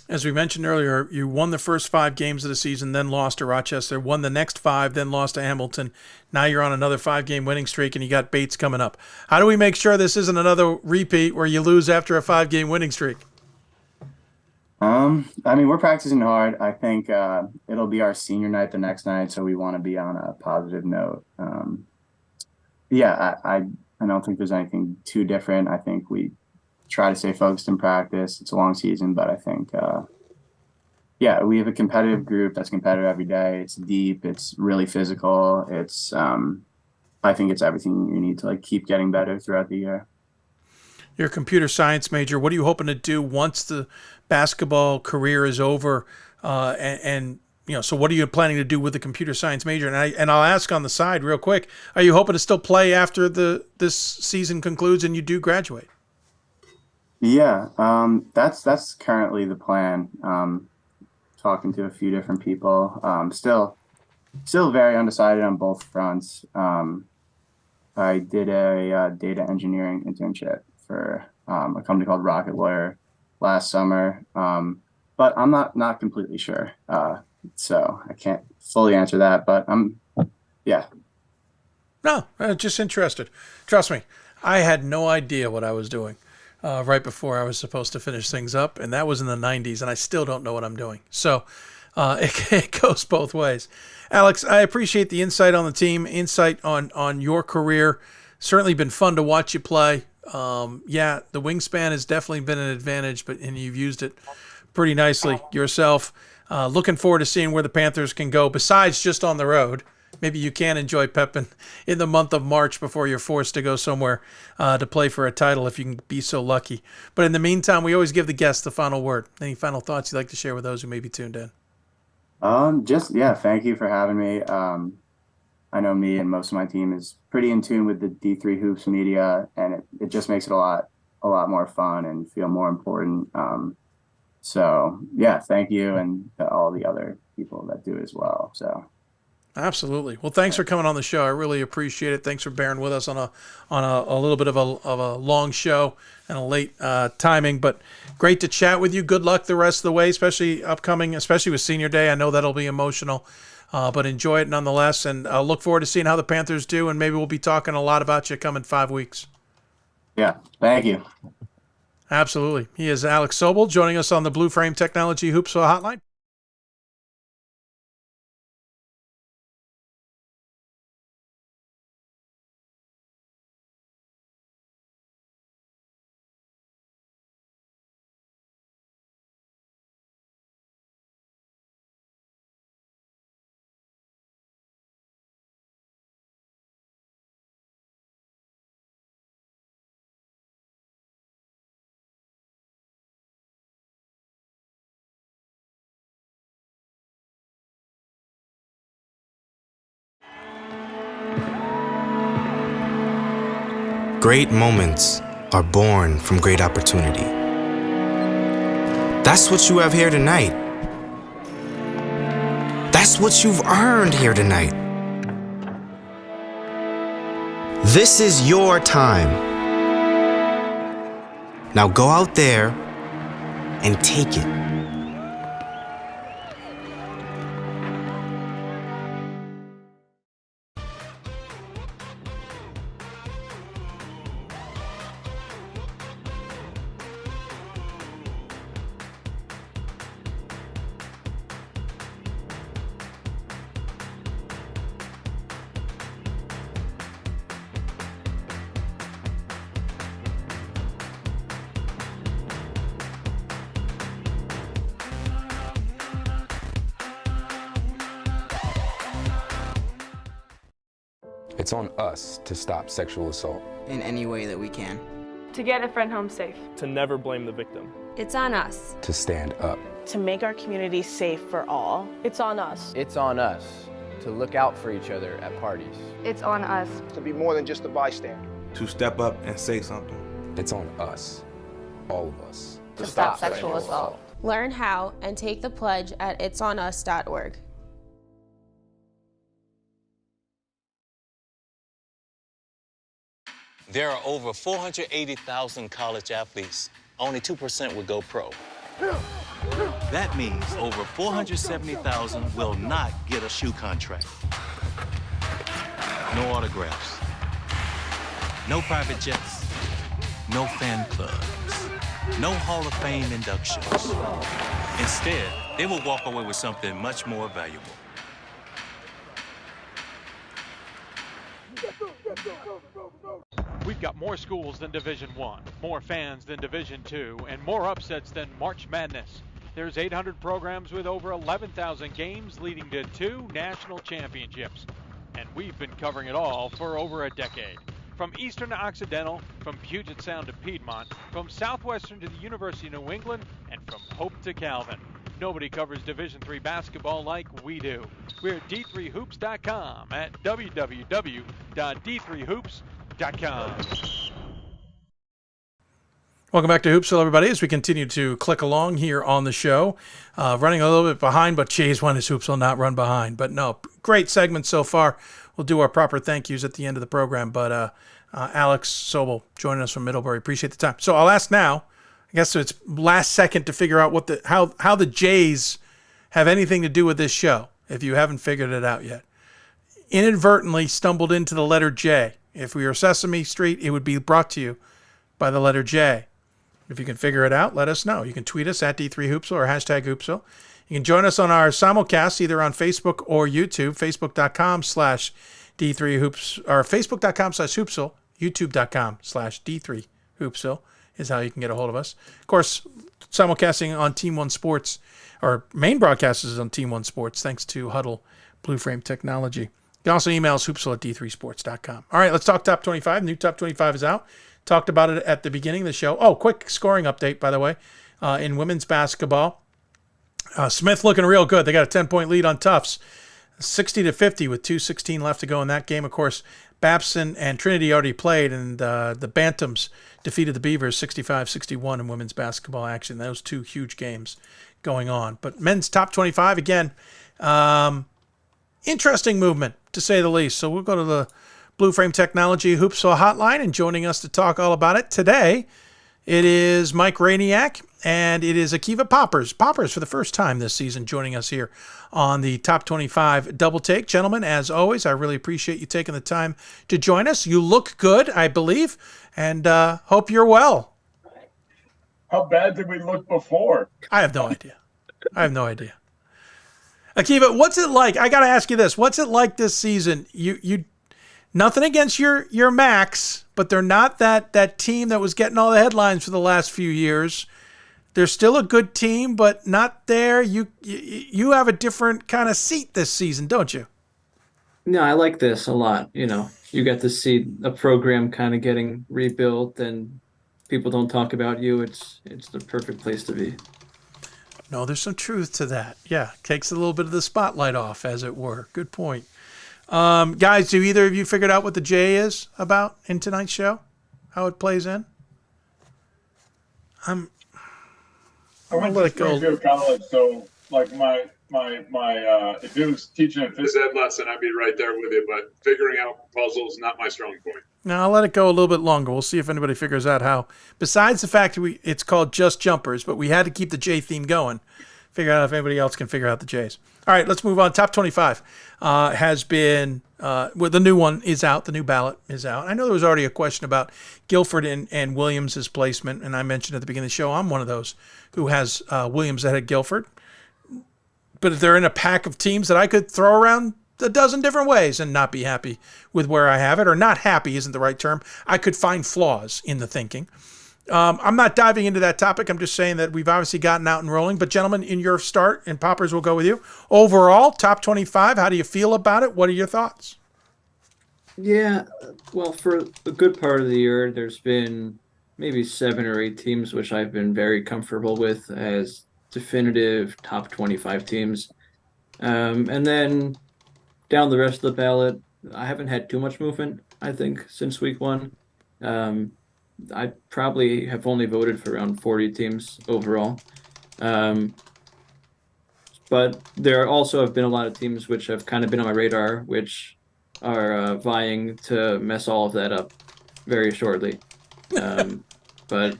As we mentioned earlier, you won the first 5 games of the season, then lost to Rochester, won the next 5, then lost to Hamilton. Now you're on another 5-game winning streak, and you got Bates coming up. How do we make sure this isn't another repeat where you lose after a 5-game winning streak? I mean, we're practicing hard. I think it'll be our senior night the next night, so we want to be on a positive note. I don't think there's anything too different. I think we try to stay focused in practice. It's a long season, but I think, we have a competitive group that's competitive every day. It's deep. It's really physical. It's, I think it's everything you need to keep getting better throughout the year. You're a computer science major. What are you hoping to do once the basketball career is over? So what are you planning to do with the computer science major? And I'll ask on the side real quick, are you hoping to still play after this season concludes and you do graduate? Yeah, that's currently the plan. Talking to a few different people. Still very undecided on both fronts. I did a data engineering internship for a company called Rocket Lawyer last summer, but I'm not completely sure. So I can't fully answer that, but yeah. No, just interested. Trust me, I had no idea what I was doing right before I was supposed to finish things up, and that was in the 90s, and I still don't know what I'm doing. So it goes both ways. Alex, I appreciate the insight on the team, insight on your career. Certainly been fun to watch you play. The wingspan has definitely been an advantage, and you've used it pretty nicely yourself. Looking forward to seeing where the Panthers can go, besides just on the road. maybe you can enjoy Pepin in the month of March before you're forced to go somewhere to play for a title if you can be so lucky. But in the meantime, we always give the guests the final word. Any final thoughts you'd like to share with those who may be tuned in? Thank you for having me. I know me and most of my team is pretty in tune with the D3 Hoops media, and it just makes it a lot more fun and feel more important. Thank you, and to all the other people that do it as well. So. Absolutely. Well, thanks for coming on the show. I really appreciate it. Thanks for bearing with us on a little bit of a long show and a late timing, but great to chat with you. Good luck the rest of the way, especially with Senior Day. I know that'll be emotional, but enjoy it nonetheless. And I'll look forward to seeing how the Panthers do, and maybe we'll be talking a lot about you coming 5 weeks. Yeah. Thank you. Absolutely. He is Alex Sobel joining us on the Blue Frame Technology Hoopsville Hotline. Great moments are born from great opportunity. That's what you have here tonight. That's what you've earned here tonight. This is your time. Now go out there and take it. It's on us to stop sexual assault. In any way that we can. To get a friend home safe. To never blame the victim. It's on us. To stand up. To make our community safe for all. It's on us. It's on us to look out for each other at parties. It's on us. To be more than just a bystander. To step up and say something. It's on us. All of us. To stop sexual assault. Learn how and take the pledge at itsonus.org. There are over 480,000 college athletes. Only 2% would go pro. That means over 470,000 will not get a shoe contract. No autographs. No private jets. No fan clubs. No Hall of Fame inductions. Instead, they will walk away with something much more valuable. We've got more schools than Division I, more fans than Division II, and more upsets than March Madness. There's 800 programs with over 11,000 games leading to 2 national championships. And we've been covering it all for over a decade. From Eastern to Occidental, from Puget Sound to Piedmont, from Southwestern to the University of New England, and from Hope to Calvin. Nobody covers Division III basketball like we do. We're at d3hoops.com at www.d3hoops.com. Welcome back to Hoopsville, everybody, as we continue to click along here on the show. Running a little bit behind, but geez, when is Hoopsville not run behind? But no, great segment so far. We'll do our proper thank yous at the end of the program. But Alex Sobel joining us from Middlebury. Appreciate the time. So I'll ask now, I guess it's last second to figure out what how the Jays have anything to do with this show, if you haven't figured it out yet. Inadvertently stumbled into the letter J. If we were Sesame Street, it would be brought to you by the letter J. If you can figure it out, let us know. You can tweet us at D3Hoopsville or hashtag Hoopsville. You can join us on our simulcast either on Facebook or YouTube, facebook.com/D3Hoops or facebook.com/Hoopsville, youtube.com/D3Hoopsville is how you can get a hold of us. Of course, simulcasting on Team One Sports, or main broadcast is on Team One Sports, thanks to Huddle Blue Frame Technology. can also email us hoopsville@d3sports.com. All right, let's talk top 25. New top 25 is out. Talked about it at the beginning of the show. Oh, quick scoring update, by the way, in women's basketball. Smith looking real good. They got a 10-point lead on Tufts, 60-50 with 2:16 left to go in that game. Of course, Babson and Trinity already played, and the Bantams defeated the Beavers 65-61 in women's basketball action. Those two huge games going on. But men's top 25, again, interesting movement, to say the least. So we'll go to the Blue Frame Technology Hoopsville hotline, and joining us to talk all about it today, it is Mike Rejniak, and it is Akiva Poppers. Poppers, for the first time this season, joining us here on the Top 25 Double Take. Gentlemen, as always, I really appreciate you taking the time to join us. You look good, I believe, and hope you're well. How bad did we look before? I have no idea. Akiva, what's it like? I got to ask you this. What's it like this season? You nothing against your Macs, but they're not that team that was getting all the headlines for the last few years. They're still a good team, but not there. You have a different kind of seat this season, don't you? No, I like this a lot. You know, you get to see a program kind of getting rebuilt, and people don't talk about you. It's the perfect place to be. No, there's some truth to that. Yeah, takes a little bit of the spotlight off, as it were. Good point. Guys, do either of you figured out what the J is about in tonight's show? How it plays in? I went to Springfield College, so like my if it was teaching a phys ed lesson, I'd be right there with you. But figuring out puzzles not my strong point. Now I'll let it go a little bit longer. We'll see if anybody figures out how. Besides the fact that it's called Just Jumpers, but we had to keep the J theme going. Figure out if anybody else can figure out the J's. All right, let's move on. Top 25 has been, well, the new one is out. The new ballot is out. I know there was already a question about Guilford and Williams' placement, and I mentioned at the beginning of the show, I'm one of those who has Williams ahead of Guilford. But if they're in a pack of teams that I could throw around a dozen different ways and not be happy with where I have it, or not happy isn't the right term. I could find flaws in the thinking. I'm not diving into that topic. I'm just saying that we've obviously gotten out and rolling. But gentlemen, in your start, and Poppers will go with you. Overall, top 25, how do you feel about it? What are your thoughts? Yeah, well, for a good part of the year, there's been maybe 7 or 8 teams which I've been very comfortable with as definitive top 25 teams. And then down the rest of the ballot, I haven't had too much movement, I think, since week 1. I probably have only voted for around 40 teams overall. But there also have been a lot of teams which have kind of been on my radar, which are vying to mess all of that up very shortly. But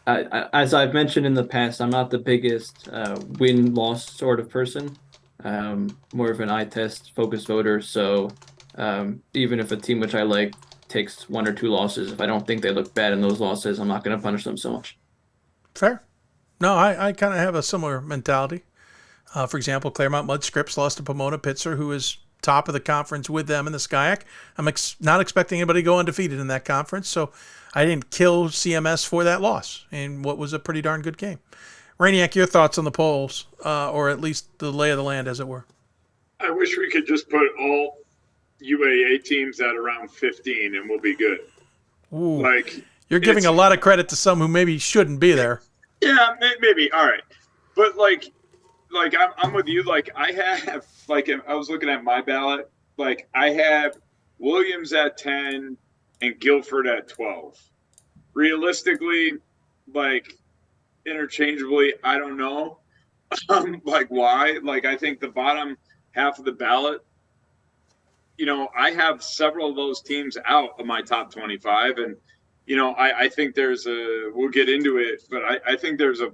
as I've mentioned in the past, I'm not the biggest win-loss sort of person. More of an eye test focused voter. So even if a team which I like takes 1 or 2 losses, if I don't think they look bad in those losses, I'm not going to punish them so much. Fair. No, I kind of have a similar mentality. For example, Claremont Mud Scripps lost to Pomona Pitzer, who is top of the conference with them in the SCIAC. I'm not expecting anybody to go undefeated in that conference, so I didn't kill CMS for that loss in what was a pretty darn good game. Rejniak, your thoughts on the polls, or at least the lay of the land, as it were? I wish we could just put all UAA teams at around 15 and we'll be good. Ooh, like, you're giving a lot of credit to some who maybe shouldn't be there. Yeah, maybe. All right. But like I'm with you. Like I have, like, I was looking at my ballot. Like I have Williams at 10 and Guilford at 12. Realistically, like interchangeably, I don't know. Like why? Like I think the bottom half of the ballot, you know, I have several of those teams out of my top 25. And, you know, I think there's we'll get into it, but I think there's a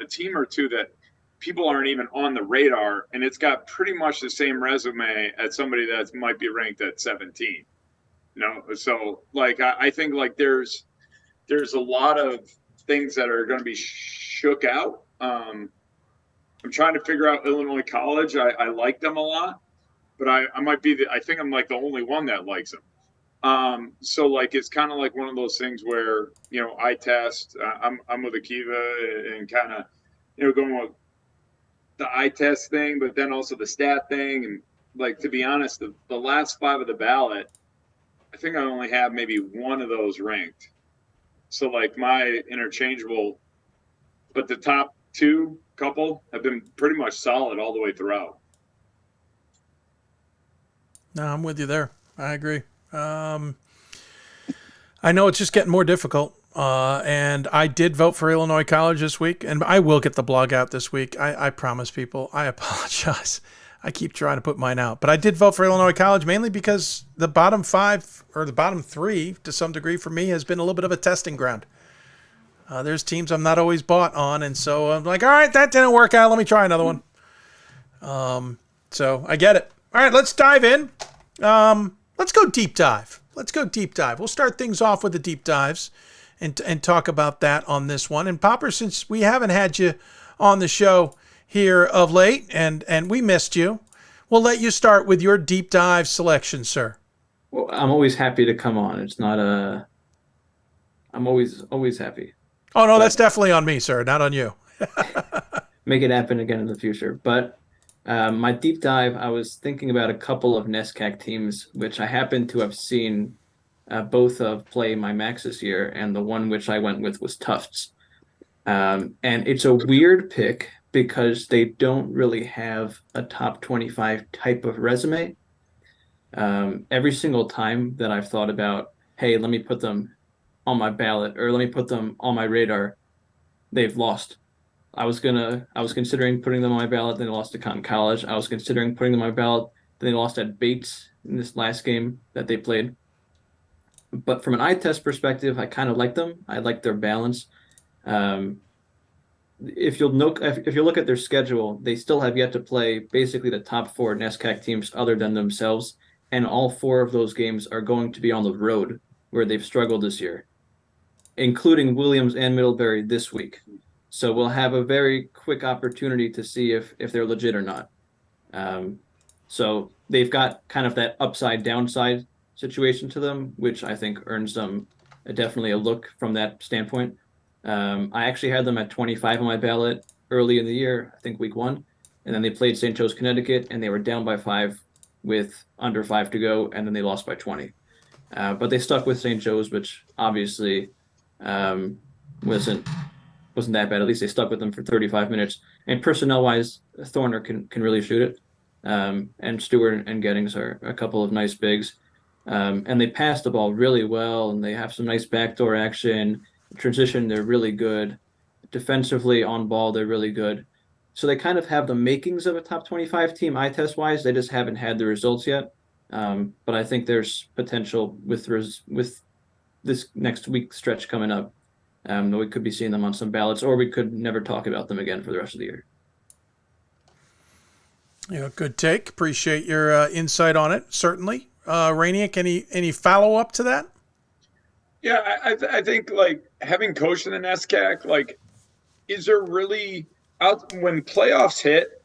team or two that people aren't even on the radar, and it's got pretty much the same resume as somebody that might be ranked at 17. You know, so like, I think like there's a lot of things that are going to be shook out. I'm trying to figure out Illinois College. I like them a lot. But I might be I think I'm like the only one that likes them. So like it's kind of like one of those things where, you know, I test. I'm with Akiva and kind of, you know, going with the eye test thing, but then also the stat thing. And like, to be honest, the last 5 of the ballot, I think I only have maybe one of those ranked. So, like, my interchangeable, but the top 2 couple have been pretty much solid all the way throughout. No, I'm with you there. I agree. I know it's just getting more difficult. And I did vote for Illinois College this week, and I will get the blog out this week. I promise people. I apologize. I keep trying to put mine out. But I did vote for Illinois College mainly because the bottom 5 or the bottom 3 to some degree for me has been a little bit of a testing ground. There's teams I'm not always bought on, and so I'm like, all right, that didn't work out. Let me try another one. So I get it. All right, let's dive in. Let's go deep dive. We'll start things off with the deep dives and talk about that on this one. And Popper, since we haven't had you on the show here of late and we missed you, we'll let you start with your deep dive selection, sir. Well, I'm always happy to come on. It's not I'm always happy. Oh, no, that's definitely on me, sir, not on you. Make it happen again in the future. But my deep dive, I was thinking about a couple of NESCAC teams, which I happen to have seen both of play my max this year, and the one which I went with was Tufts. And it's a weird pick because they don't really have a top 25 type of resume. Every single time that I've thought about, hey, let me put them on my ballot or let me put them on my radar, they've lost. I was considering putting them on my ballot, then they lost to Cotton College. I was considering putting them on my ballot, then they lost at Bates in this last game that they played. But from an eye test perspective, I kind of like them. I like their balance. If you look at their schedule, they still have yet to play basically the top 4 NESCAC teams other than themselves, and all 4 of those games are going to be on the road where they've struggled this year, including Williams and Middlebury this week. So we'll have a very quick opportunity to see if they're legit or not. So they've got kind of that upside downside situation to them, which I think earns them definitely a look from that standpoint. I actually had them at 25 on my ballot early in the year, I think week 1, and then they played St. Joe's, Connecticut, and they were down by 5 with under 5 to go, and then they lost by 20. But they stuck with St. Joe's, which obviously wasn't that bad. At least they stuck with them for 35 minutes. And personnel-wise, Thorner can really shoot it. And Stewart and Gettings are a couple of nice bigs. And they pass the ball really well, and they have some nice backdoor action. Transition, they're really good. Defensively, on ball, they're really good. So they kind of have the makings of a top 25 team eye test-wise. They just haven't had the results yet. But I think there's potential with this next week stretch coming up. We could be seeing them on some ballots, or we could never talk about them again for the rest of the year. Yeah, good take. Appreciate your insight on it, certainly. Rejniak, any follow-up to that? Yeah, I think, like, having coached in the NESCAC, like, is there really when playoffs hit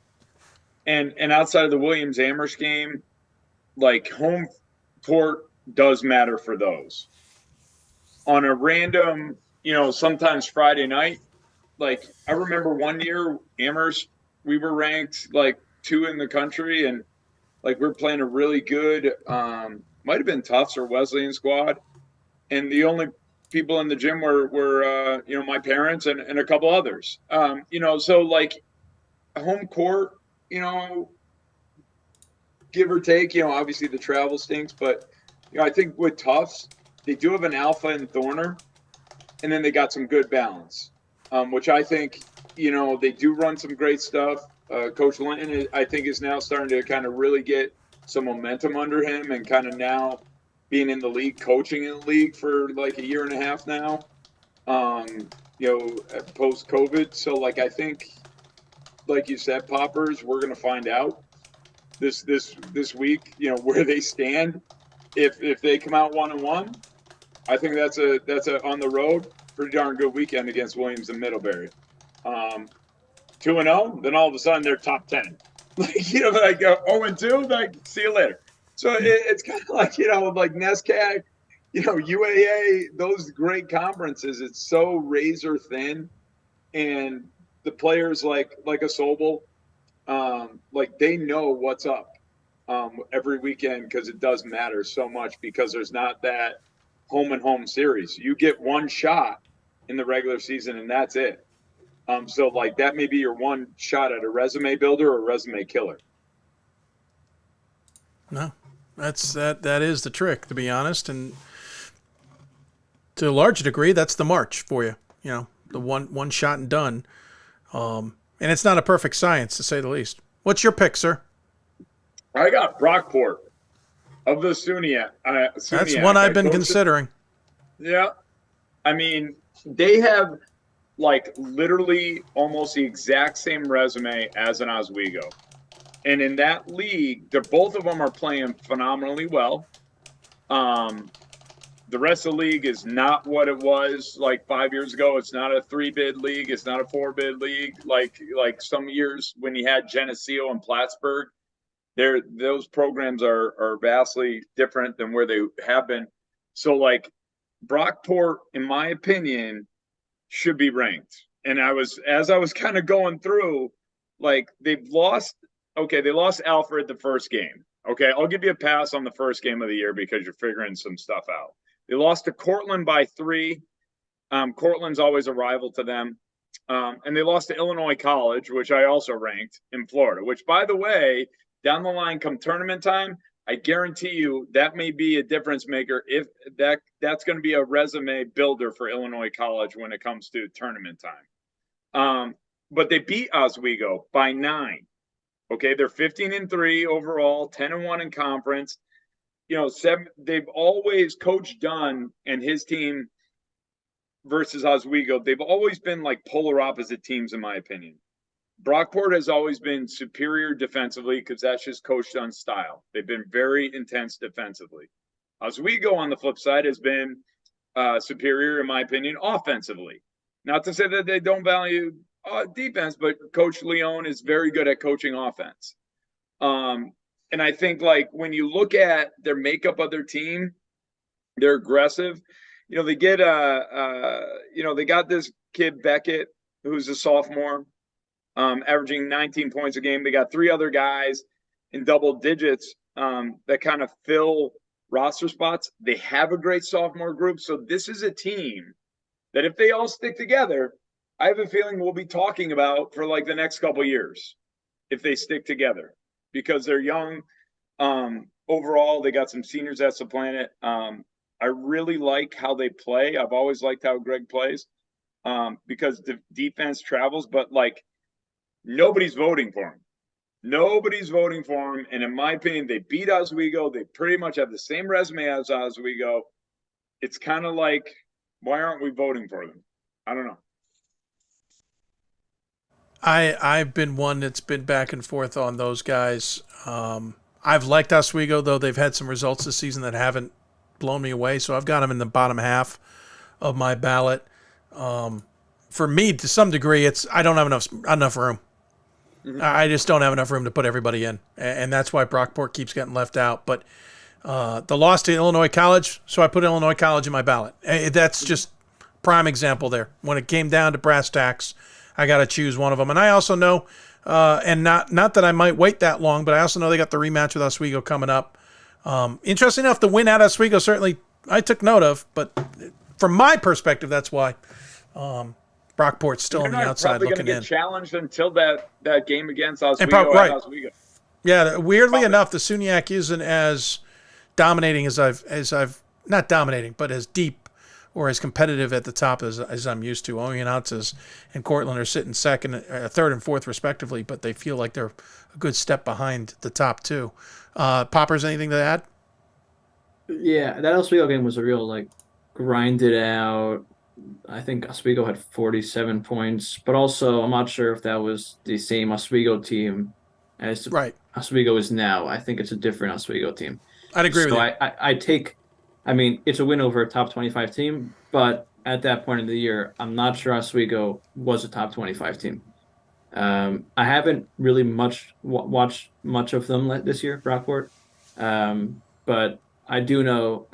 and outside of the Williams-Amherst game, like, home court does matter for those. On a random, sometimes Friday night, like, I remember one year Amherst, we were ranked like 2 in the country, and like we're playing a really good, might have been Tufts or Wesleyan squad, and the only people in the gym were my parents and a couple others. So like home court, give or take, obviously the travel stinks, but I think with Tufts, they do have an alpha in Thorner, and then they got some good balance, which I think, they do run some great stuff. Coach Linton, I think, is now starting to kind of really get some momentum under him, and kind of now being in the league, coaching in the league for like a year and a half now, post-COVID. So, like, I think, like you said, Poppers, we're going to find out this week, where they stand. If they come out 1-1, I think that's a on the road pretty darn good weekend against Williams and Middlebury. 2-0, then all of a sudden they're top 10. Like 0-2, like see you later. So it's kind of like like NESCAC, UAA, those great conferences. It's so razor thin, and the players like a Sobel, like they know what's up. every weekend, because it does matter so much, because there's not that home and home series. You get one shot in the regular season and that's it. So like that may be your one shot at a resume builder or a resume killer. No, that is the trick, to be honest, and to a large degree, that's the march for you. You know, the one shot and done. And it's not a perfect science, to say the least. What's your pick, sir? I got Brockport of the Suniac. That's one I've been considering. Yeah. I mean, they have like literally almost the exact same resume as an Oswego. And in that league, both of them are playing phenomenally well. The rest of the league is not what it was like 5 years ago. It's not a 3-bid league. It's not a 4-bid league. Like some years when you had Geneseo and Plattsburgh, those programs are vastly different than where they have been. So like Brockport, in my opinion, should be ranked. And as I was kind of going through, like they lost Alfred the first game. Okay, I'll give you a pass on the first game of the year because you're figuring some stuff out. They lost to Cortland by 3. Cortland's always a rival to them. And they lost to Illinois College, which I also ranked in Florida, which, by the way, down the line come tournament time, I guarantee you that may be a difference maker if that's going to be a resume builder for Illinois College when it comes to tournament time. But they beat Oswego by 9. Okay, they're 15-3 overall, 10-1 in conference. You know, they've always, Coach Dunn and his team versus Oswego, they've always been like polar opposite teams, in my opinion. Brockport has always been superior defensively because that's just Coach Dunn's style. They've been very intense defensively. Oswego, on the flip side, has been superior, in my opinion, offensively. Not to say that they don't value defense, but Coach Leone is very good at coaching offense. And I think, like, when you look at their makeup of their team, they're aggressive. You know, they get they got this kid Beckett, who's a sophomore, averaging 19 points a game. They got 3 other guys in double digits that kind of fill roster spots. They have a great sophomore group. So this is a team that if they all stick together, I have a feeling we'll be talking about for like the next couple of years if they stick together because they're young. Overall, they got some seniors that supplant it. I really like how they play. I've always liked how Greg plays because the defense travels, but like nobody's voting for him. Nobody's voting for him. And in my opinion, they beat Oswego. They pretty much have the same resume as Oswego. It's kind of like, why aren't we voting for them? I don't know. I've been one that's been back and forth on those guys. I've liked Oswego, though they've had some results this season that haven't blown me away. So I've got them in the bottom half of my ballot. For me, to some degree, I don't have enough room. Mm-hmm. I just don't have enough room to put everybody in, and that's why Brockport keeps getting left out. But the loss to Illinois College, so I put Illinois College in my ballot. That's just prime example there. When it came down to brass tacks, I got to choose one of them. And I also know, and not that I might wait that long, but I also know they got the rematch with Oswego coming up. Interesting enough, the win at Oswego certainly I took note of, but from my perspective, that's why Brockport's still on the outside looking in. They're get challenged until that game against Oswego. Right. Oswego. Yeah, weirdly enough, the Suniac isn't as dominating as I've not dominating, but as deep or as competitive at the top as I'm used to. Oyanouts and Cortland are sitting third and fourth respectively, but they feel like they're a good step behind the top two. Poppers, anything to add? Yeah, that Oswego game was a real grinded out. I think Oswego had 47 points, but also I'm not sure if that was the same Oswego team as Oswego is now. I think it's a different Oswego team. I'd agree with you. I mean, it's a win over a top 25 team, but at that point in the year, I'm not sure Oswego was a top 25 team. I haven't really watched much of them this year, Brockport, but I do know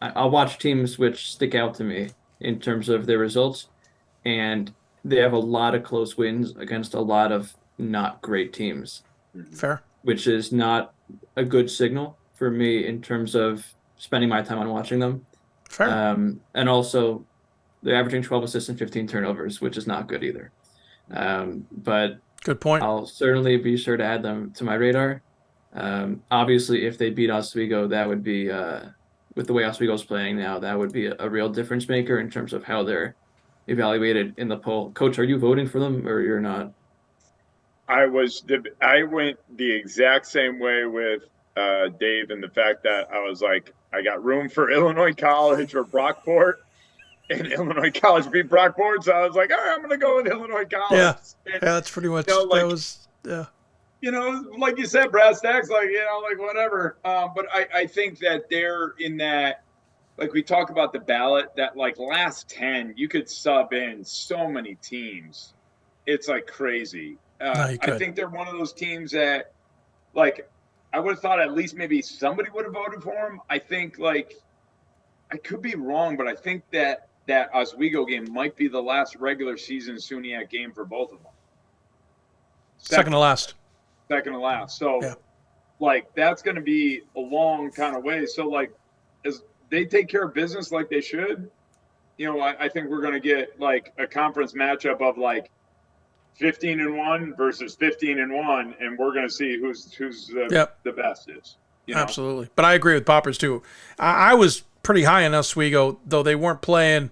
I'll watch teams which stick out to me in terms of their results, and they have a lot of close wins against a lot of not great teams. Fair. Which is not a good signal for me in terms of spending my time on watching them. Fair. And also, they're averaging 12 assists and 15 turnovers, which is not good either. But good point. I'll certainly be sure to add them to my radar. Obviously, if they beat Oswego, that would be, with the way Oswego's playing now, that would be a real difference maker in terms of how they're evaluated in the poll. Coach, are you voting for them or you're not? I went the exact same way with Dave, and the fact that I was like, I got room for Illinois College or Brockport, and Illinois College beat Brockport, so I was like, all right, I'm going to go with Illinois College. Yeah, and, that's pretty much, like, that was, yeah. Like you said, brass tacks, like, like whatever. But I think that they're in that, like we talk about the ballot, that like last 10, you could sub in so many teams. It's like crazy. I think they're one of those teams that, like, I would have thought at least maybe somebody would have voted for them. I think, like, I could be wrong, but I think that Oswego game might be the last regular season SUNYAC game for both of them. Second to last. Second to last. So, like, that's going to be a long kind of way. So, like, as they take care of business like they should, I think we're going to get, like, a conference matchup of, like, 15-1 versus 15-1, and we're going to see who's the best is. Absolutely. But I agree with Poppers, too. I was pretty high on Oswego, though they weren't playing,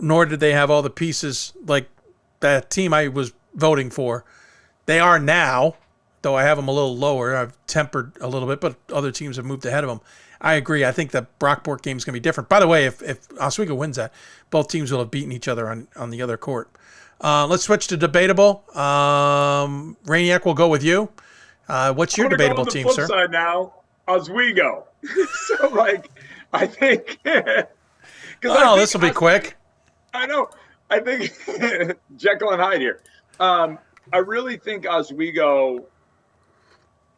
nor did they have all the pieces like that team I was voting for. They are now, though I have them a little lower. I've tempered a little bit, but other teams have moved ahead of them. I agree. I think the Brockport game is going to be different. By the way, if Oswego wins that, both teams will have beaten each other on the other court. Let's switch to debatable. Rejniak, we'll go with you. What's your debatable team, sir? Side now, Oswego. So, like, I think. This will be quick. I know. I think Jekyll and Hyde here. I really think Oswego,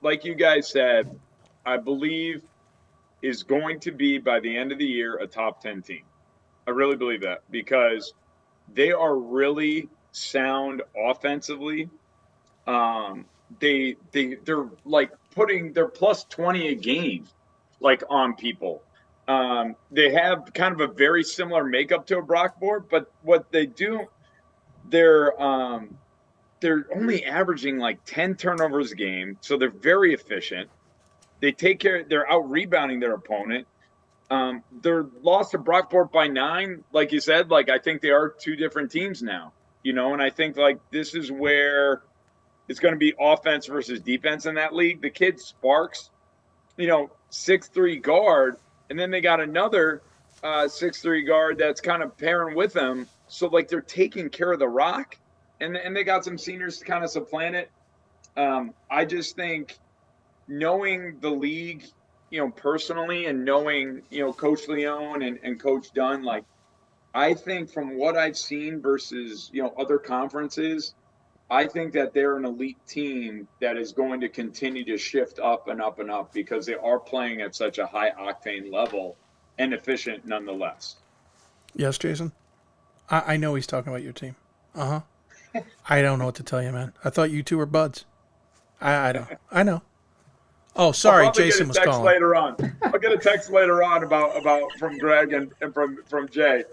like you guys said, I believe is going to be by the end of the year a top 10 team. I really believe that because they are really sound offensively. They're like they're plus 20 a game, like on people. They have kind of a very similar makeup to a Brockport, but what they do, they're only averaging like 10 turnovers a game, so they're very efficient. They're out rebounding their opponent. They're lost to Brockport by 9, like you said. Like, I think they are two different teams now, and I think like this is where it's going to be offense versus defense in that league. The kid Sparks, 6'3" guard, and then they got another 6'3" guard that's kind of pairing with them. So like they're taking care of the rock, and they got some seniors to kind of supplant it. I just think knowing the league, personally, and knowing, Coach Leone and Coach Dunn, like, I think from what I've seen versus, other conferences, I think that they're an elite team that is going to continue to shift up and up and up because they are playing at such a high octane level and efficient nonetheless. Yes, Jason? I know he's talking about your team. Uh-huh. I don't know what to tell you, man. I thought you two were buds. I don't. I know. Oh, sorry, Jason was calling. I'll get a text later on about from Greg and from Jay.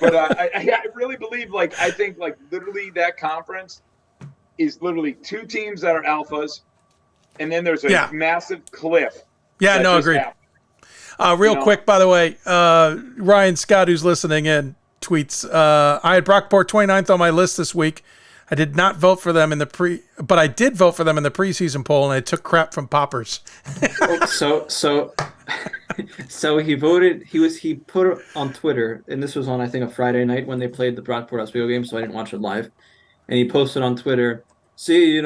But I really believe, like, I think, like, literally that conference is literally two teams that are alphas, and then there's a massive cliff. Yeah, no, agreed. Real quick, by the way, Ryan Scott, who's listening in, tweets, I had Brockport 29th on my list this week. I did not vote for them but I did vote for them in the preseason poll, and I took crap from Poppers. So he voted. He put on Twitter, and this was on, I think, a Friday night when they played the Brockport Oswego game, so I didn't watch it live. And he posted on Twitter, see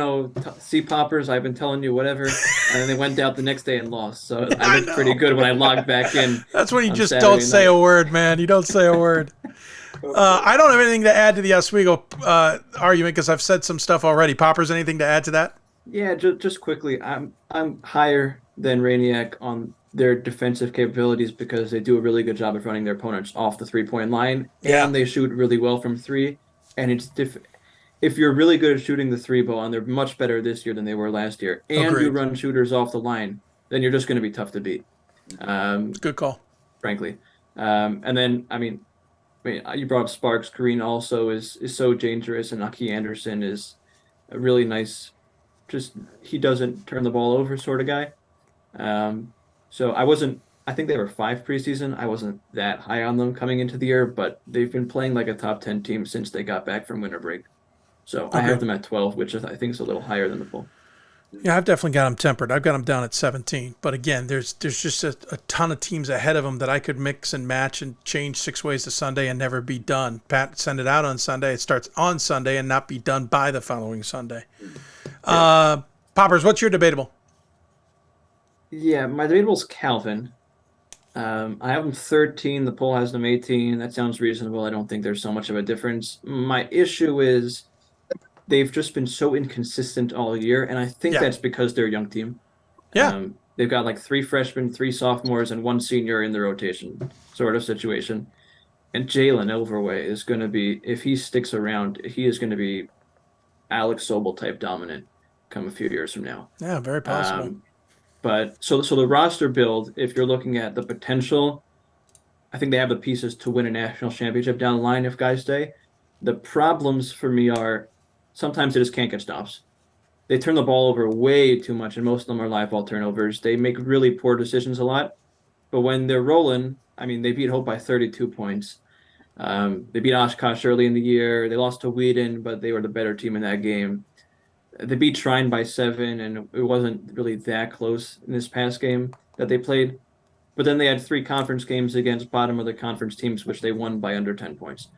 Poppers, I've been telling you whatever. And then they went out the next day and lost. So I looked pretty good when I logged back in. That's when you just don't say a word, man. You don't say a word. I don't have anything to add to the Oswego argument because I've said some stuff already. Poppers, anything to add to that? Yeah, just quickly. I'm higher than Rejniak on their defensive capabilities because they do a really good job of running their opponents off the 3-point line, and they shoot really well from 3. And it's if you're really good at shooting the 3 ball, and they're much better this year than they were last year, and you run shooters off the line, then you're just going to be tough to beat. Good call. Frankly. And then, you brought up Sparks. Green also is so dangerous, and Aki Anderson is a really nice, just he doesn't turn the ball over sort of guy. So I think they were 5 preseason. I wasn't that high on them coming into the year, but they've been playing like a top 10 team since they got back from winter break. So I have them at 12, which I think is a little higher than the poll. Yeah, I've definitely got them tempered. I've got them down at 17. But again, there's just a ton of teams ahead of them that I could mix and match and change 6 ways to Sunday and never be done. Pat, send it out on Sunday. It starts on Sunday and not be done by the following Sunday. Yeah. Poppers, what's your debatable? Yeah, my debatable is Calvin. I have them 13. The poll has them 18. That sounds reasonable. I don't think there's so much of a difference. My issue is they've just been so inconsistent all year, and I think that's because they're a young team. Yeah. They've got like 3 freshmen, 3 sophomores, and 1 senior in the rotation sort of situation. And Jalen Overway is going to be, if he sticks around, he is going to be Alex Sobel type dominant come a few years from now. Yeah, very possible. But so the roster build, if you're looking at the potential, I think they have the pieces to win a national championship down the line if guys stay. The problems for me are sometimes they just can't get stops. They turn the ball over way too much, and most of them are live ball turnovers. They make really poor decisions a lot. But when they're rolling, they beat Hope by 32 points. They beat Oshkosh early in the year. They lost to Whedon, but they were the better team in that game. They beat Shrine by 7, and it wasn't really that close in this past game that they played. But then they had 3 conference games against bottom of the conference teams, which they won by under 10 points.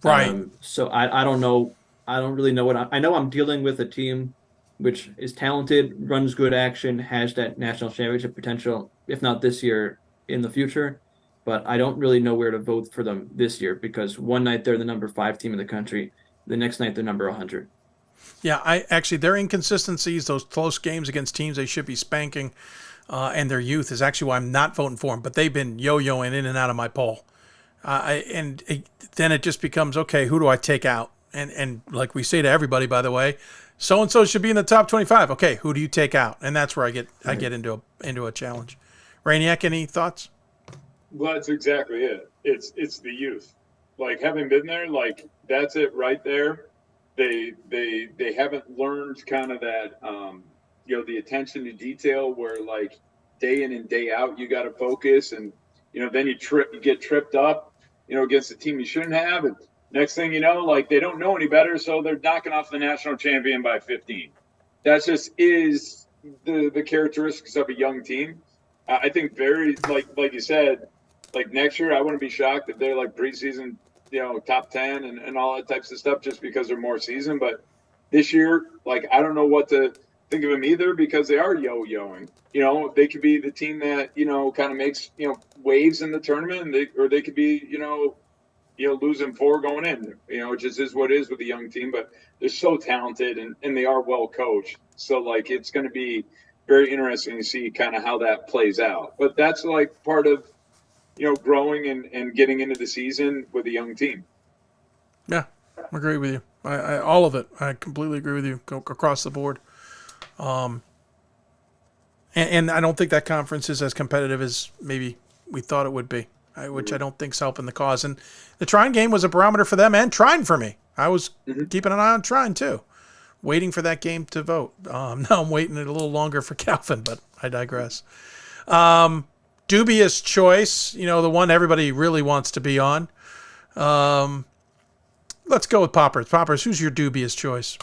Right. So I don't know. I don't really know what I know. I'm dealing with a team which is talented, runs good action, has that national championship potential, if not this year, in the future. But I don't really know where to vote for them this year because one night they're the number 5 team in the country. The next night they're number 100. Yeah, their inconsistencies, those close games against teams they should be spanking, and their youth is actually why I'm not voting for them. But they've been yo-yoing in and out of my poll. Then it just becomes, okay, who do I take out? And like we say to everybody, by the way, so-and-so should be in the top 25. Okay, who do you take out? And that's where I get into a challenge. Rejniak, any thoughts? Well, that's exactly it. It's the youth. Like, having been there, like, that's it right there. They haven't learned kind of that, the attention to detail where, like, day in and day out, you got to focus. And, then you get tripped up, against a team you shouldn't have. And next thing you know, like, they don't know any better. So they're knocking off the national champion by 15. That just is the characteristics of a young team. I think very, like you said, like next year, I wouldn't be shocked if they're like preseason, top 10 and all that types of stuff just because they're more seasoned. But this year, like, I don't know what to think of them either because they are yo-yoing. They could be the team that, kind of makes, waves in the tournament, or they could be, losing 4 going in. It just is what it is with a young team. But they're so talented and they are well coached. So, like, it's going to be very interesting to see kind of how that plays out. But that's, like, part of, growing and getting into the season with a young team. Yeah, I agree with you. I all of it. I completely agree with you across the board. And I don't think that conference is as competitive as maybe we thought it would be, which I don't think is helping the cause. And the Trine game was a barometer for them and Trine for me. I was keeping an eye on Trine too, waiting for that game to vote. Now I'm waiting a little longer for Calvin, but I digress. Dubious choice, the one everybody really wants to be on. Let's go with Poppers. Poppers, who's your dubious choice?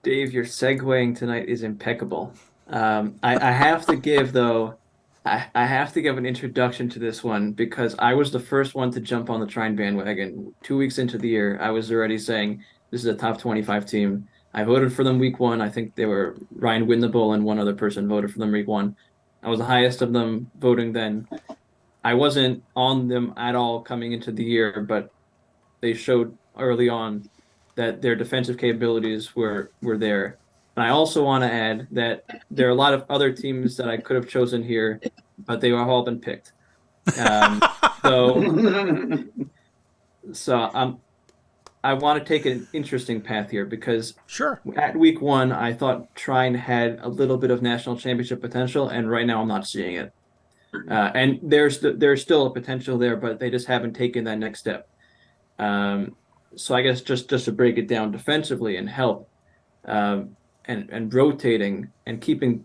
Dave, your segueing tonight is impeccable. I have to give, though, I have to give an introduction to this one because I was the first one to jump on the Trine bandwagon. 2 weeks into the year, I was already saying this is a top 25 team. I voted for them week 1. I think they were Ryan Windable and one other person voted for them week 1. I was the highest of them voting then. I wasn't on them at all coming into the year, but they showed early on that their defensive capabilities were there. And I also want to add that there are a lot of other teams that I could have chosen here, but they have all been picked. So I want to take an interesting path here because sure, at week 1, I thought Trine had a little bit of national championship potential, and right now I'm not seeing it. And there's still a potential there, but they just haven't taken that next step. So I guess just to break it down defensively and help, and rotating and keeping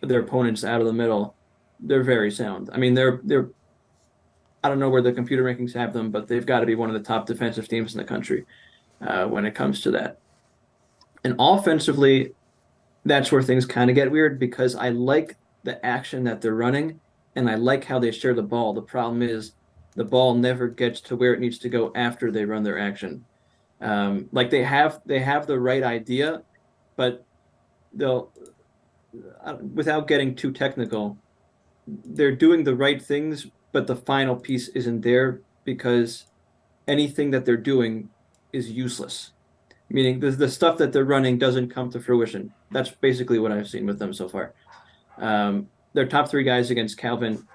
their opponents out of the middle, they're very sound. I mean, they're I don't know where the computer rankings have them, but they've got to be one of the top defensive teams in the country when it comes to that. And offensively, that's where things kind of get weird because I like the action that they're running and I like how they share the ball. The problem is the ball never gets to where it needs to go after they run their action. Like they have the right idea, but they'll, without getting too technical, they're doing the right things, but the final piece isn't there because anything that they're doing is useless. Meaning the stuff that they're running doesn't come to fruition. That's basically what I've seen with them so far. Their top 3 guys against Calvin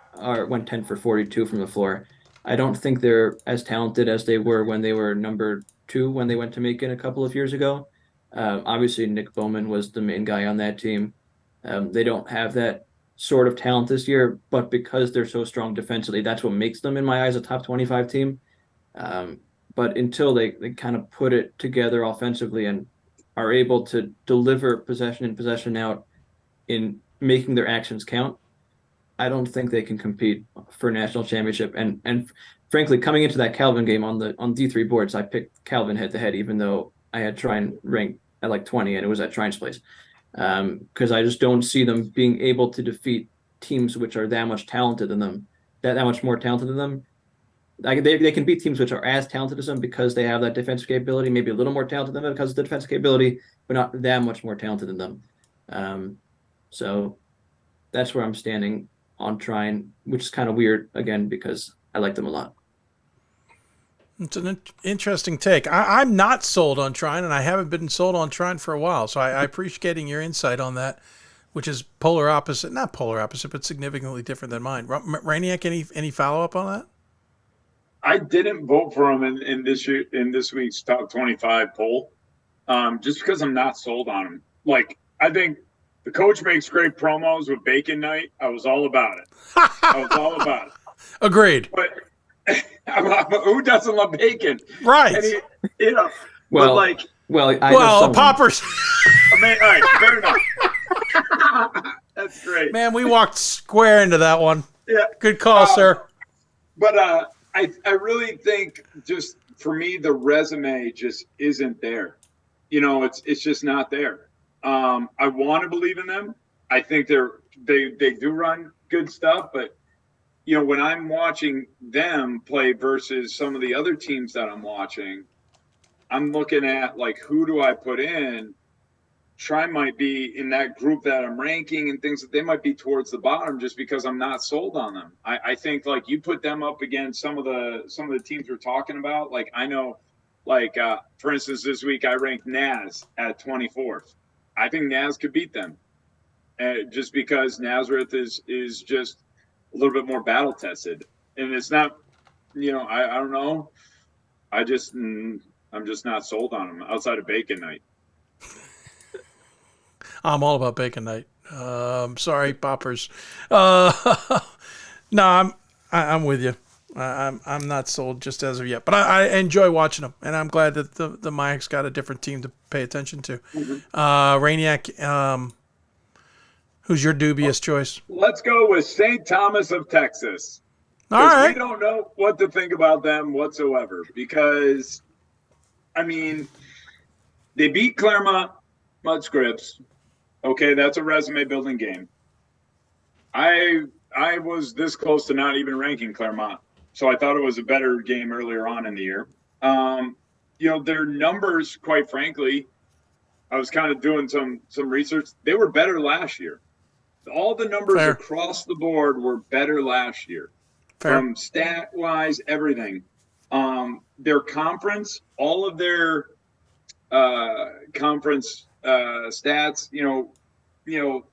went 10 for 42 from the floor. I don't think they're as talented as they were when they were number 2 when they went to Macon a couple of years ago. Obviously, Nick Bowman was the main guy on that team. They don't have that sort of talent this year, but because they're so strong defensively, that's what makes them, in my eyes, a top 25 team. But until they kind of put it together offensively and are able to deliver possession in, possession out in making their actions count, I don't think they can compete for a national championship. And frankly, coming into that Calvin game on D3 boards, I picked Calvin head to head, even though I had Trine ranked at like 20 and it was at Trine's place. Because I just don't see them being able to defeat teams which are that much talented than them, that much more talented than them. Like they can beat teams which are as talented as them because they have that defensive capability, maybe a little more talented than them because of the defensive capability, but not that much more talented than them. So that's where I'm standing on Trine, which is kind of weird, again, because I like them a lot. It's an interesting take. I'm not sold on Trine, and I haven't been sold on Trine for a while, so I appreciate getting your insight on that, which is polar opposite, not polar opposite, but significantly different than mine. Rejniak, any follow-up on that? I didn't vote for him in this week's top 25 poll, just because I'm not sold on him. Like, I think the coach makes great promos with Bacon Night. I was all about it. Agreed. But who doesn't love bacon? Right. And but like, poppers. I mean, all right, fair enough. That's great. Man, we walked square into that one. Yeah. Good call, sir. But I really think, just for me, the resume just isn't there. It's just not there. I want to believe in them. I think they do run good stuff, but when I'm watching them play versus some of the other teams that I'm watching, I'm looking at, like, who do I put in? Trine might be in that group that I'm ranking and things that they might be towards the bottom just because I'm not sold on them. I think, like, you put them up against some of the teams we're talking about. Like, I know, like, for instance, this week I ranked Naz at 24th. I think Naz could beat them, just because Nazareth is just a little bit more battle tested, and it's not, I don't know. I'm just not sold on them outside of Bacon Night. I'm all about Bacon Night. Sorry, poppers. No, I'm with you. I'm not sold just as of yet, but I enjoy watching them, and I'm glad that the Mayaks got a different team to pay attention to. Mm-hmm. Rejniak, who's your dubious choice? Let's go with St. Thomas of Texas. All right. We don't know what to think about them whatsoever because, I mean, they beat Claremont Mudscripps. Okay, that's a resume building game. I was this close to not even ranking Claremont, so I thought it was a better game earlier on in the year. Their numbers, quite frankly, I was kind of doing some research. They were better last year. All the numbers across the board were better last year. From stat-wise, everything. Their conference, all of their conference stats,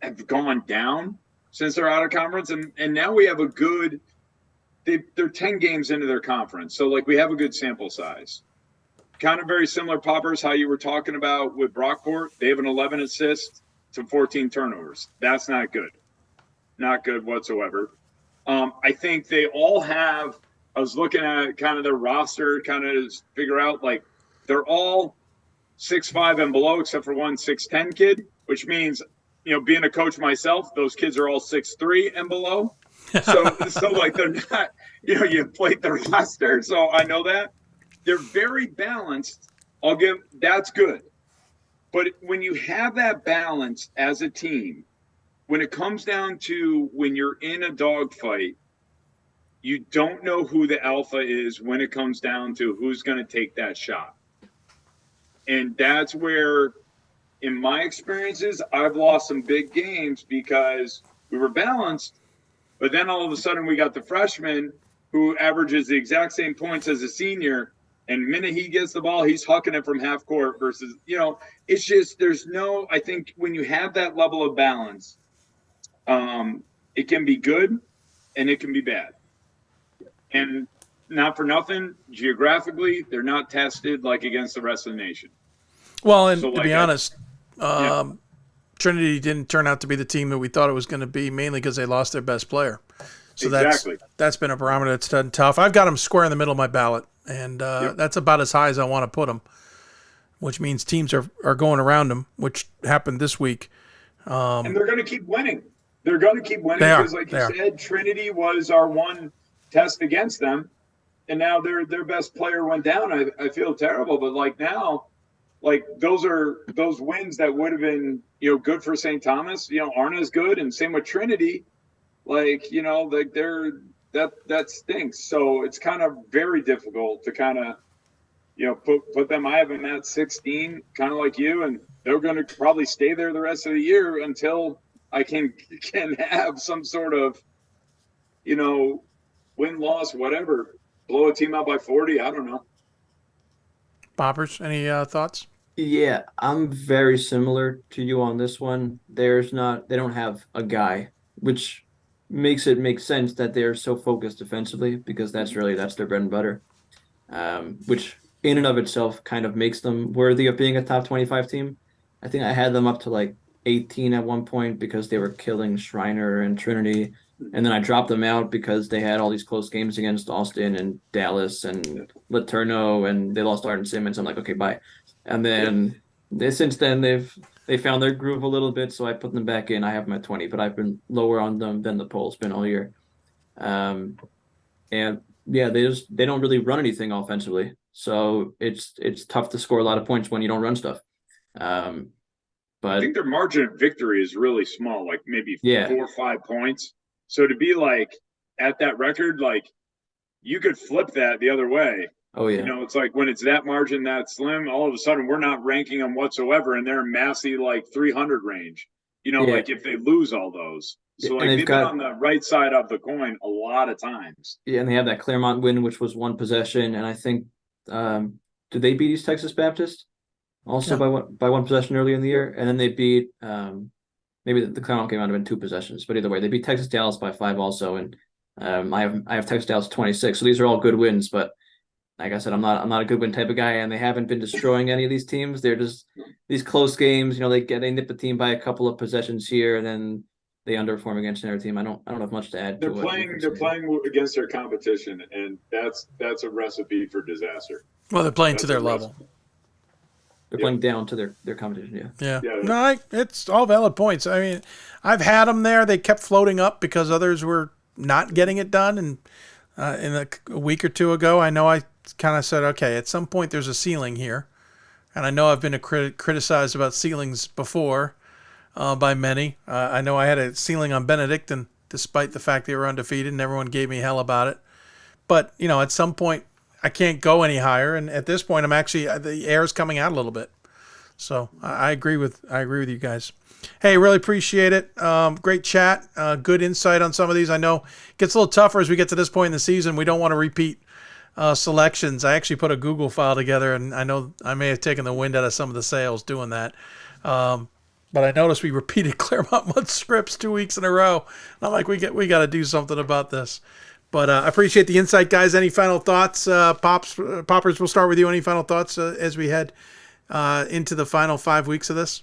have gone down since they're out of conference. And now we have a they're 10 games into their conference. So, like, we have a good sample size. kind of very similar, Poppers, how you were talking about with Brockport. They have an 11 assists to 14 turnovers. That's not good. Not good whatsoever. I think they all have, I was looking at kind of their roster, kind of figure out, like, they're all 6'5" and below, except for one 6'10" kid, which means, you know, being a coach myself, those kids are all 6'3" and below. So like, they're not, you know, you played the roster. So I know that. They're very balanced. That's good. But when you have that balance as a team, when it comes down to when you're in a dogfight, you don't know who the alpha is when it comes down to who's going to take that shot. And that's where, in my experiences, I've lost some big games because we were balanced, but then all of a sudden we got the freshman who averages the exact same points as a senior, and the minute he gets the ball, he's hucking it from half court versus, you know, it's just, I think when you have that level of balance, it can be good and it can be bad. And not for nothing, geographically, they're not tested like against the rest of the nation. Well, and So, to like, be honest, Trinity didn't turn out to be the team that we thought it was going to be, mainly because they lost their best player. So Exactly. that's been a barometer that's done tough. I've got them square in the middle of my ballot, and that's about as high as I want to put them, which means teams are going around them, which happened this week. And they're going to keep winning. They're going to keep winning because, like you said, Trinity was our one test against them, and now their best player went down. I feel terrible, but like now, like those wins that would have been, you know, good for St. Thomas, you know, aren't as good, and same with Trinity. Like, you know, like that stinks. So it's kind of very difficult to kind of, you know, put them. I have them at 16, kind of like you, and they're going to probably stay there the rest of the year until I can have some sort of, you know, win, loss, whatever, blow a team out by 40. I don't know. Poppers, any thoughts? Yeah, I'm very similar to you on this one. They don't have a guy, which makes it make sense that they're so focused defensively because that's their bread and butter, which in and of itself kind of makes them worthy of being a top 25 team. I think I had them up to like 18 at one point because they were killing Shriner and Trinity. And then I dropped them out because they had all these close games against Austin and Dallas and Laterno, and they lost Arden Simmons. I'm like, okay, bye. And then since then they found their groove a little bit, so I put them back in. I have them at 20, but I've been lower on them than the poll's been all year. And yeah, they don't really run anything offensively, so it's tough to score a lot of points when you don't run stuff. But I think their margin of victory is really small, like maybe 4 or 5 points. So to be like at that record, like you could flip that the other way. Oh yeah. You know, it's like when it's that margin that slim, all of a sudden we're not ranking them whatsoever, and they're massy like 300 range. You know, like if they lose all those. So like they've been on the right side of the coin a lot of times. Yeah, and they have that Claremont win, which was one possession, and I think did they beat East Texas Baptist also by one possession early in the year, and then they beat maybe the Claremont game might have been 2 possessions, but either way, they beat Texas Dallas by 5 also, and I have Texas Dallas 26. So these are all good wins, but like I said, I'm not a good win type of guy, and they haven't been destroying any of these teams. They're just these close games. You know, they nip the team by a couple of possessions here, and then they underperform against another team. I don't have much to add. They're playing against their competition, and that's a recipe for disaster. Well, they're playing to their level. They're playing down to their competition. Yeah. No, it's all valid points. I mean, I've had them there. They kept floating up because others were not getting it done, and in a week or two ago, I know I kind of said, okay, at some point there's a ceiling here. And I know I've been criticized about ceilings before by many. I know I had a ceiling on Benedictine despite the fact they were undefeated and everyone gave me hell about it. But, you know, at some point I can't go any higher. And at this point, I'm actually, the air's coming out a little bit. So I agree with you guys. Hey, really appreciate it. Great chat. Good insight on some of these. I know it gets a little tougher as we get to this point in the season. We don't want to repeat selections. I actually put a Google file together, and I know I may have taken the wind out of some of the sails doing that. But I noticed we repeated Claremont Mud scripts 2 weeks in a row. I'm like, we got to do something about this. But I appreciate the insight, guys. Any final thoughts? Poppers, we'll start with you. Any final thoughts as we head into the final 5 weeks of this?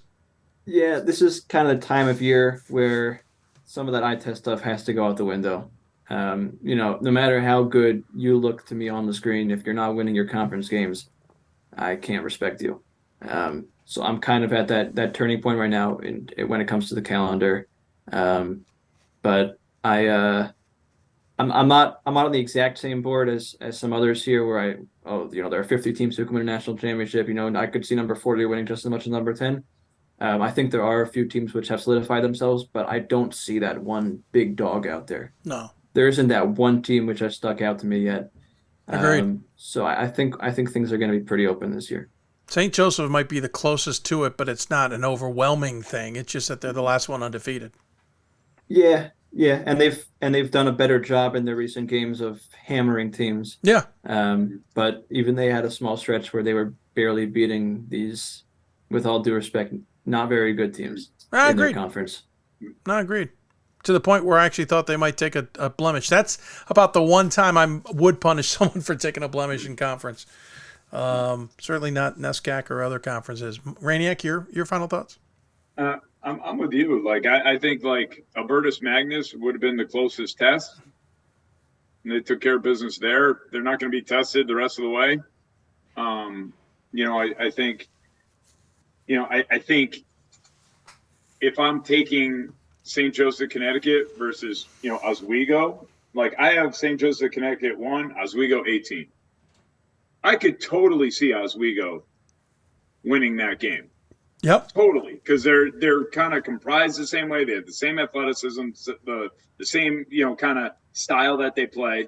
Yeah, this is kind of the time of year where some of that eye test stuff has to go out the window. No matter how good you look to me on the screen, if you're not winning your conference games, I can't respect you. So I'm kind of at that turning point right now when it comes to the calendar. But I'm not on the exact same board as some others here where there are 50 teams who can win a national championship. I could see number 40 winning just as much as number 10. I think there are a few teams which have solidified themselves, but I don't see that one big dog out there. No. There isn't that one team which has stuck out to me yet. Agreed. So I think things are going to be pretty open this year. St. Joseph might be the closest to it, but it's not an overwhelming thing. It's just that they're the last one undefeated. Yeah, and they've done a better job in their recent games of hammering teams. Yeah. But even they had a small stretch where they were barely beating these, with all due respect, not very good teams in their conference. No, agreed. To the point where I actually thought they might take a blemish. That's about the one time I would punish someone for taking a blemish in conference. Certainly not NESCAC or other conferences. Rejniak, your final thoughts? I'm with you. I think Albertus Magnus would have been the closest test. And they took care of business there. They're not going to be tested the rest of the way. I think if I'm taking St. Joseph, Connecticut versus, Oswego, I have St. Joseph, Connecticut 1, Oswego 18. I could totally see Oswego winning that game. Yep. Totally. Because they're kind of comprised the same way. They have the same athleticism, the same, kind of style that they play.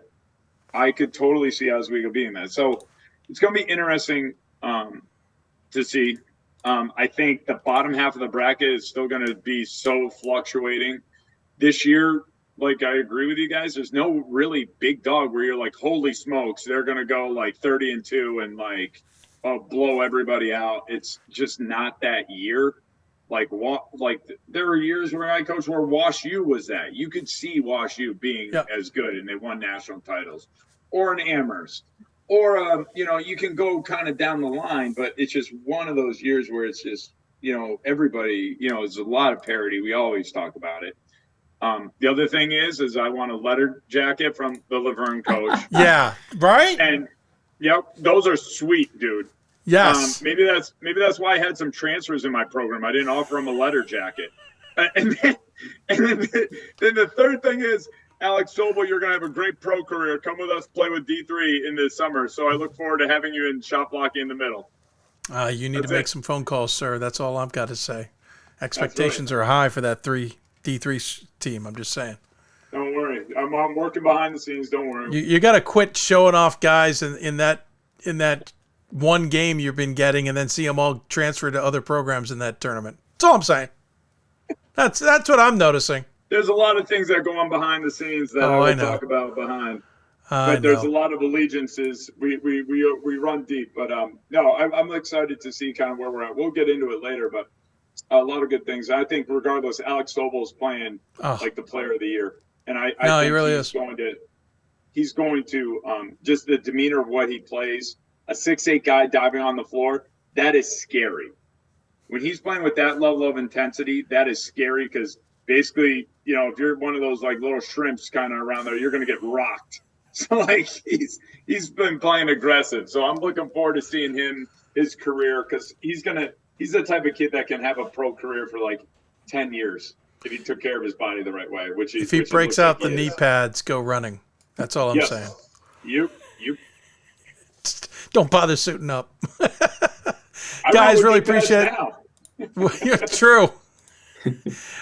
I could totally see Oswego being that. So it's going to be interesting to see. I think the bottom half of the bracket is still going to be so fluctuating. This year, I agree with you guys. There's no really big dog where you're like, holy smokes, they're going to go 30-2 and blow everybody out. It's just not that year. There were years where I coached where Wash U was that. You could see Wash U being as good, and they won national titles. Or an Amherst. Or, you can go kind of down the line, but it's just one of those years where it's just, everybody, there's a lot of parity. We always talk about it. The other thing is I want a letter jacket from the Laverne coach. Yeah, right? And, those are sweet, dude. Yes. Maybe that's why I had some transfers in my program. I didn't offer them a letter jacket. And then the third thing is, Alex Sobel, you're going to have a great pro career. Come with us, play with D3 in the summer. So I look forward to having you in shop block in the middle. You need to make some phone calls, sir. That's all I've got to say. Expectations are high for that D3 team. I'm just saying. Don't worry. I'm working behind the scenes. Don't worry. You got to quit showing off guys in that one game you've been getting, and then see them all transfer to other programs in that tournament. That's all I'm saying. That's what I'm noticing. There's a lot of things that go on behind the scenes that I will talk about behind. But there's a lot of allegiances. We run deep. But no, I'm excited to see kind of where we're at. We'll get into it later, but a lot of good things. I think regardless, Alex Sobel is playing the player of the year. And I think he really is. He's going to just the demeanor of what he plays. A 6'8" guy diving on the floor, that is scary. When he's playing with that level of intensity, that is scary because basically, if you're one of those little shrimps kind of around there, you're going to get rocked. So he's been playing aggressive. So I'm looking forward to seeing his career because he's the type of kid that can have a pro career for 10 years if he took care of his body the right way. If he breaks out the knee pads, go running. That's all I'm saying. You. Don't bother suiting up. Guys, really appreciate it. True.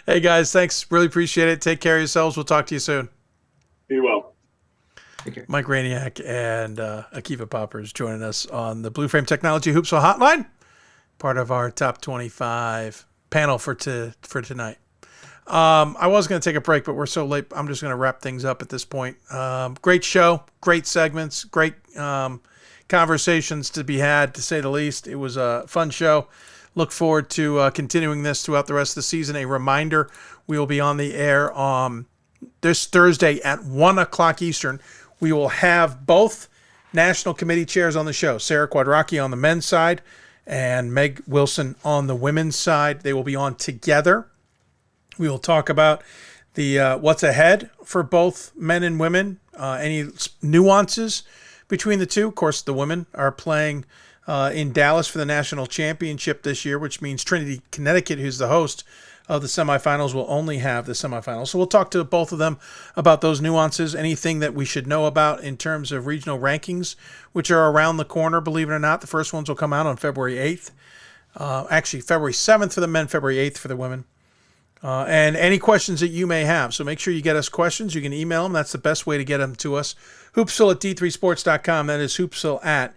Hey, guys, thanks. Really appreciate it. Take care of yourselves. We'll talk to you soon. Be well. Mike Rejniak and Akiva Poppers joining us on the Blue Frame Technology Hoopsville Hotline, part of our top 25 panel for tonight. I was going to take a break, but we're so late. I'm just going to wrap things up at this point. Great show, great segments, great conversations to be had, to say the least. It was a fun show. Look forward to continuing this throughout the rest of the season. A reminder, we will be on the air this Thursday at 1 o'clock Eastern. We will have both national committee chairs on the show, Sarah Quadracki on the men's side and Meg Wilson on the women's side. They will be on together. We will talk about the what's ahead for both men and women, any nuances between the two. Of course, the women are playing in Dallas for the national championship this year, which means Trinity, Connecticut, who's the host of the semifinals, will only have the semifinals. So we'll talk to both of them about those nuances, anything that we should know about in terms of regional rankings, which are around the corner, believe it or not. The first ones will come out on February 8th. Actually, February 7th for the men, February 8th for the women. And any questions that you may have. So make sure you get us questions. You can email them. That's the best way to get them to us. Hoopsville at d3sports.com. That is Hoopsville at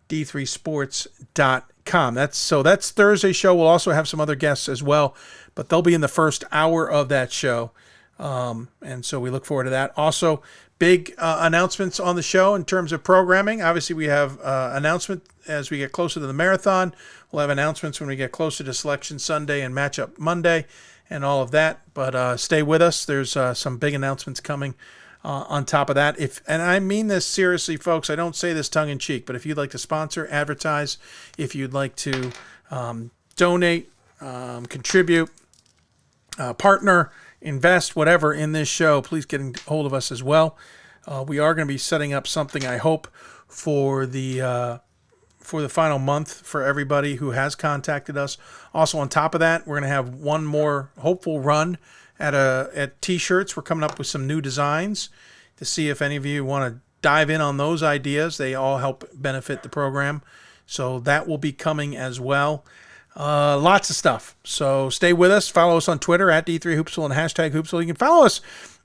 d3sports.com. That's Thursday's show. We'll also have some other guests as well, but they'll be in the first hour of that show. And so we look forward to that. Also, big announcements on the show in terms of programming. Obviously, we have announcement as we get closer to the marathon. We'll have announcements when we get closer to Selection Sunday and Matchup Monday and all of that. But stay with us. There's some big announcements coming on top of that. And I mean this seriously, folks. I don't say this tongue-in-cheek, but if you'd like to sponsor, advertise, if you'd like to donate, contribute, partner, invest, whatever in this show, please get a hold of us as well. We are going to be setting up something, I hope, for the final month for everybody who has contacted us. Also, on top of that, we're going to have one more hopeful run at T-shirts. We're coming up with some new designs to see if any of you want to dive in on those ideas. They all help benefit the program. So that will be coming as well. Lots of stuff. So stay with us. Follow us on Twitter at D3Hoopsville and hashtag Hoopsville. You can follow us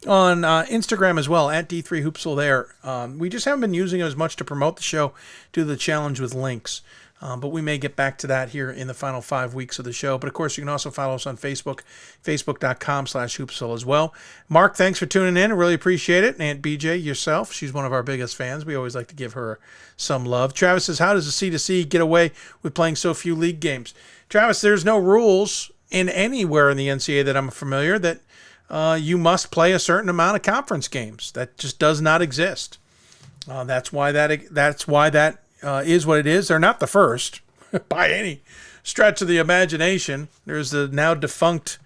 on Instagram as well at D3Hoopsville there. We just haven't been using it as much to promote the show due to the challenge with links. But we may get back to that here in the final 5 weeks of the show. But, of course, you can also follow us on Facebook, facebook.com/Hoopsville as well. Mark, thanks for tuning in. I really appreciate it. And Aunt BJ, yourself, she's one of our biggest fans. We always like to give her some love. Travis says, how does the C2C get away with playing so few league games? Travis, there's no rules in anywhere in the NCAA that I'm familiar that you must play a certain amount of conference games. That just does not exist. That's why that is what it is. They're not the first by any stretch of the imagination. There's the now defunct,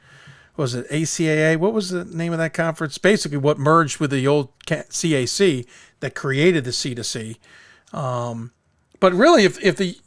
what was it, ACAA? What was the name of that conference? Basically what merged with the old CAC that created the C2C. But really, if the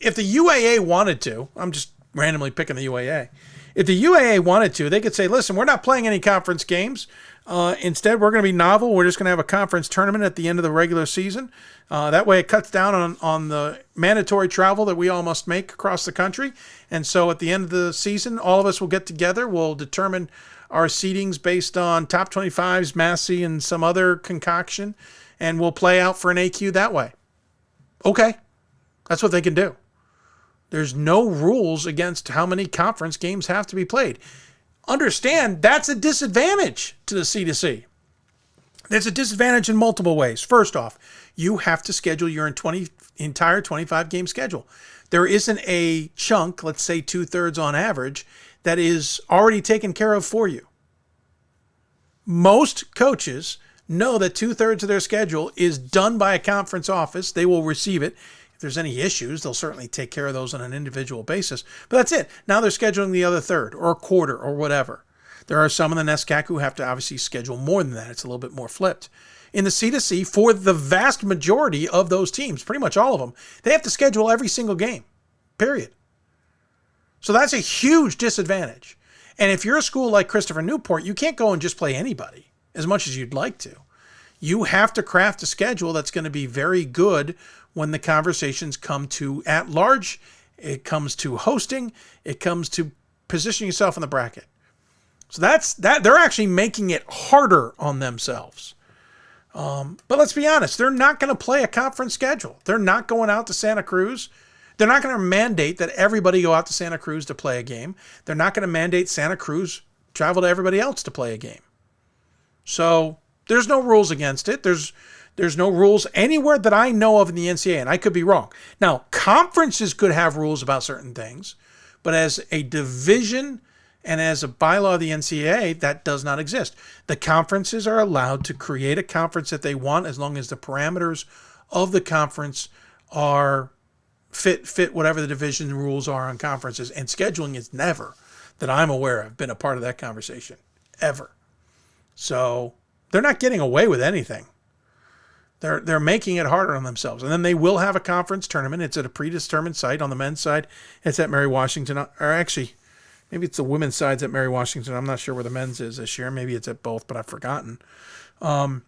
UAA wanted to, I'm just randomly picking the UAA. If the UAA wanted to, they could say, listen, we're not playing any conference games. Instead, we're going to be novel. We're just going to have a conference tournament at the end of the regular season. That way it cuts down on the mandatory travel that we all must make across the country. And so at the end of the season, all of us will get together. We'll determine our seedings based on top 25s, Massey, and some other concoction. And we'll play out for an AQ that way. Okay. That's what they can do. There's no rules against how many conference games have to be played. Understand, that's a disadvantage to the C2C. There's a disadvantage in multiple ways. First off, you have to schedule your entire 25-game schedule. There isn't a chunk, let's say 2/3 on average, that is already taken care of for you. Most coaches know that 2/3 of their schedule is done by a conference office. They will receive it. If there's any issues, they'll certainly take care of those on an individual basis. But that's it. Now they're scheduling the other third or a quarter or whatever. There are some in the NESCAC who have to obviously schedule more than that. It's a little bit more flipped. In the C2C, for the vast majority of those teams, pretty much all of them, they have to schedule every single game, period. So that's a huge disadvantage. And if you're a school like Christopher Newport, you can't go and just play anybody as much as you'd like to. You have to craft a schedule that's going to be very good when the conversations come to at large. It comes to hosting. It comes to positioning yourself in the bracket. So that's that. They're actually making it harder on themselves. But let's be honest, they're not going to play a conference schedule. They're not going out to Santa Cruz. They're not going to mandate that everybody go out to Santa Cruz to play a game. They're not going to mandate Santa Cruz travel to everybody else to play a game. So there's no rules against it. There's no rules anywhere that I know of in the NCAA, and I could be wrong. Now, conferences could have rules about certain things, but as a division And as a bylaw of the NCAA, that does not exist. The conferences are allowed to create a conference that they want as long as the parameters of the conference are fit whatever the division rules are on conferences. And scheduling is never, that I'm aware of, been a part of that conversation. Ever. So they're not getting away with anything. They're making it harder on themselves. And then they will have a conference tournament. It's at a predetermined site. On the men's side, it's at Mary Washington. Or actually, maybe it's the women's side's at Mary Washington. I'm not sure where the men's is this year. Maybe it's at both, but I've forgotten. And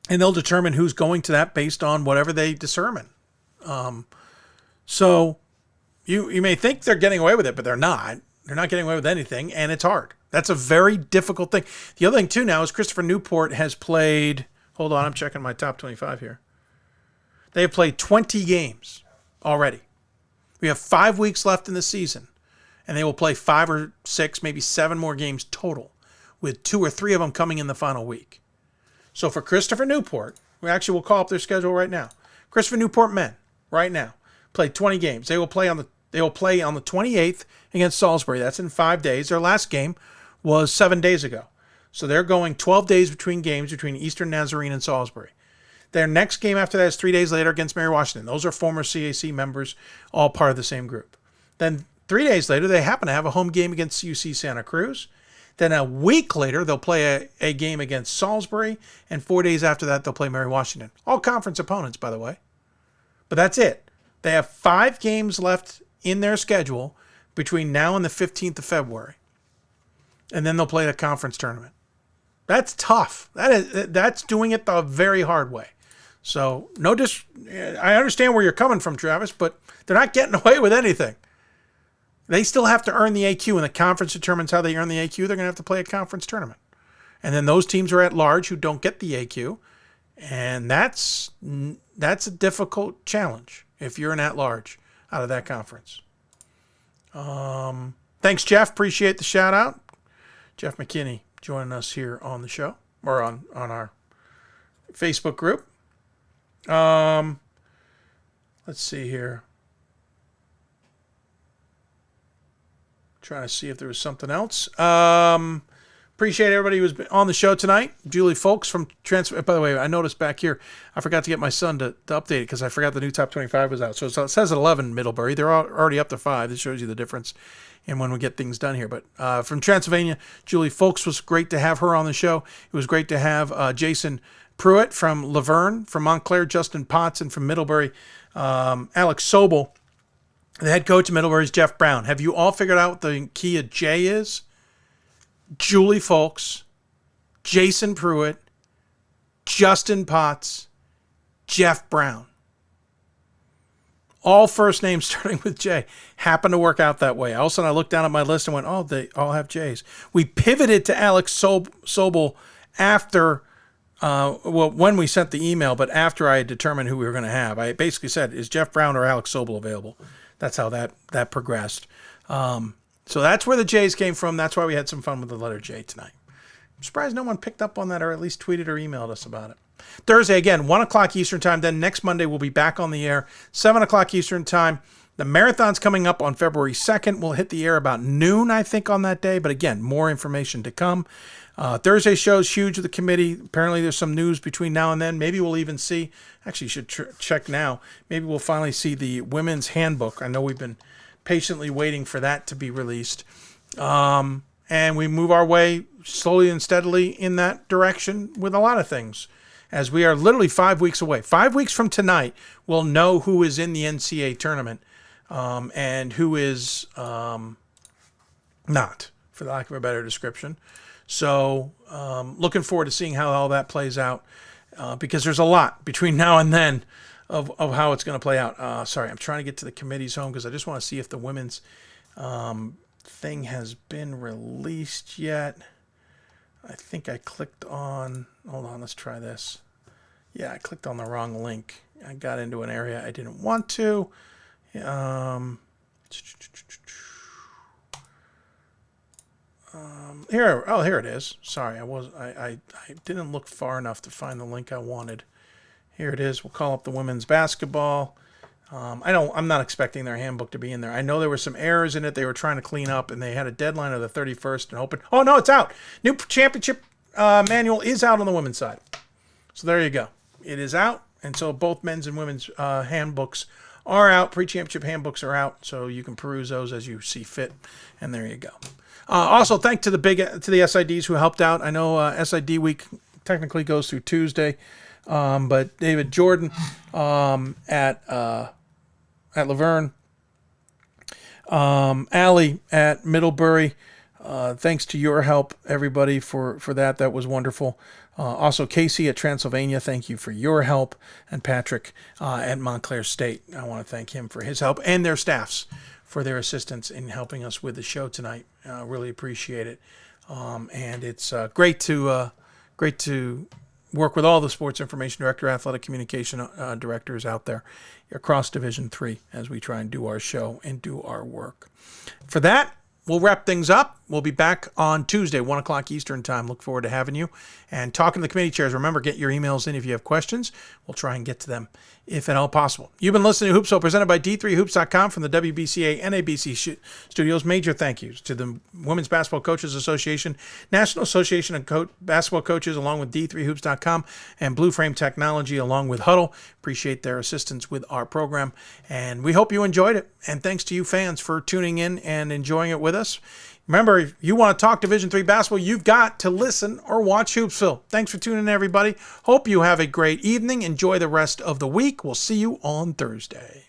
they'll determine who's going to that based on whatever they determine. So you may think they're getting away with it, but they're not. They're not getting away with anything, and it's hard. That's a very difficult thing. The other thing, too, now is Christopher Newport has played... Hold on, I'm checking my top 25 here. They have played 20 games already. We have 5 weeks left in the season, and they will play 5 or 6, maybe 7 more games total, with 2 or 3 of them coming in the final week. So for Christopher Newport, we actually will call up their schedule right now. Christopher Newport men, right now, played 20 games. They will play on the 28th against Salisbury. That's in 5 days. Their last game was 7 days ago. So they're going 12 days between games between Eastern Nazarene and Salisbury. Their next game after that is 3 days later against Mary Washington. Those are former CAC members, all part of the same group. Then 3 days later, they happen to have a home game against UC Santa Cruz. Then a week later, they'll play a game against Salisbury. And 4 days after that, they'll play Mary Washington. All conference opponents, by the way. But that's it. They have 5 games left in their schedule between now and the 15th of February. And then they'll play a conference tournament. That's tough. That's doing it the very hard way. So I understand where you're coming from, Travis, but they're not getting away with anything. They still have to earn the AQ, and the conference determines how they earn the AQ. They're going to have to play a conference tournament. And then those teams are at large who don't get the AQ, and that's a difficult challenge if you're an at-large out of that conference. Thanks, Jeff. Appreciate the shout-out. Jeff McKinney joining us here on the show, or on our Facebook group. Let's see here. Trying to see if there was something else. Appreciate everybody who's been on the show tonight. Juli Fulks from By the way, I noticed back here, I forgot to get my son to update it because I forgot the new top 25 was out. So it says 11 Middlebury. They're already up to 5. This shows you the difference in when we get things done here. But from Transylvania, Juli Fulks, was great to have her on the show. It was great to have Jason Priutt from Verne, from Montclair, Justin Potts, and from Middlebury, Alex Sobel. The head coach of Middlebury is Jeff Brown. Have you all figured out what the key of J is? Juli Fulks, Jason Priutt, Justin Potts, Jeff Brown. All first names starting with J happen to work out that way. All of a sudden I looked down at my list and went, oh, they all have J's. We pivoted to Alex Sobel after, when we sent the email, but after I had determined who we were going to have. I basically said, is Jeff Brown or Alex Sobel available? That's how that progressed. So that's where the J's came from. That's why we had some fun with the letter J tonight. I'm surprised no one picked up on that, or at least tweeted or emailed us about it. Thursday, again, 1 o'clock Eastern time. Then next Monday, we'll be back on the air, 7 o'clock Eastern time. The marathon's coming up on February 2nd. We'll hit the air about noon, I think, on that day. But again, more information to come. Thursday show is huge with the committee. Apparently, there's some news between now and then. Maybe we'll even see. Actually, you should check now. Maybe we'll finally see the women's handbook. I know we've been patiently waiting for that to be released. And we move our way slowly and steadily in that direction with a lot of things, as we are literally 5 weeks away. 5 weeks from tonight, we'll know who is in the NCAA tournament and who is not, for the lack of a better description. So looking forward to seeing how all that plays out, because there's a lot between now and then of how it's going to play out. Sorry, I'm trying to get to the committee's home because I just want to see if the women's thing has been released yet. I think I clicked on, hold on, let's try this. Yeah, I clicked on the wrong link. I got into an area I didn't want to. Here it is. Sorry, I didn't look far enough to find the link I wanted. Here it is. We'll call up the women's basketball. I'm not expecting their handbook to be in there. I know there were some errors in it they were trying to clean up, and they had a deadline of the 31st and hoping. Oh no, it's out. New championship manual is out on the women's side. So there you go. It is out, and so both men's and women's handbooks are out. Pre-championship handbooks are out, so you can peruse those as you see fit. And there you go. Also, thanks to the SIDs who helped out. I know SID week technically goes through Tuesday, but David Jordan at Laverne, Allie at Middlebury. Thanks to your help, everybody, for that. That was wonderful. Also, Casey at Transylvania, thank you for your help. And Patrick at Montclair State, I want to thank him for his help and their staffs for their assistance in helping us with the show tonight. Really appreciate it. And it's great to work with all the sports information director, athletic communication directors out there across Division III as we try and do our show and do our work. For that, we'll wrap things up. We'll be back on Tuesday, 1 o'clock Eastern time. Look forward to having you and talking to the committee chairs. Remember, get your emails in if you have questions. We'll try and get to them if at all possible. You've been listening to Hoopsville, presented by D3Hoops.com from the WBCA NABC studios. Major thank yous to the Women's Basketball Coaches Association, National Association of Basketball Coaches, along with D3Hoops.com, and Blue Frame Technology, along with Huddle. Appreciate their assistance with our program, and we hope you enjoyed it. And thanks to you fans for tuning in and enjoying it with us. Remember, if you want to talk Division III basketball, you've got to listen or watch Hoopsville. Thanks for tuning in, everybody. Hope you have a great evening. Enjoy the rest of the week. We'll see you on Thursday.